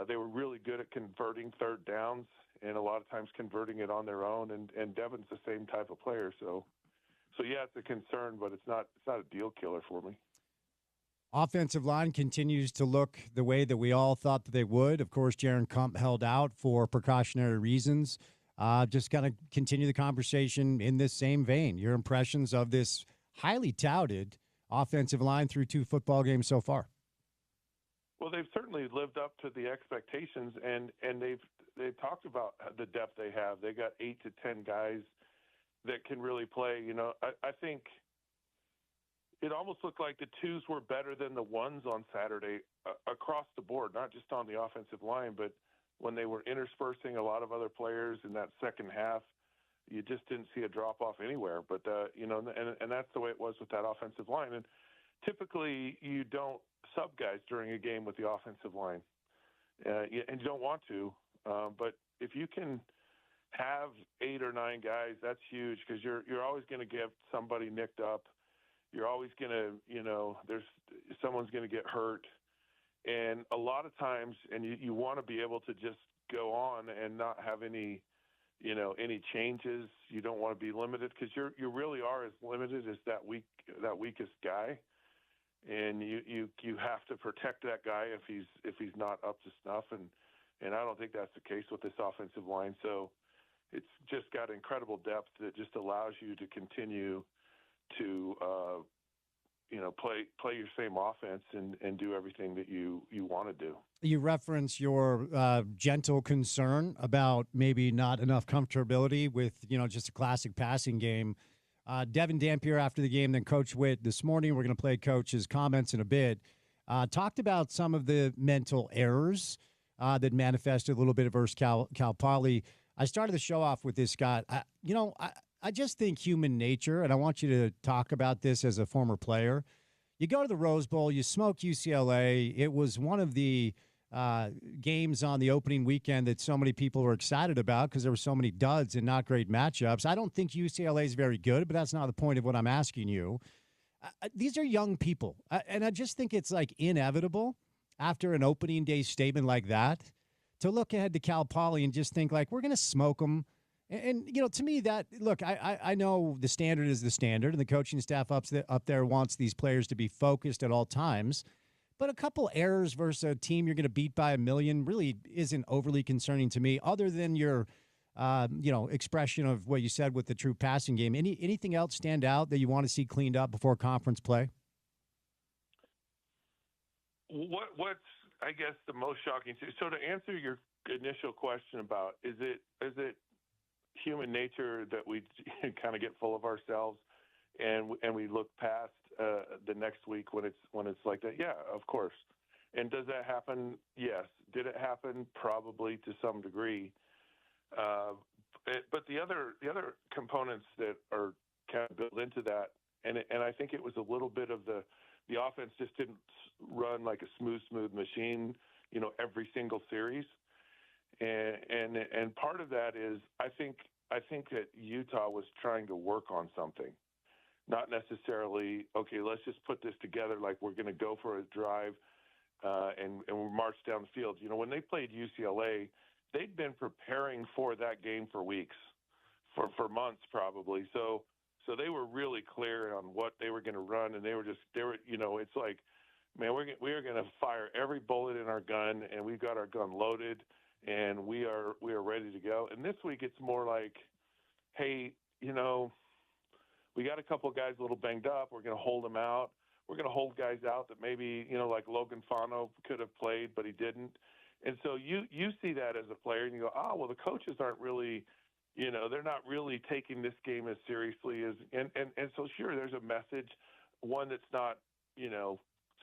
They were really good at converting third downs and a lot of times converting it on their own. And Devin's the same type of player. So yeah, it's a concern, but it's not a deal killer for me. Offensive line continues to look the way that we all thought that they would. Of course, Jaron Kump held out for precautionary reasons. Just kind of continue the conversation in this same vein. Your impressions of this highly touted offensive line through 2 football games so far? Well, they've certainly lived up to the expectations, and they've talked about the depth they have. They got 8 to 10 guys that can really play. I think it almost looked like the 2s were better than the 1s on Saturday across the board, not just on the offensive line, but when they were interspersing a lot of other players in that second half, you just didn't see a drop-off anywhere. But, and that's the way it was with that offensive line. And typically you don't sub guys during a game with the offensive line, and you don't want to. But if you can have 8 or 9 guys, that's huge because you're always going to get somebody nicked up. You're always going to, someone's going to get hurt. And a lot of times, and you want to be able to just go on and not have any changes. You don't want to be limited because you really are as limited as that weakest guy. And you have to protect that guy if he's not up to snuff. And I don't think that's the case with this offensive line. So it's just got incredible depth that just allows you to continue to play your same offense and do everything that you want to do. You reference your gentle concern about maybe not enough comfortability with just a classic passing game. Devin Dampier after the game, then Coach Witt this morning. We're going to play Coach's comments in a bit. Talked about some of the mental errors that manifested a little bit versus Cal Poly. I started the show off with this, Scott. I just think human nature, and I want you to talk about this as a former player. You go to the Rose Bowl, you smoke UCLA. It was one of the games on the opening weekend that so many people were excited about because there were so many duds and not great matchups. I don't think UCLA is very good, but that's not the point of what I'm asking you. These are young people, and I just think it's like inevitable after an opening day statement like that, to look ahead to Cal Poly and just think like we're going to smoke them. And to me, that look, I know the standard is the standard, and the coaching staff up there wants these players to be focused at all times. But a couple errors versus a team you're going to beat by 1,000,000 really isn't overly concerning to me, other than your, expression of what you said with the true passing game. Anything else stand out that you want to see cleaned up before conference play? What's I guess the most shocking? So to answer your initial question about is it human nature that we kind of get full of ourselves and we look past the next week when it's like that? Yeah, of course. And does that happen? Yes. Did it happen? Probably to some degree. But the other components that are kind of built into that, and I think it was a little bit of the offense just didn't run like a smooth machine, every single series. And part of that is I think that Utah was trying to work on something, not necessarily, okay, let's just put this together like we're going to go for a drive and we'll march down the field. When they played UCLA, they'd been preparing for that game for weeks, for months probably. So they were really clear on what they were going to run, and they were it's like, man, we are going to fire every bullet in our gun, and we've got our gun loaded, and we are ready to go. And this week it's more like, hey, we got a couple of guys a little banged up. We're going to hold them out. We're going to hold guys out that maybe, like Logan Fano could have played, but he didn't. And so you see that as a player, and you go, well, the coaches aren't really, they're not really taking this game as seriously as, and so sure, there's a message, one that's not,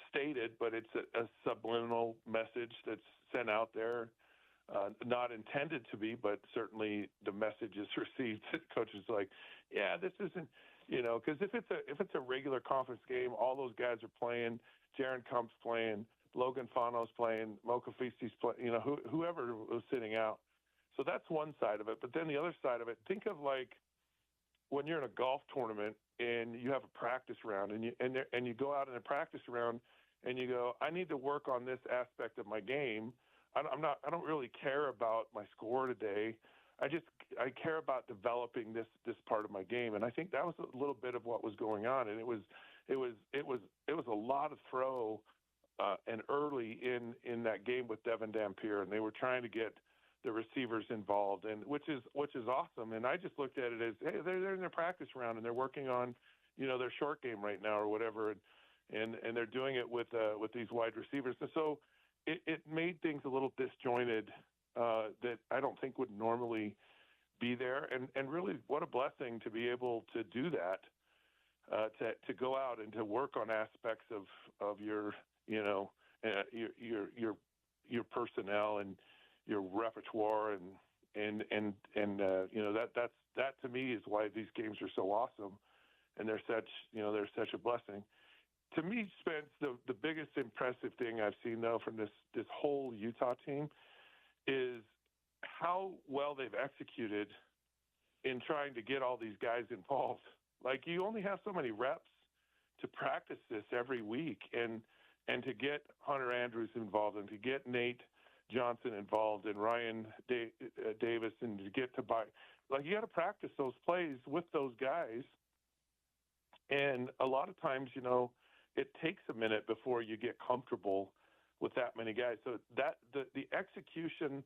stated, but it's a subliminal message that's sent out there, not intended to be, but certainly the message is received. Coaches like, yeah, this isn't, because if it's a regular conference game, all those guys are playing. Jaron Kump's playing, Logan Fano's playing, Moka Feasty's playing, whoever was sitting out. So that's one side of it. But then the other side of it, think of like when you're in a golf tournament and you have a practice round, and you go out in a practice round and you go, I need to work on this aspect of my game. I don't really care about my score today. I care about developing this part of my game. And I think that was a little bit of what was going on. And it was a lot of throw and early in that game with Devin Dampier, and they were trying to get the receivers involved, and which is awesome. And I just looked at it as, hey, they're in their practice round and they're working on, their short game right now or whatever, and they're doing it with these wide receivers. And so it made things a little disjointed that I don't think would normally be there. And really, what a blessing to be able to do that, to go out and to work on aspects of your your personnel and your repertoire and that to me is why these games are so awesome, and they're such a blessing. To me, Spence, the biggest impressive thing I've seen though from this whole Utah team is how well they've executed in trying to get all these guys involved. Like, you only have so many reps to practice this every week, and to get Hunter Andrews involved, and to get Nate Johnson involved, and Ryan Davis, and to get to you got to practice those plays with those guys. And a lot of times, it takes a minute before you get comfortable with that many guys. So that the execution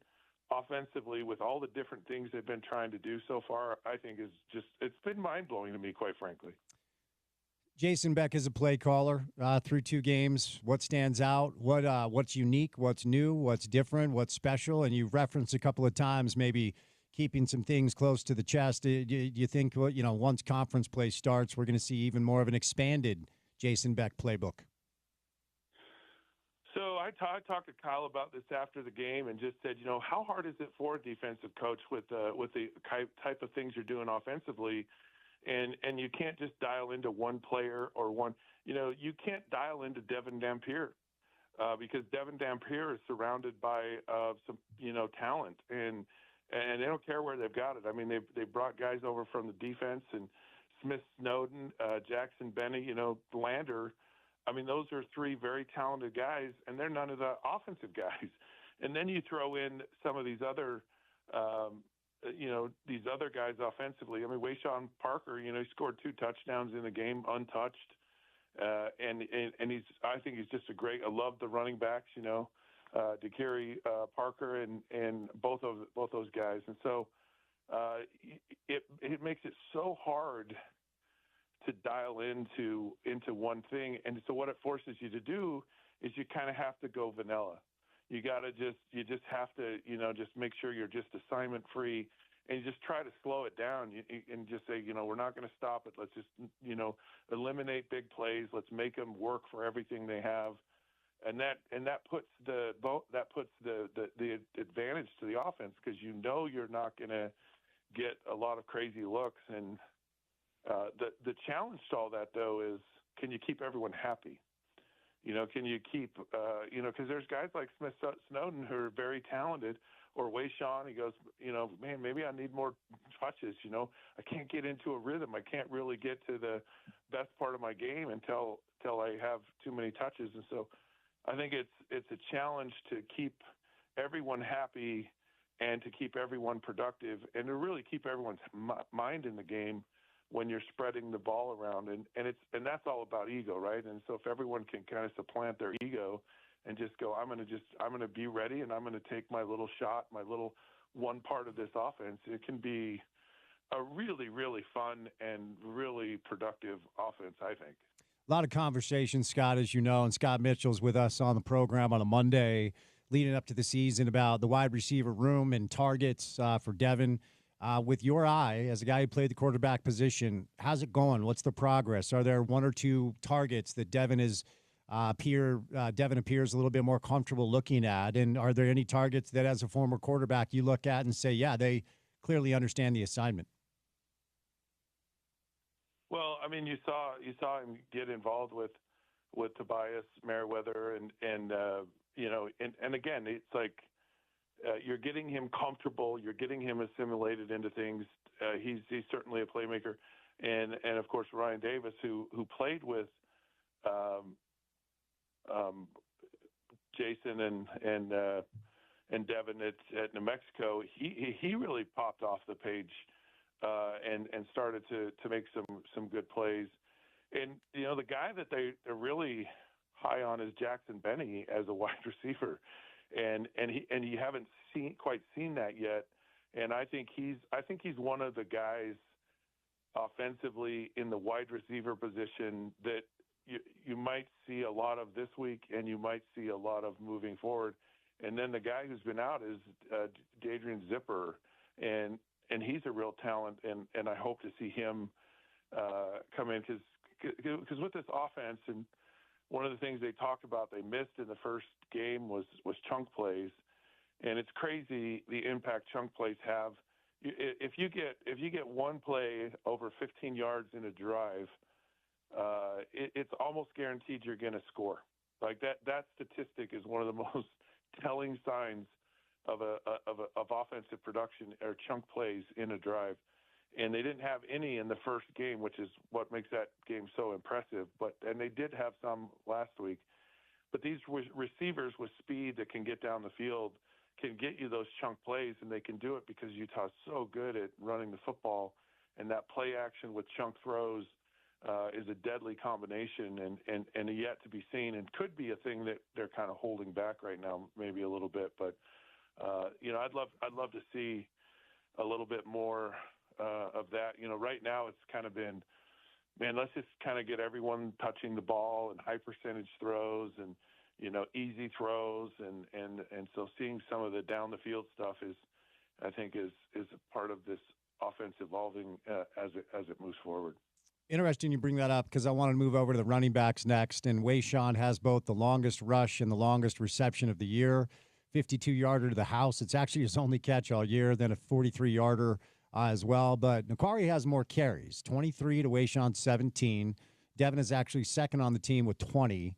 offensively with all the different things they've been trying to do so far, I think it's been mind-blowing to me, quite frankly. Jason Beck is a play caller through 2 games. What stands out? What's unique? What's new? What's different? What's special? And you've referenced a couple of times maybe keeping some things close to the chest. Do you think, once conference play starts, we're going to see even more of an expanded Jason Beck playbook? So I talked to Kyle about this after the game and just said, how hard is it for a defensive coach with the type of things you're doing offensively? And you can't just dial into one player or one, you can't dial into Devin Dampier because Devin Dampier is surrounded by some, talent, and they don't care where they've got it. I mean, they brought guys over from the defense, and Smith Snowden, Jackson Benny, Lander, I mean, those are three very talented guys, and they're none of the offensive guys. And then you throw in some of these other, these other guys offensively. I mean, Wayshawn Parker, he scored 2 touchdowns in the game untouched. And I think he's just I love the running backs, DeCary Parker and both those guys. And so it makes it so hard to dial into one thing. And so what it forces you to do is you kind of have to go vanilla. You just have to, just make sure you're just assignment free, and you just try to slow it down and just say, we're not going to stop it. Let's just, eliminate big plays. Let's make them work for everything they have. And that puts the advantage to the offense, because you're not going to get a lot of crazy looks. And the challenge to all that, though, is, can you keep everyone happy? Can you keep, because there's guys like Smith Snowden who are very talented, or Wayshawn, he goes, man, maybe I need more touches. I can't get into a rhythm. I can't really get to the best part of my game until I have too many touches. And so I think it's a challenge to keep everyone happy and to keep everyone productive and to really keep everyone's mind in the game when you're spreading the ball around. And that's all about ego, right? And so if everyone can kind of supplant their ego and just go, I'm going to be ready, and I'm going to take my little shot, my little one part of this offense, it can be a really, really fun and really productive offense, I think. A lot of conversation, Scott, as you know, and Scott Mitchell's with us on the program on a Monday leading up to the season about the wide receiver room and targets for Devin. With your eye, as a guy who played the quarterback position, how's it going? What's the progress? Are there 1 or 2 targets that Devin appears a little bit more comfortable looking at? And are there any targets that, as a former quarterback, you look at and say, yeah, they clearly understand the assignment? Well, I mean, you saw him get involved with Tobias Merriweather, and again, it's like you're getting him comfortable, you're getting him assimilated into things. He's certainly a playmaker, and of course Ryan Davis, who played with Jason and Devin at New Mexico. He really popped off the page. And started to make some good plays. And, the guy that they're really high on is Jackson Benny as a wide receiver. And you haven't quite seen that yet. And I think he's one of the guys offensively in the wide receiver position that you might see a lot of this week, and you might see a lot of moving forward. And then the guy who's been out is Adrian Zipper. And he's a real talent, and I hope to see him come in, because with this offense, and one of the things they talked about they missed in the first game was chunk plays, and it's crazy the impact chunk plays have. If you get one play over 15 yards in a drive, it's almost guaranteed you're going to score. Like that statistic is one of the most telling signs of offensive production or chunk plays in a drive. And they didn't have any in the first game, which is what makes that game so impressive. And they did have some last week. But these receivers with speed that can get down the field can get you those chunk plays, and they can do it because Utah's so good at running the football. And that play action with chunk throws is a deadly combination and yet to be seen, and could be a thing that they're kind of holding back right now, maybe a little bit. But I'd love to see a little bit more of that. Right now it's kind of been, man, let's just kind of get everyone touching the ball and high percentage throws and easy throws, and so seeing some of the down the field stuff is a part of this offense evolving as it moves forward. Interesting you bring that up, because I want to move over to the running backs next. And Wayshawn has both the longest rush and the longest reception of the year. 52-yarder to the house. It's actually his only catch all year, then a 43-yarder as well. But Nakari has more carries, 23 to Wayshawn's 17. Devin is actually second on the team with 20.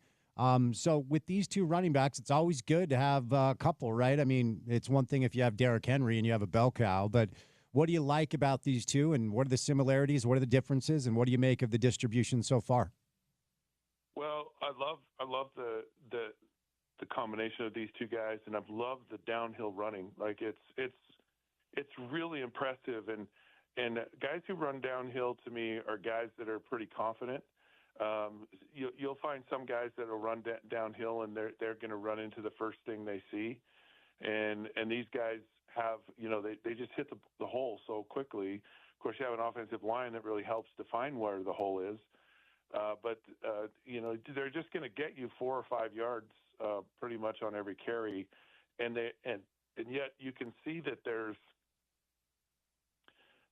So with these two running backs, it's always good to have a couple, right? I mean, it's one thing if you have Derrick Henry and you have a bell cow, but what do you like about these two, and what are the similarities, what are the differences, and what do you make of the distribution so far? Well, I love the combination of these two guys, and I've loved the downhill running. Like it's really impressive, and guys who run downhill to me are guys that are pretty confident. You'll find some guys that will run downhill, and they're going to run into the first thing they see, and these guys have, they just hit the hole so quickly. Of course, you have an offensive line that really helps define where the hole is. But they're just going to get you 4 or 5 yards pretty much on every carry, and yet you can see that there's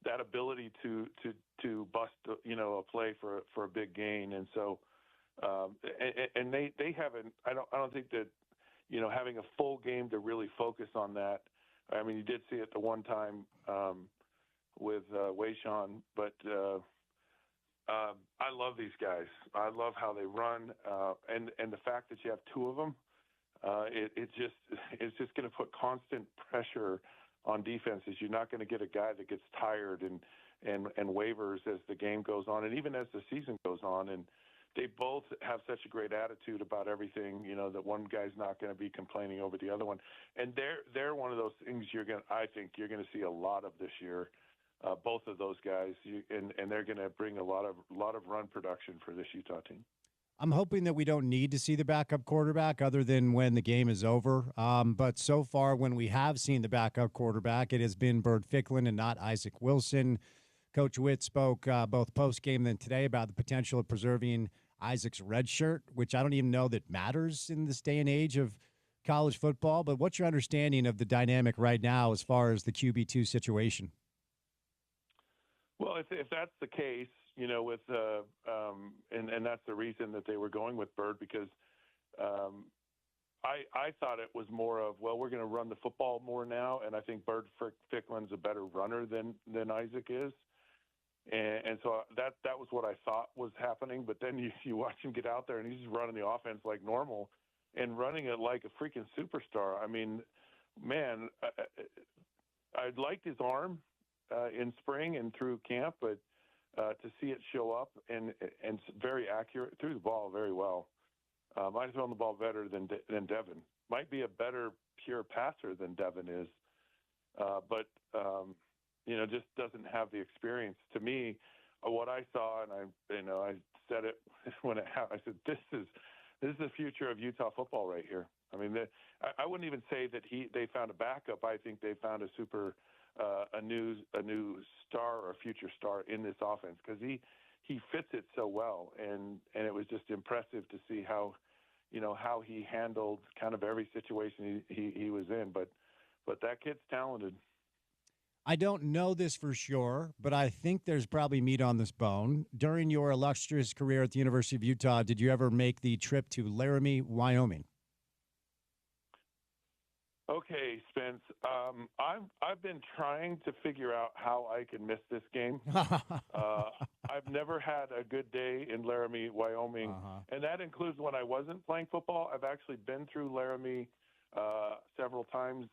that ability to bust a play for a big gain, and so and they haven't. I don't think that having a full game to really focus on that. I mean, you did see it the one time with Wayshawn, but. I love these guys. I love how they run, and the fact that you have two of them, it's just going to put constant pressure on defenses. You're not going to get a guy that gets tired and wavers as the game goes on, and even as the season goes on. And they both have such a great attitude about everything. That one guy's not going to be complaining over the other one, and they're one of those things I think you're going to see a lot of this year. Both of those guys, and they're going to bring a lot of run production for this Utah team. I'm hoping that we don't need to see the backup quarterback other than when the game is over. But so far, when we have seen the backup quarterback, it has been Bert Ficklin and not Isaac Wilson. Coach Witt spoke both post-game and today about the potential of preserving Isaac's red shirt, which I don't even know that matters in this day and age of college football. But what's your understanding of the dynamic right now as far as the QB2 situation? Well, if that's the case, with and that's the reason that they were going with Bird, because I thought it was more of, well, we're going to run the football more now, and I think Bird Ficklin's a better runner than Isaac is, and so that was what I thought was happening. But then you watch him get out there, and he's just running the offense like normal, and running it like a freaking superstar. I mean, man, I liked his arm. In spring and through camp, but to see it show up and very accurate, threw the ball very well. Might have thrown the ball better than Devin. Might be a better pure passer than Devin is, but just doesn't have the experience. To me, what I saw, and I said it when it happened. I said, "This is the future of Utah football right here." I mean, I wouldn't even say that they found a backup. I think they found a new star or a future star in this offense, because he fits it so well, and it was just impressive to see how he handled kind of every situation he was in. But that kid's talented. I don't know this for sure, but I think there's probably meat on this bone. During your illustrious career at the University of Utah, did you ever make the trip to Laramie, Wyoming? Okay, Spence. I've been trying to figure out how I can miss this game. I've never had a good day in Laramie, Wyoming, and that includes when I wasn't playing football. I've actually been through Laramie several times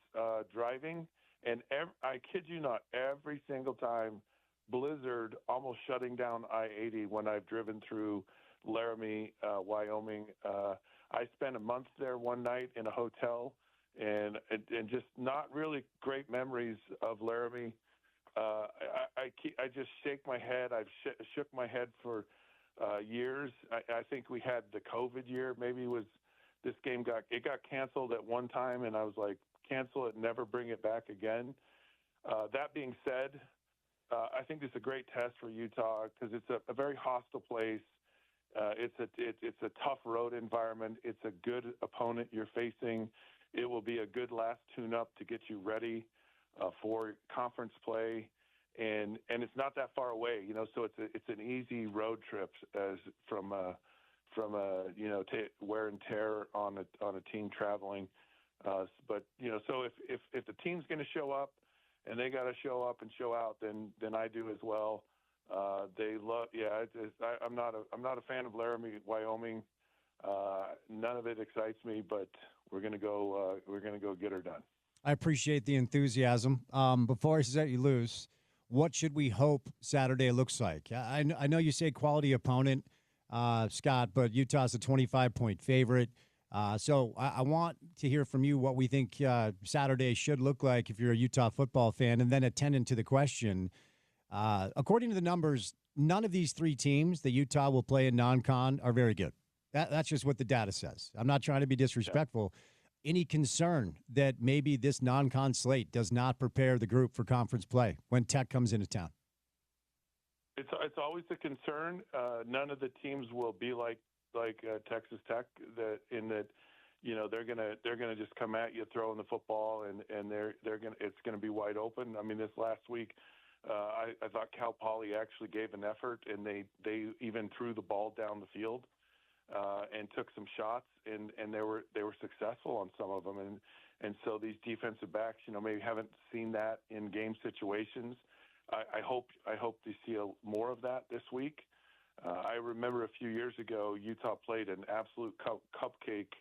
driving, and I kid you not, every single time, blizzard almost shutting down I-80 when I've driven through Laramie, Wyoming. I spent a month there one night in a hotel. And just not really great memories of Laramie. I just shake my head. I've shook my head for years. I think we had the COVID year. Maybe this game got canceled at one time, and I was like, cancel it, never bring it back again. That being said, I think it's a great test for Utah, because it's a very hostile place. It's a tough road environment. It's a good opponent you're facing. It will be a good last tune-up to get you ready for conference play, and it's not that far away, So it's an easy road trip from wear and tear on a team traveling. But so if the team's going to show up, and they got to show up and show out, then I do as well. They love, I'm not a fan of Laramie, Wyoming. None of it excites me, but we're gonna go get her done. I appreciate the enthusiasm. Before I set you loose, what should we hope Saturday looks like? I know you say quality opponent. Scott, but Utah's a 25-point favorite. So I want to hear from you what we think Saturday should look like if you're a Utah football fan, and then attendant to the question. According to the numbers, none of these three teams that Utah will play in non-con are very good. That's just what the data says. I'm not trying to be disrespectful. Any concern that maybe this non-con slate does not prepare the group for conference play when Tech comes into town? It's always a concern. None of the teams will be like Texas Tech, that they're gonna just come at you throwing the football, and it's gonna be wide open. I mean, this last week, I thought Cal Poly actually gave an effort, and they even threw the ball down the field and took some shots, and they were successful on some of them, and so these defensive backs, maybe haven't seen that in game situations. I hope to see more of that this week. I remember a few years ago, Utah played an absolute cupcake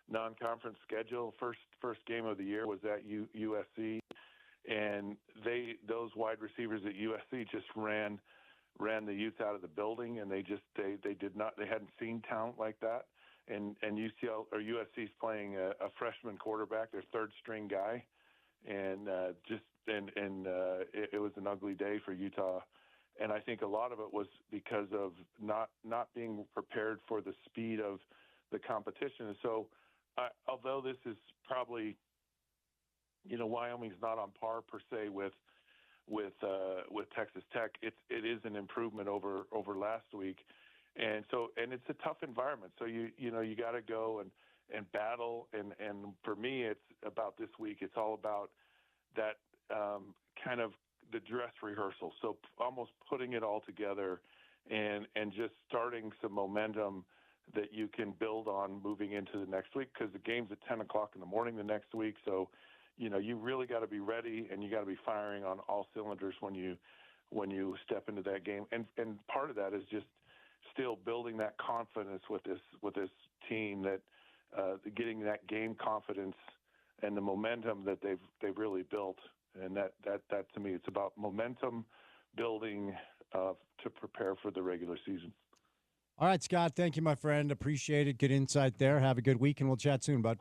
non-conference schedule. First game of the year was at USC, and those wide receivers at USC just ran the Utes out of the building, and they hadn't seen talent like that. And USC's playing a freshman quarterback, their third string guy, and it was an ugly day for Utah. And I think a lot of it was because of not being prepared for the speed of the competition. And so, although this is probably, Wyoming's not on par per se with Texas Tech, it is an improvement over last week. And so, and it's a tough environment. So you got to go and battle. And for me, it's about this week. It's all about that kind of the dress rehearsal. So almost putting it all together and just starting some momentum that you can build on moving into the next week, because the game's at 10 o'clock in the morning the next week. So, you really got to be ready, and you got to be firing on all cylinders when you step into that game. And part of that is just still building that confidence with this team, that getting that game confidence and the momentum that they've really built. And that to me, it's about momentum building to prepare for the regular season. All right, Scott, thank you, my friend. Appreciate it. Good insight there. Have a good week, and we'll chat soon, bud.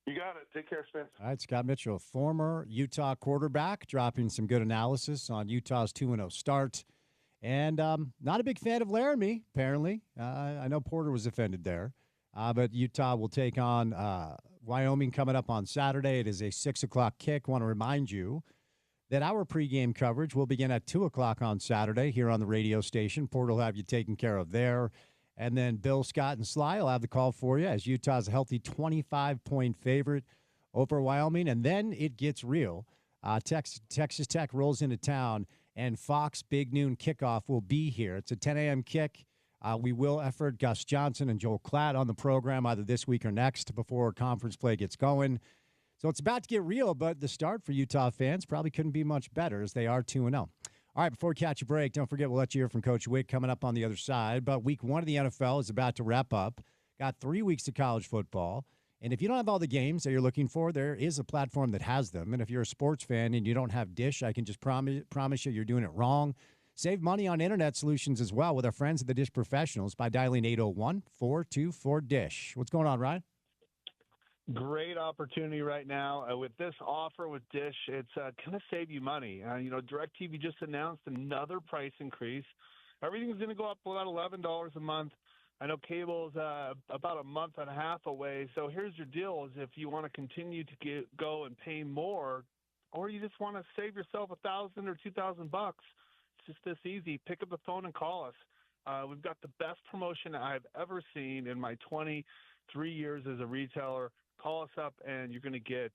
You got it. Take care, Spence. All right, Scott Mitchell, former Utah quarterback, dropping some good analysis on Utah's 2-0 start. And not a big fan of Laramie, apparently. I know Porter was offended there. But Utah will take on Wyoming coming up on Saturday. It is a 6 o'clock kick. Want to remind you that our pregame coverage will begin at 2 o'clock on Saturday here on the radio station. Porter will have you taken care of there. And then Bill, Scott, and Sly will have the call for you as Utah's a healthy 25-point favorite over Wyoming. And then it gets real. Texas Tech rolls into town, and Fox Big Noon Kickoff will be here. It's a 10 a.m. kick. We will effort Gus Johnson and Joel Klatt on the program either this week or next before conference play gets going. So it's about to get real, but the start for Utah fans probably couldn't be much better, as they are 2-0. All right, before we catch a break, don't forget we'll let you hear from Coach Wick coming up on the other side. But week one of the NFL is about to wrap up. Got 3 weeks of college football. And if you don't have all the games that you're looking for, there is a platform that has them. And if you're a sports fan and you don't have Dish, I can just promise you you're doing it wrong. Save money on internet solutions as well with our friends at the Dish Professionals by dialing 801-424-DISH. What's going on, Ryan? Great opportunity right now. With this offer with Dish, it's going to save you money. DirecTV just announced another price increase. Everything's going to go up about $11 a month. I know cable's about a month and a half away. So here's your deal: is if you want to continue to go and pay more, or you just want to save yourself $1,000 or $2,000, it's just this easy. Pick up the phone and call us. We've got the best promotion I've ever seen in my 23 years as a retailer. Call us up, and you're going to get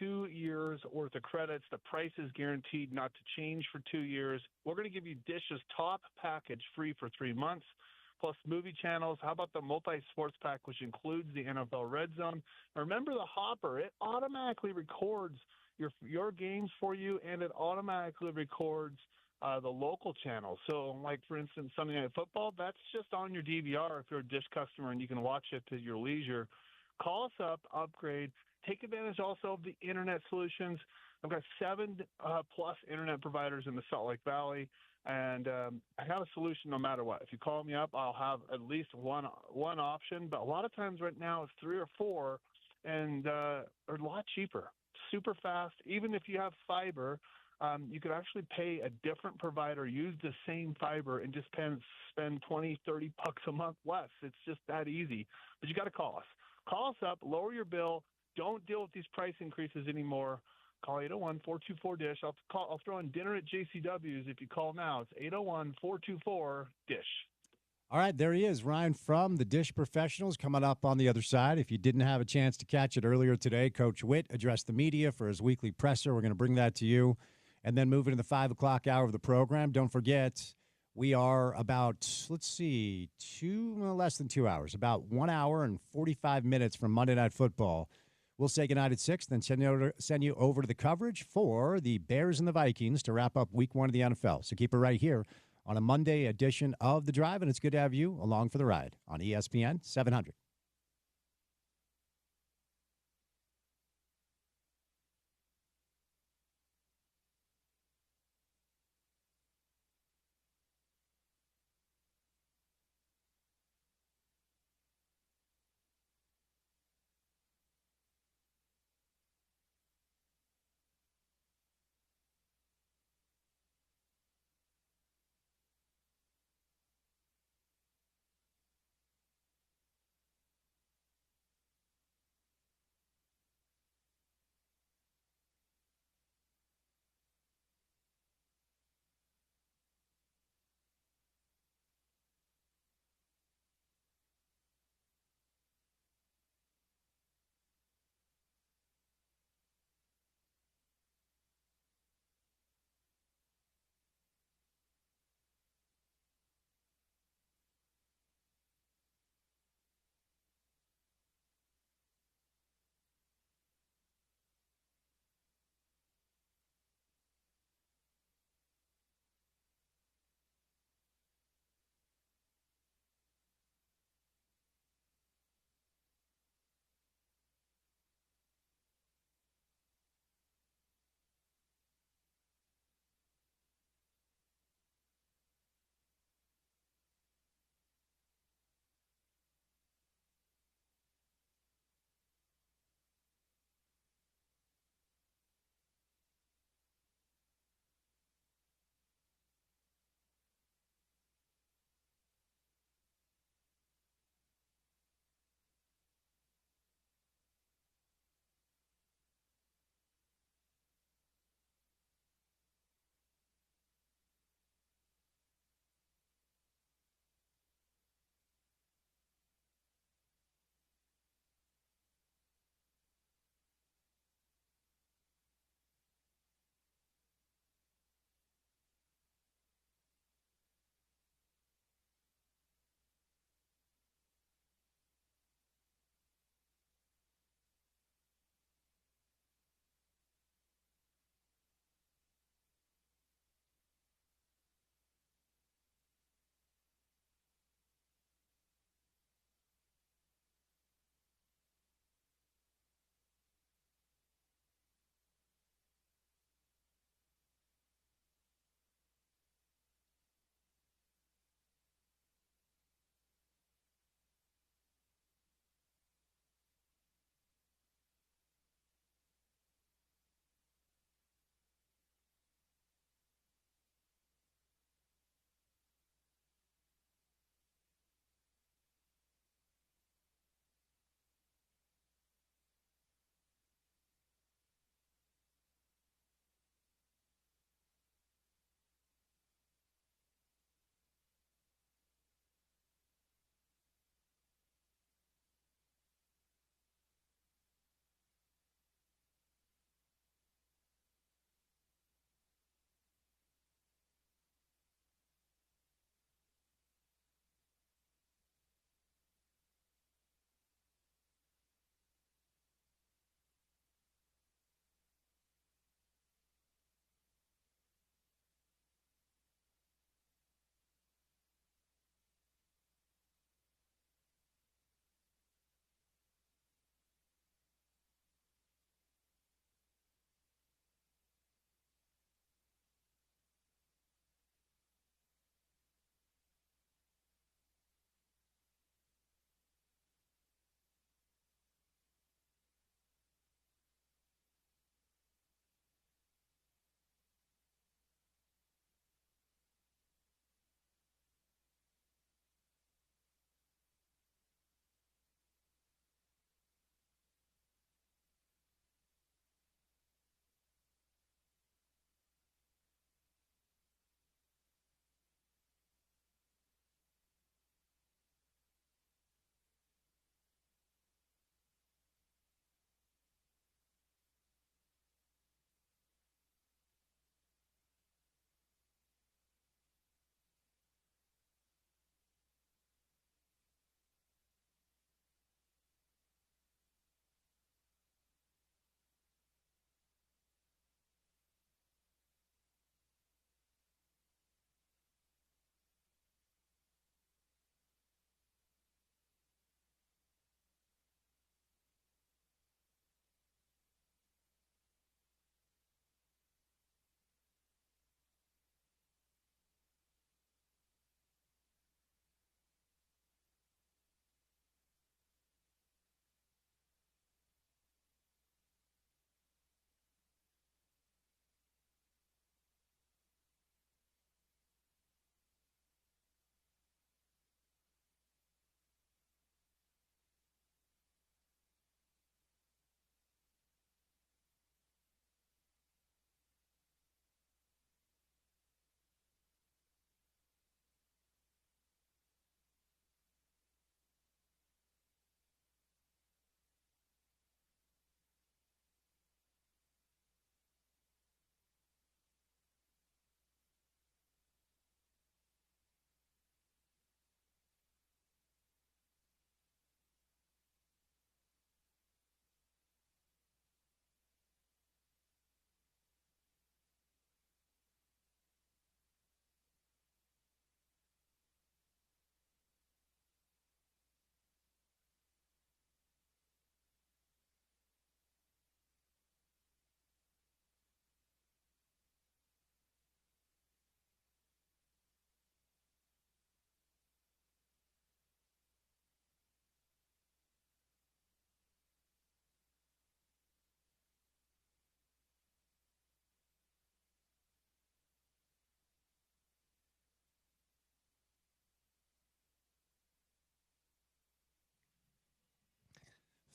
2 years worth of credits. The price is guaranteed not to change for 2 years. We're going to give you Dish's top package free for 3 months, plus movie channels. How about the multi-sports pack, which includes the NFL Red Zone? Remember the Hopper. It automatically records your games for you, and it automatically records the local channels. So, like, for instance, Sunday Night Football, that's just on your DVR if you're a Dish customer, and you can watch it at your leisure. Call us up, upgrade, take advantage also of the internet solutions. I've got 7 plus internet providers in the Salt Lake Valley, and I have a solution no matter what. If you call me up, I'll have at least one option. But a lot of times right now it's 3 or 4, and are a lot cheaper, super fast. Even if you have fiber, you could actually pay a different provider, use the same fiber, and just spend 20, 30 bucks a month less. It's just that easy. But you got to call us. Call us up, lower your bill. Don't deal with these price increases anymore. Call 801-424-DISH. I'll throw in dinner at JCW's if you call now. It's 801-424-DISH. All right, there he is, Ryan from the Dish Professionals, coming up on the other side. If you didn't have a chance to catch it earlier today, Coach Witt addressed the media for his weekly presser. We're going to bring that to you. And then moving to the 5 o'clock hour of the program, don't forget, we are about, less than 2 hours, about 1 hour and 45 minutes from Monday Night Football. We'll say goodnight at 6, then send you over to the coverage for the Bears and the Vikings to wrap up week 1 of the NFL. So keep it right here on a Monday edition of The Drive, and it's good to have you along for the ride on ESPN 700.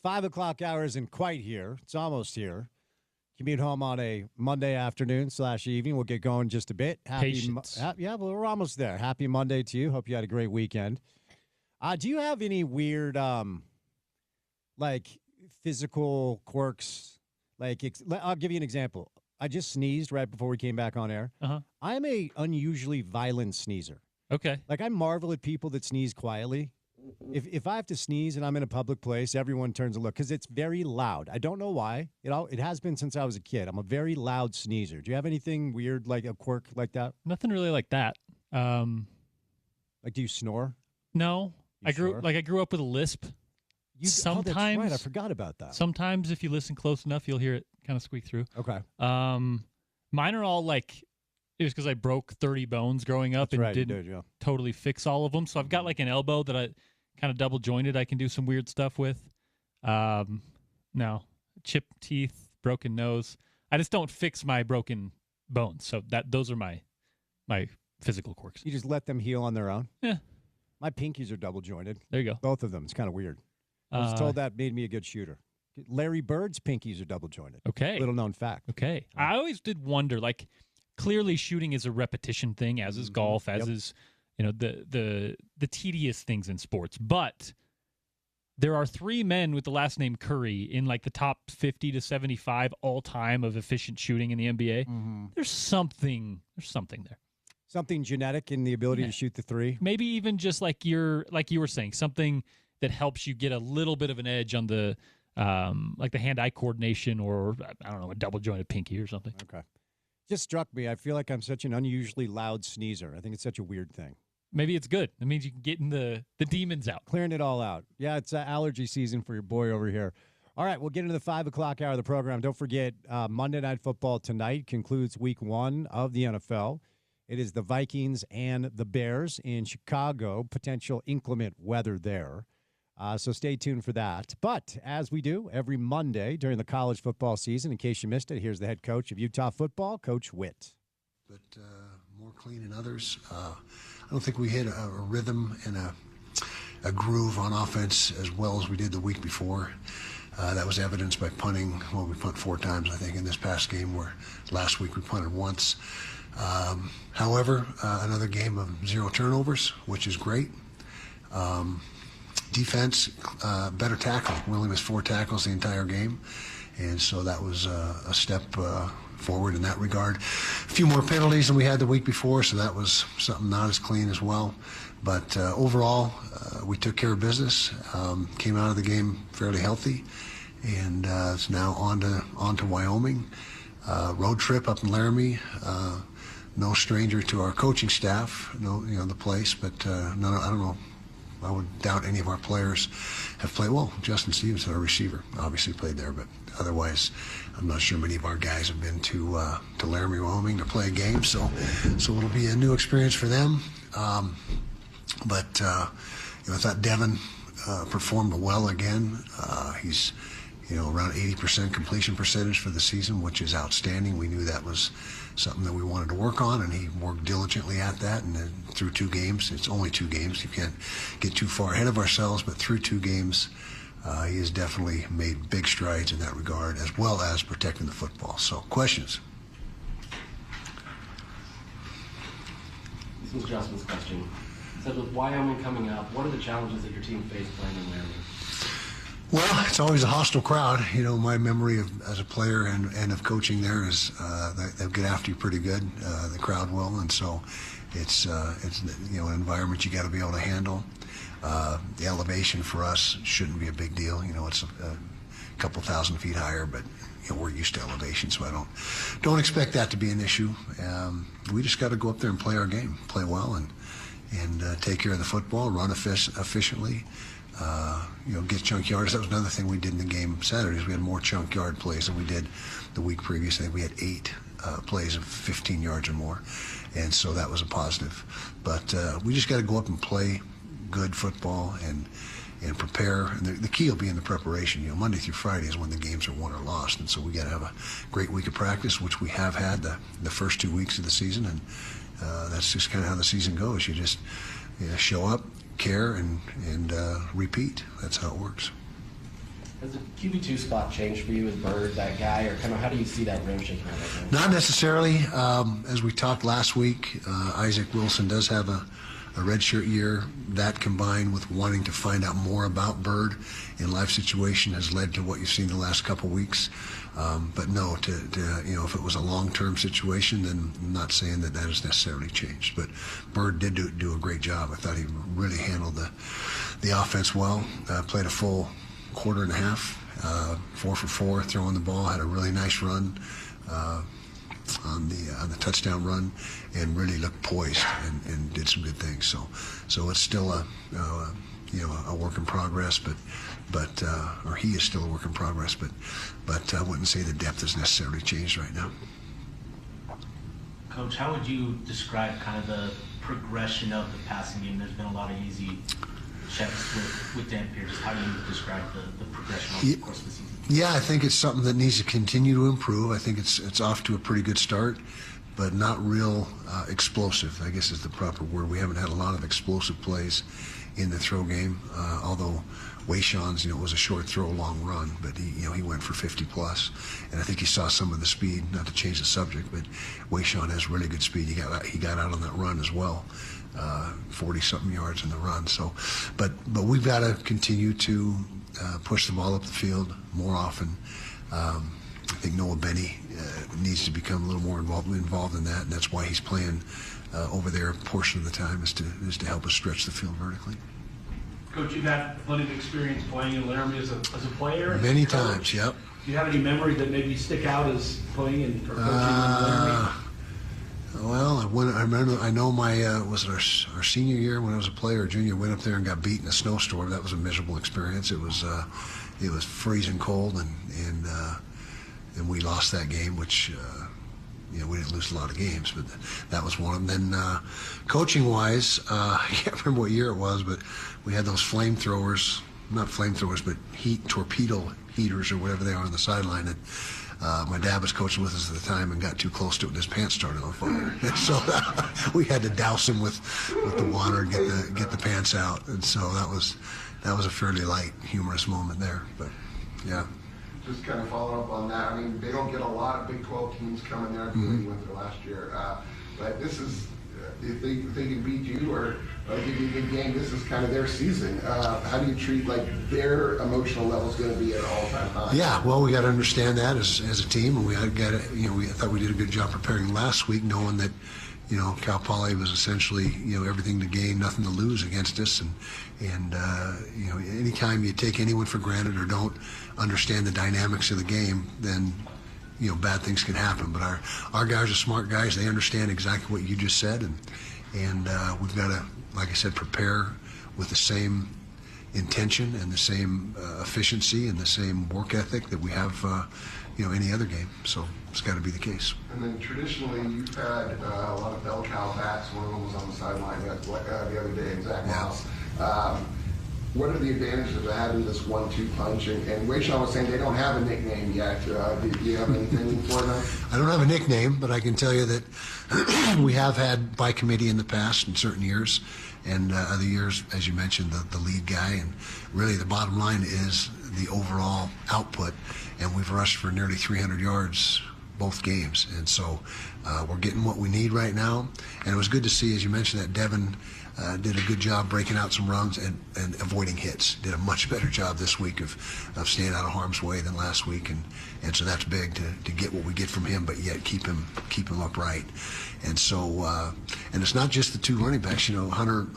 5 o'clock hour isn't quite here. It's almost here. Commute home on a Monday afternoon / evening. We'll get going just a bit. Patience. Yeah, but we're almost there. Happy Monday to you. Hope you had a great weekend. Do you have any weird, like, physical quirks? Like, I'll give you an example. I just sneezed right before we came back on air. Uh-huh. I'm a unusually violent sneezer. Okay. Like, I marvel at people that sneeze quietly. If I have to sneeze and I'm in a public place, everyone turns a look because it's very loud. I don't know why. It has been since I was a kid. I'm a very loud sneezer. Do you have anything weird, like a quirk like that? Nothing really like that. Like, do you snore? No. I grew up with a lisp. Oh, that's right. I forgot about that. Sometimes if you listen close enough, you'll hear it kind of squeak through. Okay. Mine are all like, it was because I broke 30 bones growing up didn't totally fix all of them. So I've got like an elbow that I kind of double jointed. I can do some weird stuff with. No, chipped teeth, broken nose. I just don't fix my broken bones. So those are my physical quirks. You just let them heal on their own? Yeah. My pinkies are double jointed. There you go. Both of them. It's kind of weird. I was told that made me a good shooter. Larry Bird's pinkies are double jointed. Okay. Little known fact. Okay. I always did wonder, like, clearly shooting is a repetition thing, as is golf, as is, the tedious things in sports. But there are 3 men with the last name Curry in like the top 50 to 75 all time of efficient shooting in the NBA. Mm-hmm. There's something there. Something genetic in the ability to shoot the 3. Maybe even just like you were saying, something that helps you get a little bit of an edge on the like the hand-eye coordination, or I don't know, a double jointed pinky or something. Okay. Just struck me. I feel like I'm such an unusually loud sneezer. I think it's such a weird thing. Maybe it's good. It means you can get the demons out. Clearing it all out. Yeah, it's allergy season for your boy over here. All right, we'll get into the 5 o'clock hour of the program. Don't forget, Monday Night Football tonight concludes week 1 of the NFL. It is the Vikings and the Bears in Chicago. Potential inclement weather there. So stay tuned for that. But as we do every Monday during the college football season, in case you missed it, here's the head coach of Utah football, Coach Witt. But more clean than others. I don't think we hit a rhythm and a groove on offense as well as we did the week before. That was evidenced by punting. Well, we punt 4 times, I think, in this past game, where last week we punted once. However, another game of 0 turnovers, which is great. Defense, better tackle. We only missed 4 tackles the entire game, and so that was a step forward in that regard. A few more penalties than we had the week before, so that was something not as clean as well. But overall, we took care of business, came out of the game fairly healthy, and it's now on to Wyoming. Road trip up in Laramie. No stranger to our coaching staff, the place, but I don't know. I would doubt any of our players have played. Well, Justin Stevenson, our receiver, obviously played there, but otherwise, I'm not sure many of our guys have been to Laramie, Wyoming to play a game. So it'll be a new experience for them. But I thought Devin performed well again. He's around 80% completion percentage for the season, which is outstanding. We knew that was something that we wanted to work on, and he worked diligently at that. And then through 2 games, it's only 2 games. You can't get too far ahead of ourselves, but through 2 games, he has definitely made big strides in that regard, as well as protecting the football. So, questions? This was Justin's question. It said, with Wyoming coming up, what are the challenges that your team faced playing in Laramie? Well, it's always a hostile crowd. My memory as a player and of coaching there is they'll get after you pretty good. The crowd will, and so it's an environment you got to be able to handle. The elevation for us shouldn't be a big deal. It's a couple thousand feet higher, but we're used to elevation, so I don't expect that to be an issue. We just got to go up there and play our game, play well, and take care of the football, run efficiently. Get chunk yards. That was another thing we did in the game Saturday. We had more chunk yard plays than we did the week previous. I think we had 8 plays of 15 yards or more, and so that was a positive. But we just got to go up and play good football and prepare. And the key will be in the preparation. Monday through Friday is when the games are won or lost, and so we got to have a great week of practice, which we have had the first 2 weeks of the season, and that's just kind of how the season goes. You just show up, care, and repeat. That's how it works. Has the QB2 spot changed for you? Is Bird that guy, or kind of how do you see that room shaking out right now? Not necessarily. As we talked last week, Isaac Wilson does have a redshirt year. That combined with wanting to find out more about Bird in life situation has led to what you've seen the last couple weeks. But no, if it was a long-term situation, then I'm not saying that has necessarily changed. But Bird did do a great job. I thought he really handled the offense well. Played a full quarter and a half, 4 for 4 throwing the ball. Had a really nice run on the touchdown run, and really looked poised and did some good things. So it's still a work in progress, or he is still a work in progress. But I wouldn't say the depth has necessarily changed right now. Coach, how would you describe kind of the progression of the passing game? There's been a lot of easy checks with Dan Pierce. How do you describe the progression over the course of the season? Yeah, I think it's something that needs to continue to improve. I think it's off to a pretty good start, but not real explosive, I guess is the proper word. We haven't had a lot of explosive plays in the throw game, although Wayshawn's, was a short throw, long run, but he went for 50 plus, and I think he saw some of the speed. Not to change the subject, but Wayshawn has really good speed. He got out on that run as well, 40-something yards in the run. So, but we've got to continue to push the ball up the field more often. I think Noah Benny needs to become a little more involved in that, and that's why he's playing over there a portion of the time is to help us stretch the field vertically. Coach, you've had plenty of experience playing in Laramie as a player. Many times, yep. Do you have any memory that maybe stick out as playing or coaching in Laramie? Well, I remember. I know was it our senior year when I was a player, or junior, went up there and got beat in a snowstorm. That was a miserable experience. It was freezing cold, and we lost that game, which we didn't lose a lot of games, but that was one of them. Then coaching-wise, I can't remember what year it was, but we had those flamethrowers, not flamethrowers, but torpedo heaters or whatever they are on the sideline. And my dad was coaching with us at the time and got too close to it, and his pants started on fire. And so we had to douse him with the water and get the pants out. And so that was a fairly light, humorous moment there. But yeah. Just kind of following up on that, I mean, they don't get a lot of Big 12 teams coming there. BYU went there last year, but this is if they can beat you or give you a good game, this is kind of their season. How do you treat their emotional level's going to be at all-time high? Yeah, well, we got to understand that as a team, and we got to we thought we did a good job preparing last week, knowing that Cal Poly was essentially everything to gain, nothing to lose against us, and anytime you take anyone for granted or don't understand the dynamics of the game, then bad things can happen. But our guys are smart guys. They understand exactly what you just said, and we've got to, like I said, prepare with the same intention and the same efficiency and the same work ethic that we have any other game. So it's got to be the case. And then traditionally, you've had a lot of bell cow backs. One of them was on the sideline the other day, Zach Moss. What are the advantages of having this 1-2 punch? And Wayshawn was saying they don't have a nickname yet. Do you have anything for them? I don't have a nickname, but I can tell you that we have had by committee in the past in certain years, and other years, as you mentioned, the lead guy. And really the bottom line is the overall output, and we've rushed for nearly 300 yards both games. And so we're getting what we need right now. And it was good to see, as you mentioned, that Devin did a good job breaking out some runs and avoiding hits. Did a much better job this week of staying out of harm's way than last week, and so that's big to get what we get from him, but yet keep him upright. And so and it's not just the two running backs. Hunter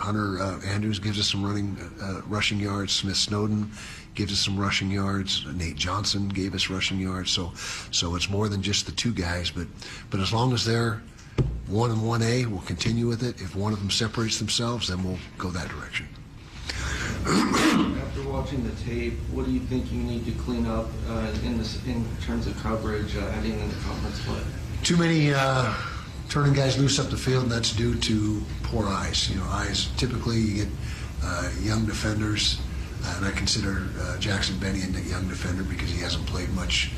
Andrews gives us some rushing yards. Smith Snowden gives us some rushing yards. Nate Johnson gave us rushing yards. So it's more than just the two guys, but as long as they're 1 and 1A, we'll continue with it. If one of them separates themselves, then we'll go that direction. After watching the tape, what do you think you need to clean up in terms of coverage heading into conference play? Too many turning guys loose up the field, and that's due to poor eyes. Eyes, typically you get young defenders, and I consider Jackson Benny a young defender because he hasn't played much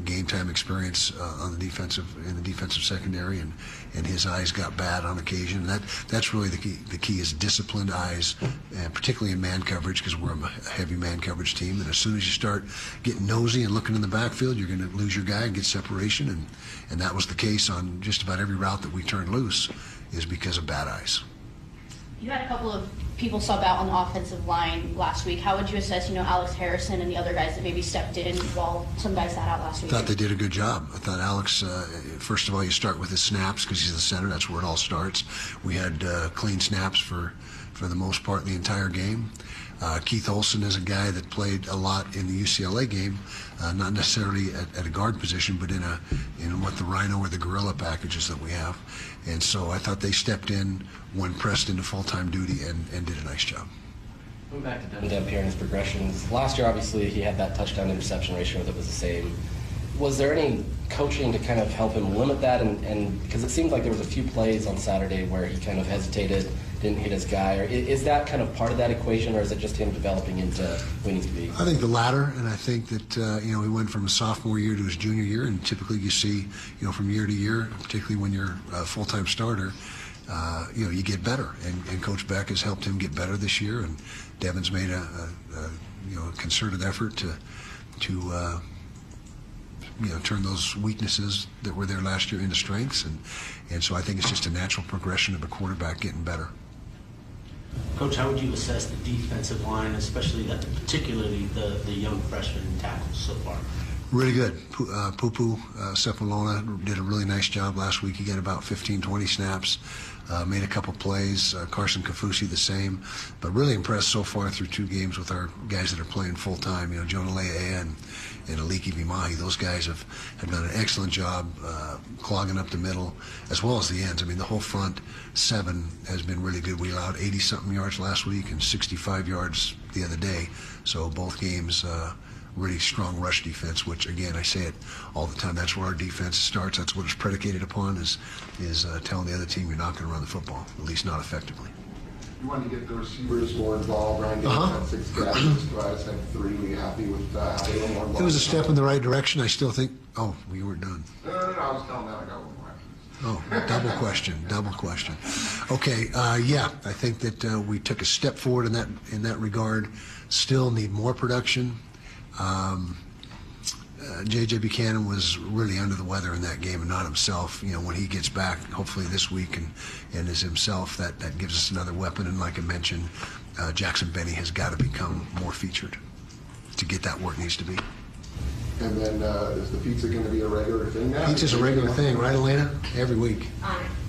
game time experience in the defensive secondary, and his eyes got bad on occasion. And that's really the key. The key is disciplined eyes, and particularly in man coverage, because we're a heavy man coverage team. And as soon as you start getting nosy and looking in the backfield, you're going to lose your guy and get separation. And that was the case on just about every route that we turned loose, is because of bad eyes. You had a couple of people sub out on the offensive line last week. How would you assess, Alex Harrison and the other guys that maybe stepped in while some guys sat out last week? I thought they did a good job. I thought Alex, first of all, you start with his snaps because he's the center. That's where it all starts. We had clean snaps for the most part in the entire game. Keith Olson is a guy that played a lot in the UCLA game, not necessarily at a guard position, but in what the Rhino or the Gorilla packages that we have. And so I thought they stepped in when pressed into full-time duty and did a nice job. Going back to Dampier and his progressions, last year obviously he had that touchdown interception ratio that was the same. Was there any coaching to kind of help him limit that? And because it seemed like there was a few plays on Saturday where he kind of hesitated, didn't hit his guy. Or is that kind of part of that equation, or is it just him developing into who he needs to be? I think the latter, and I think that he went from his sophomore year to his junior year, and typically you see, from year to year, particularly when you're a full-time starter, you get better. And Coach Beck has helped him get better this year, and Devin's made a concerted effort to turn those weaknesses that were there last year into strengths, and so I think it's just a natural progression of a quarterback getting better. Coach, how would you assess the defensive line, particularly the young freshman tackles so far? Really good. Pupu Cephalona did a really nice job last week. He got about 15, 20 snaps, made a couple plays. Carson Kafusi the same, but really impressed so far through 2 games with our guys that are playing full-time. Jonah Lea'ea and Aliki Vimahi. Those guys have done an excellent job clogging up the middle as well as the ends. I mean, the whole front 7 has been really good. We allowed 80-something yards last week and 65 yards the other day. So both games, really strong rush defense, which, again, I say it all the time. That's where our defense starts. That's what it's predicated upon, is telling the other team you're not going to run the football, at least not effectively. You want to get the receivers more involved. Ryan had 6 catches, Tobias had 3. Were you happy with how they were more involved? It was a step in the right direction. I still think, we weren't done. No, I was telling that I got one more. Double question. Okay, I think that we took a step forward in that regard. Still need more production. J.J. Buchanan was really under the weather in that game and not himself. When he gets back, hopefully this week, and is himself, that gives us another weapon. And like I mentioned, Jackson Benny has got to become more featured to get that where it needs to be. And then is the pizza going to be a regular thing now? Pizza's a regular thing, right, Elena? Every week.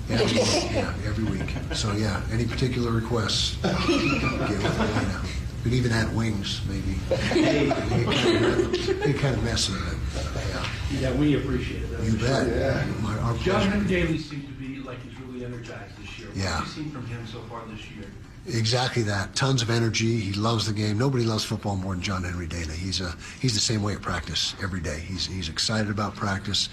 Every week. So, any particular requests, get with Elena. We'd even add wings, maybe. Be kind of messy, but yeah, we appreciate it. You bet. Yeah. Our Jonathan Daly seemed to be like he's really energized this year. Yeah. What have you seen from him so far this year? Exactly that. Tons of energy. He loves the game. Nobody loves football more than John Henry Daly. He's the same way at practice every day. He's excited about practice.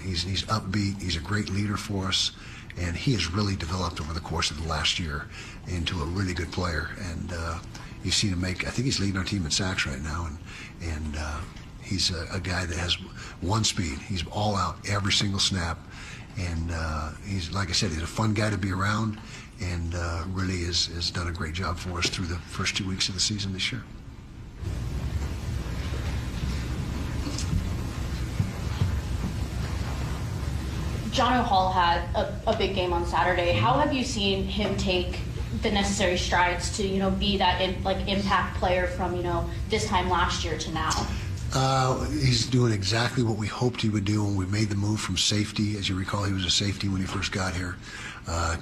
He's upbeat. He's a great leader for us. And he has really developed over the course of the last year into a really good player. And you've seen him I think he's leading our team in sacks right now. And he's a guy that has one speed. He's all out every single snap. And he's, like I said, he's a fun guy to be around, and really has done a great job for us through the first 2 weeks of the season this year. John Hall had a big game on Saturday. How have you seen him take the necessary strides to, be that impact player from, this time last year to now? He's doing exactly what we hoped he would do when we made the move from safety. As you recall, he was a safety when he first got here.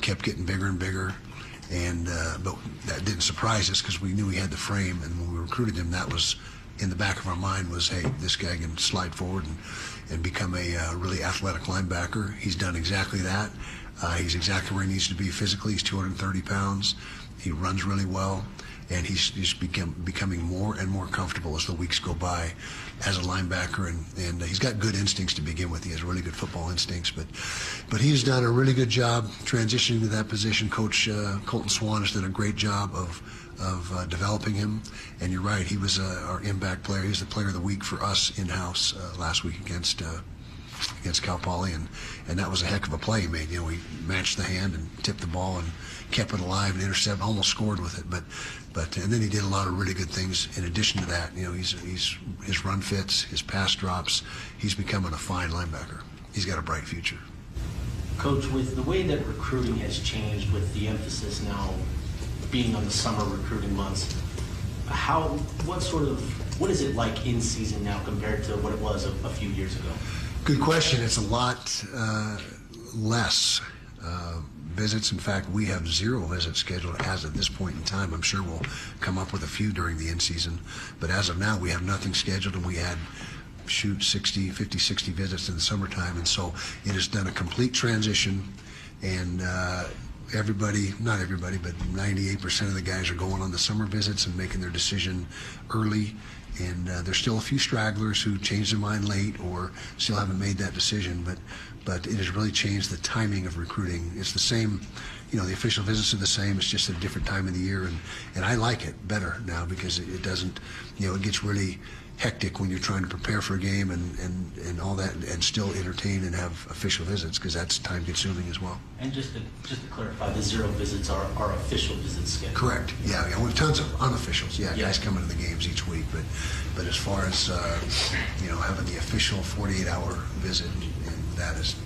Kept getting bigger and bigger, but that didn't surprise us because we knew he had the frame. And when we recruited him, that was in the back of our mind was, hey, this guy can slide forward and become a really athletic linebacker. He's done exactly that. He's exactly where he needs to be physically. He's 230 pounds. He runs really well. And he's becoming more and more comfortable as the weeks go by as a linebacker, and he's got good instincts to begin with. He has really good football instincts, but he's done a really good job transitioning to that position. Coach Colton Swan has done a great job of developing him. And you're right, he was our impact player. He was the player of the week for us in-house last week against Cal Poly, and that was a heck of a play he made. You know, he matched the hand and tipped the ball and kept it alive and intercepted, almost scored with it. But and then he did a lot of really good things in addition to that. You know, he's his run fits, his pass drops. He's becoming a fine linebacker. He's got a bright future. Coach, with the way that recruiting has changed, with the emphasis now being on the summer recruiting months, what is it like in season now compared to what it was a few years ago? Good question. It's a lot less visits. In fact, we have 0 visits scheduled as of this point in time. I'm sure we'll come up with a few during the in-season, but as of now, we have nothing scheduled, and we had 50, 60 visits in the summertime, and so it has done a complete transition, and everybody, not everybody, but 98% of the guys are going on the summer visits and making their decision early. And there's still a few stragglers who changed their mind late or still haven't made that decision, but it has really changed the timing of recruiting. It's the same, you know, the official visits are the same. It's just a different time of the year, and I like it better now because it doesn't, you know, it gets really hectic when you're trying to prepare for a game and all that, and still entertain and have official visits, because that's time consuming as well. And just to clarify, the 0 visits are official visits scheduled. Correct. Yeah, we have tons of unofficials. Yeah, guys coming to the games each week, but as far as you know, having the official 48-hour visit, and that is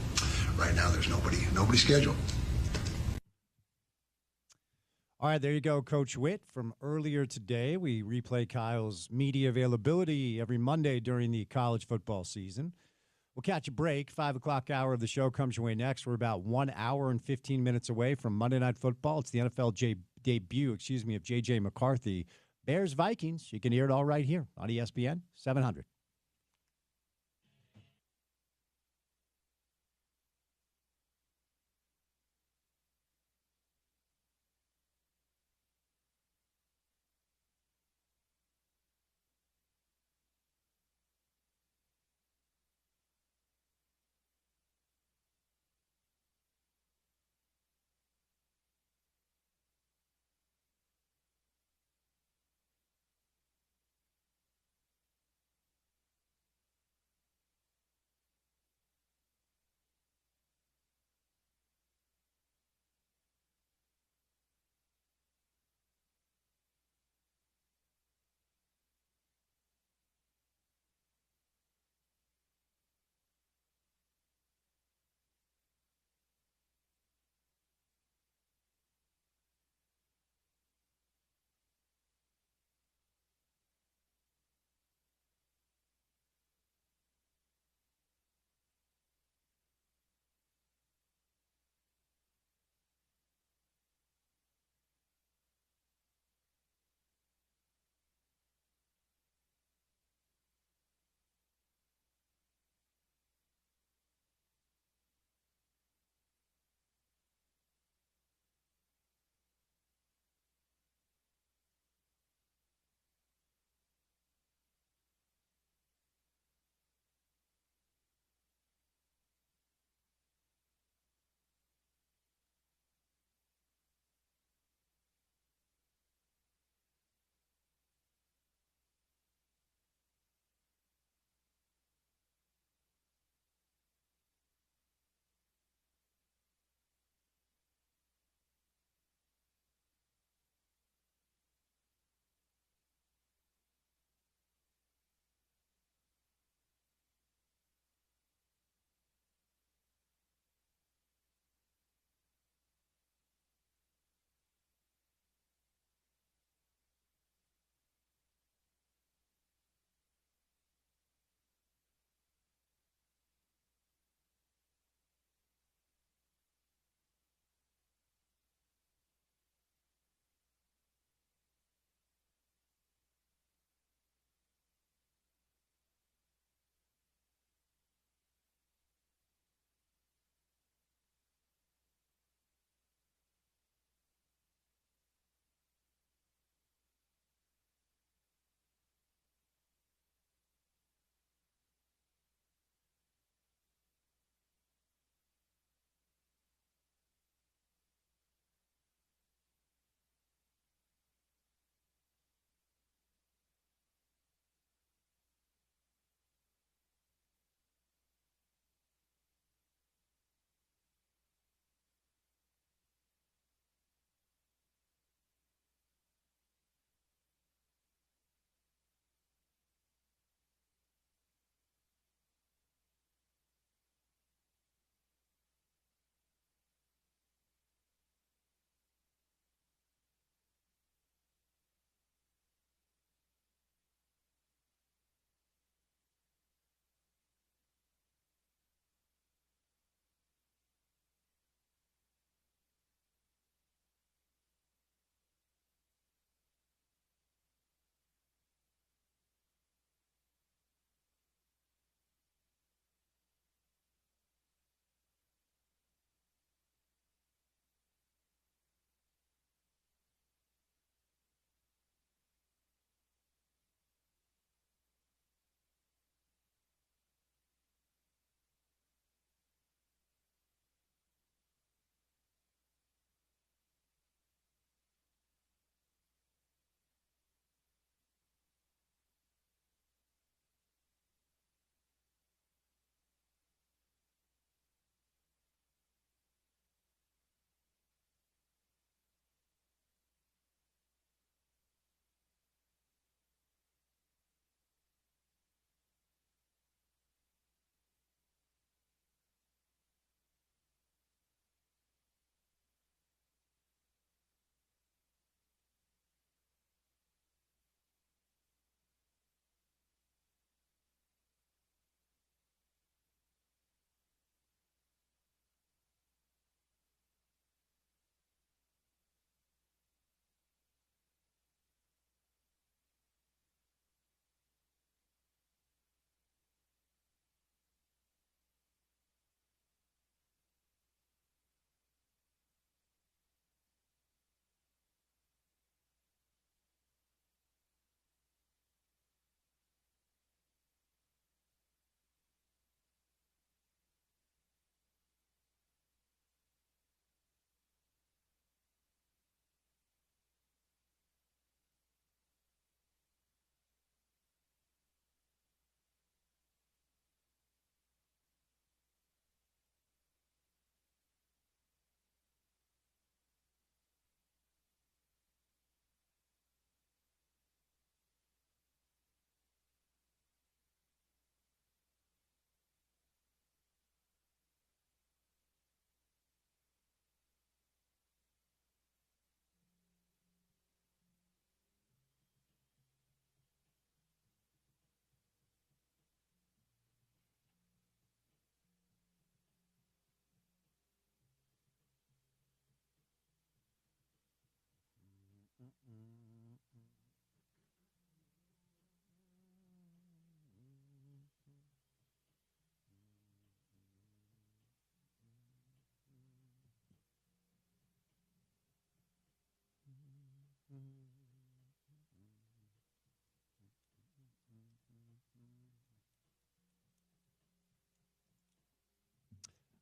right now there's nobody scheduled. All right, there you go, Coach Witt from earlier today. We replay Kyle's media availability every Monday during the college football season. We'll catch a break. 5 o'clock hour of the show comes your way next. We're about 1 hour and 15 minutes away from Monday Night Football. It's the NFL debut, of J.J. McCarthy. Bears-Vikings. You can hear it all right here on ESPN 700.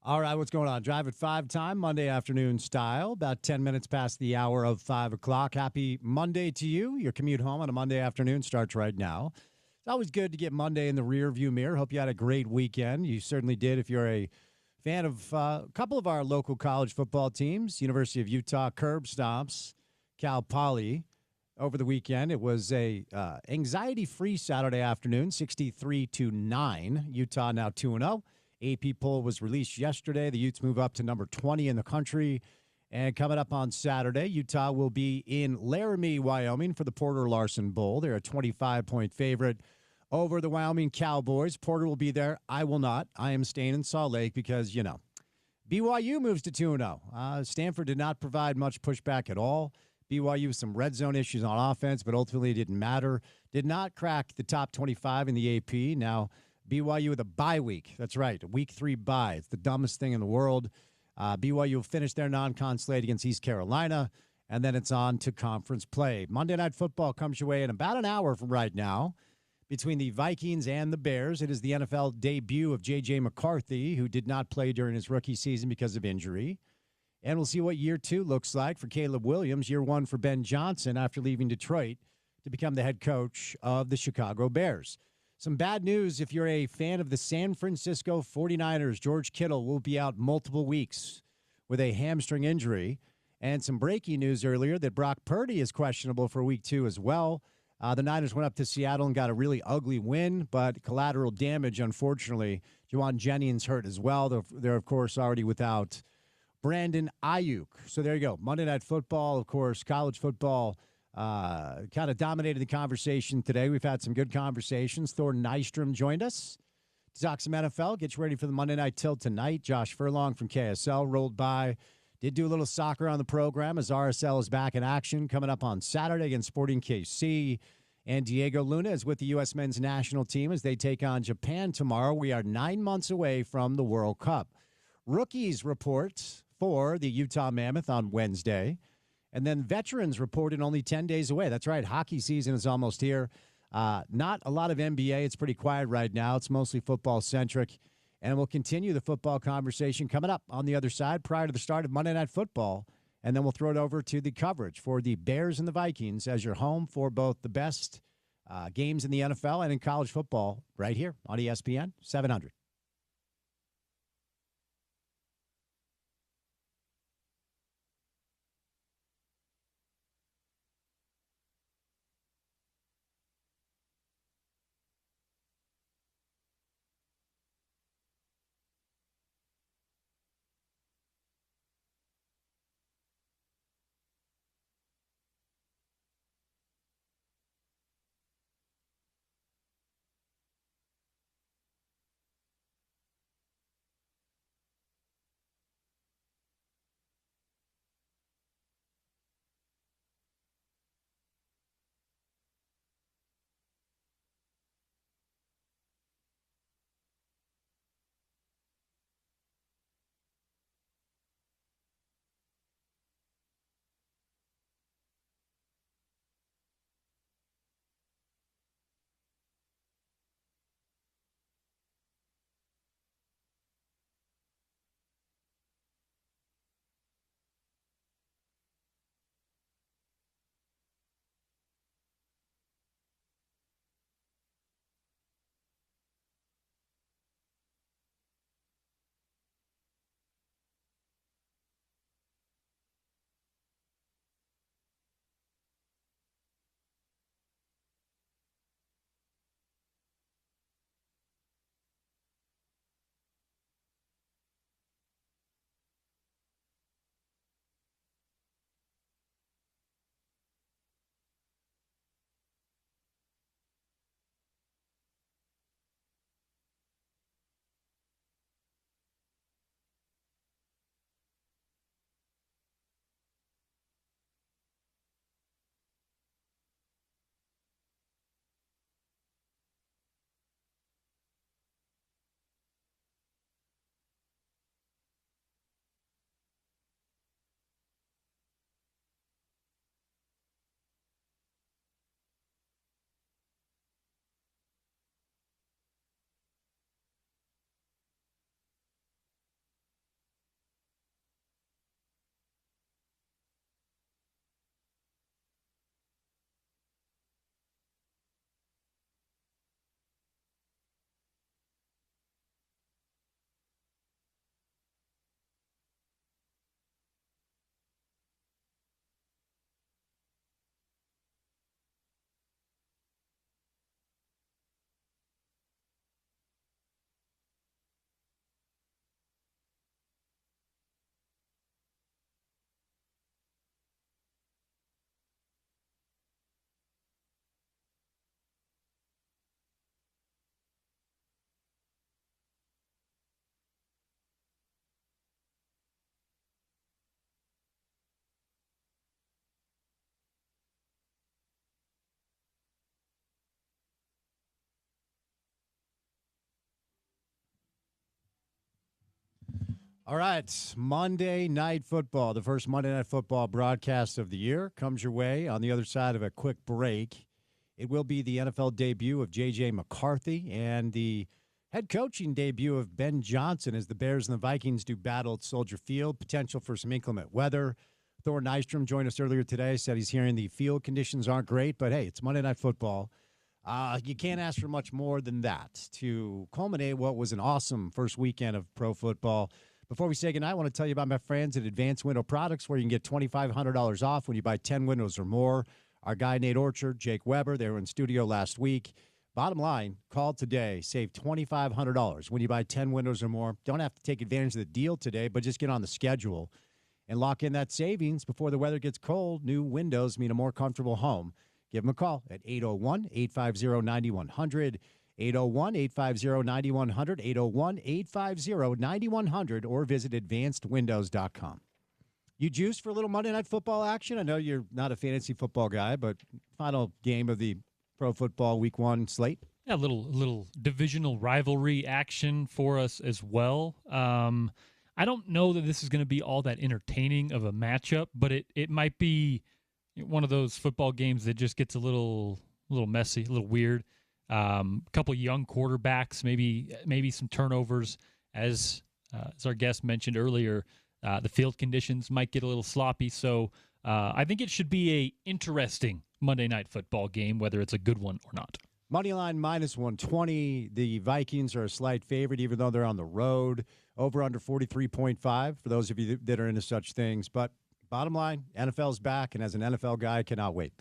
All right, what's going on? Drive at 5 time, Monday afternoon style, about 10 minutes past the hour of 5 o'clock. Happy Monday to you. Your commute home on a Monday afternoon starts right now. It's always good to get Monday in the rearview mirror. Hope you had a great weekend. You certainly did if you're a fan of a couple of our local college football teams, University of Utah, Curb Stomps, Cal Poly. Over the weekend, it was a anxiety-free Saturday afternoon, 63-9. Utah now 2-0. AP poll was released yesterday. The Utes move up to number 20 in the country. And coming up on Saturday, Utah will be in Laramie, Wyoming for the Porter Larson Bowl. They're a 25-point favorite over the Wyoming Cowboys. Porter will be there. I will not. I am staying in Salt Lake because, BYU moves to 2-0. Stanford did not provide much pushback at all. BYU with some red zone issues on offense, but ultimately it didn't matter. Did not crack the top 25 in the AP. Now, BYU with a bye week. That's right, a week 3 bye. It's the dumbest thing in the world. BYU will finish their non-con slate against East Carolina, and then it's on to conference play. Monday Night Football comes your way in about an hour from right now between the Vikings and the Bears. It is the NFL debut of J.J. McCarthy, who did not play during his rookie season because of injury. And we'll see what year 2 looks like for Caleb Williams, year 1 for Ben Johnson after leaving Detroit to become the head coach of the Chicago Bears. Some bad news if you're a fan of the San Francisco 49ers. George Kittle will be out multiple weeks with a hamstring injury. And some breaking news earlier that Brock Purdy is questionable for week 2 as well. The Niners went up to Seattle and got a really ugly win, but collateral damage, unfortunately. Juwan Jennings hurt as well. They're of course, already without Brandon Ayuk. So there you go. Monday Night Football, of course, college football kind of dominated the conversation today. We've had some good conversations. Thor Nystrom joined us to talk some NFL. Get you ready for the Monday Night Tilt tonight. Josh Furlong from KSL rolled by. Did do a little soccer on the program as RSL is back in action coming up on Saturday against Sporting KC. And Diego Luna is with the U.S. men's national team as they take on Japan tomorrow. We are 9 months away from the World Cup. Rookies report for the Utah Mammoth on Wednesday. And then veterans reported only 10 days away. That's right. Hockey season is almost here. Not a lot of NBA. It's pretty quiet right now. It's mostly football-centric. And we'll continue the football conversation coming up on the other side prior to the start of Monday Night Football. And then we'll throw it over to the coverage for the Bears and the Vikings as your home for both the best games in the NFL and in college football right here on ESPN 700. All right, Monday Night Football, the first Monday Night Football broadcast of the year, comes your way on the other side of a quick break. It will be the NFL debut of J.J. McCarthy and the head coaching debut of Ben Johnson as the Bears and the Vikings do battle at Soldier Field. Potential for some inclement weather. Thor Nystrom joined us earlier today, said he's hearing the field conditions aren't great, but hey, it's Monday Night Football. You can't ask for much more than that to culminate what was an awesome first weekend of pro football. Before we say goodnight, I want to tell you about my friends at Advanced Window Products, where you can get $2,500 off when you buy 10 windows or more. Our guy, Nate Orchard, Jake Weber, they were in studio last week. Bottom line, call today. Save $2,500 when you buy 10 windows or more. Don't have to take advantage of the deal today, but just get on the schedule and lock in that savings before the weather gets cold. New windows mean a more comfortable home. Give them a call at 801-850-9100. 801-850-9100, 801-850-9100, or visit advancedwindows.com. You juiced for a little Monday Night Football action? I know you're not a fantasy football guy, but final game of the Pro Football Week 1 slate? Yeah, a little divisional rivalry action for us as well. I don't know that this is going to be all that entertaining of a matchup, but it might be one of those football games that just gets a little messy, a little weird. A couple young quarterbacks, maybe some turnovers. As our guest mentioned earlier, the field conditions might get a little sloppy. So I think it should be a interesting Monday Night Football game, whether it's a good one or not. Moneyline minus 120. The Vikings are a slight favorite, even though they're on the road. Over under 43.5 for those of you that are into such things. But bottom line, NFL's back, and as an NFL guy, I cannot wait.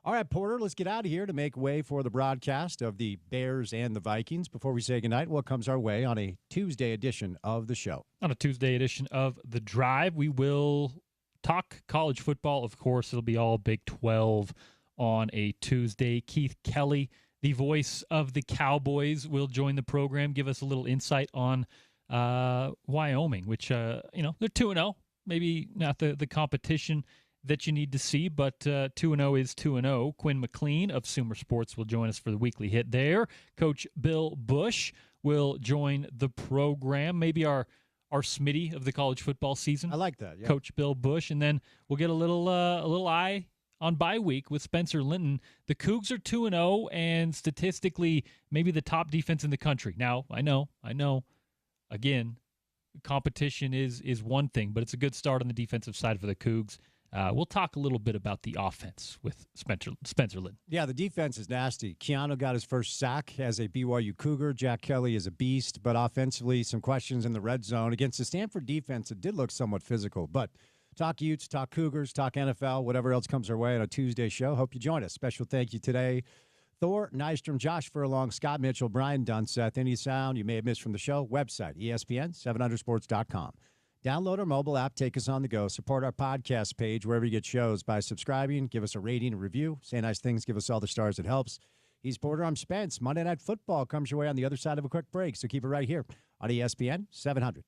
All right, Porter, let's get out of here to make way for the broadcast of the Bears and the Vikings. Before we say goodnight, what comes our way on a Tuesday edition of the show? On a Tuesday edition of The Drive, we will talk college football, of course. It'll be all Big 12 on a Tuesday. Keith Kelly, the voice of the Cowboys, will join the program, give us a little insight on Wyoming, which, they're 2-0. Maybe not the competition that you need to see, but 2-0 is 2-0. Quinn McLean of Sumer Sports will join us for the weekly hit there. Coach Bill Bush will join the program. Maybe our Smitty of the college football season. I like that, yeah. Coach Bill Bush, and then we'll get a little eye on bye week with Spencer Linton. The Cougs are 2-0, and statistically, maybe the top defense in the country. Now, I know. Again, competition is one thing, but it's a good start on the defensive side for the Cougs. We'll talk a little bit about the offense with Spencer Linton. Yeah, the defense is nasty. Keanu got his first sack as a BYU Cougar. Jack Kelly is a beast, but offensively, some questions in the red zone. Against the Stanford defense, it did look somewhat physical. But talk Utes, talk Cougars, talk NFL, whatever else comes our way on a Tuesday show. Hope you join us. Special thank you today, Thor Nystrom, Josh Furlong, Scott Mitchell, Brian Dunseth. Any sound you may have missed from the show, website, ESPN700sports.com. Download our mobile app, take us on the go. Support our podcast page wherever you get shows by subscribing. Give us a rating, a review. Say nice things. Give us all the stars. It helps. He's Porter. I'm Spence. Monday Night Football comes your way on the other side of a quick break, so keep it right here on ESPN 700.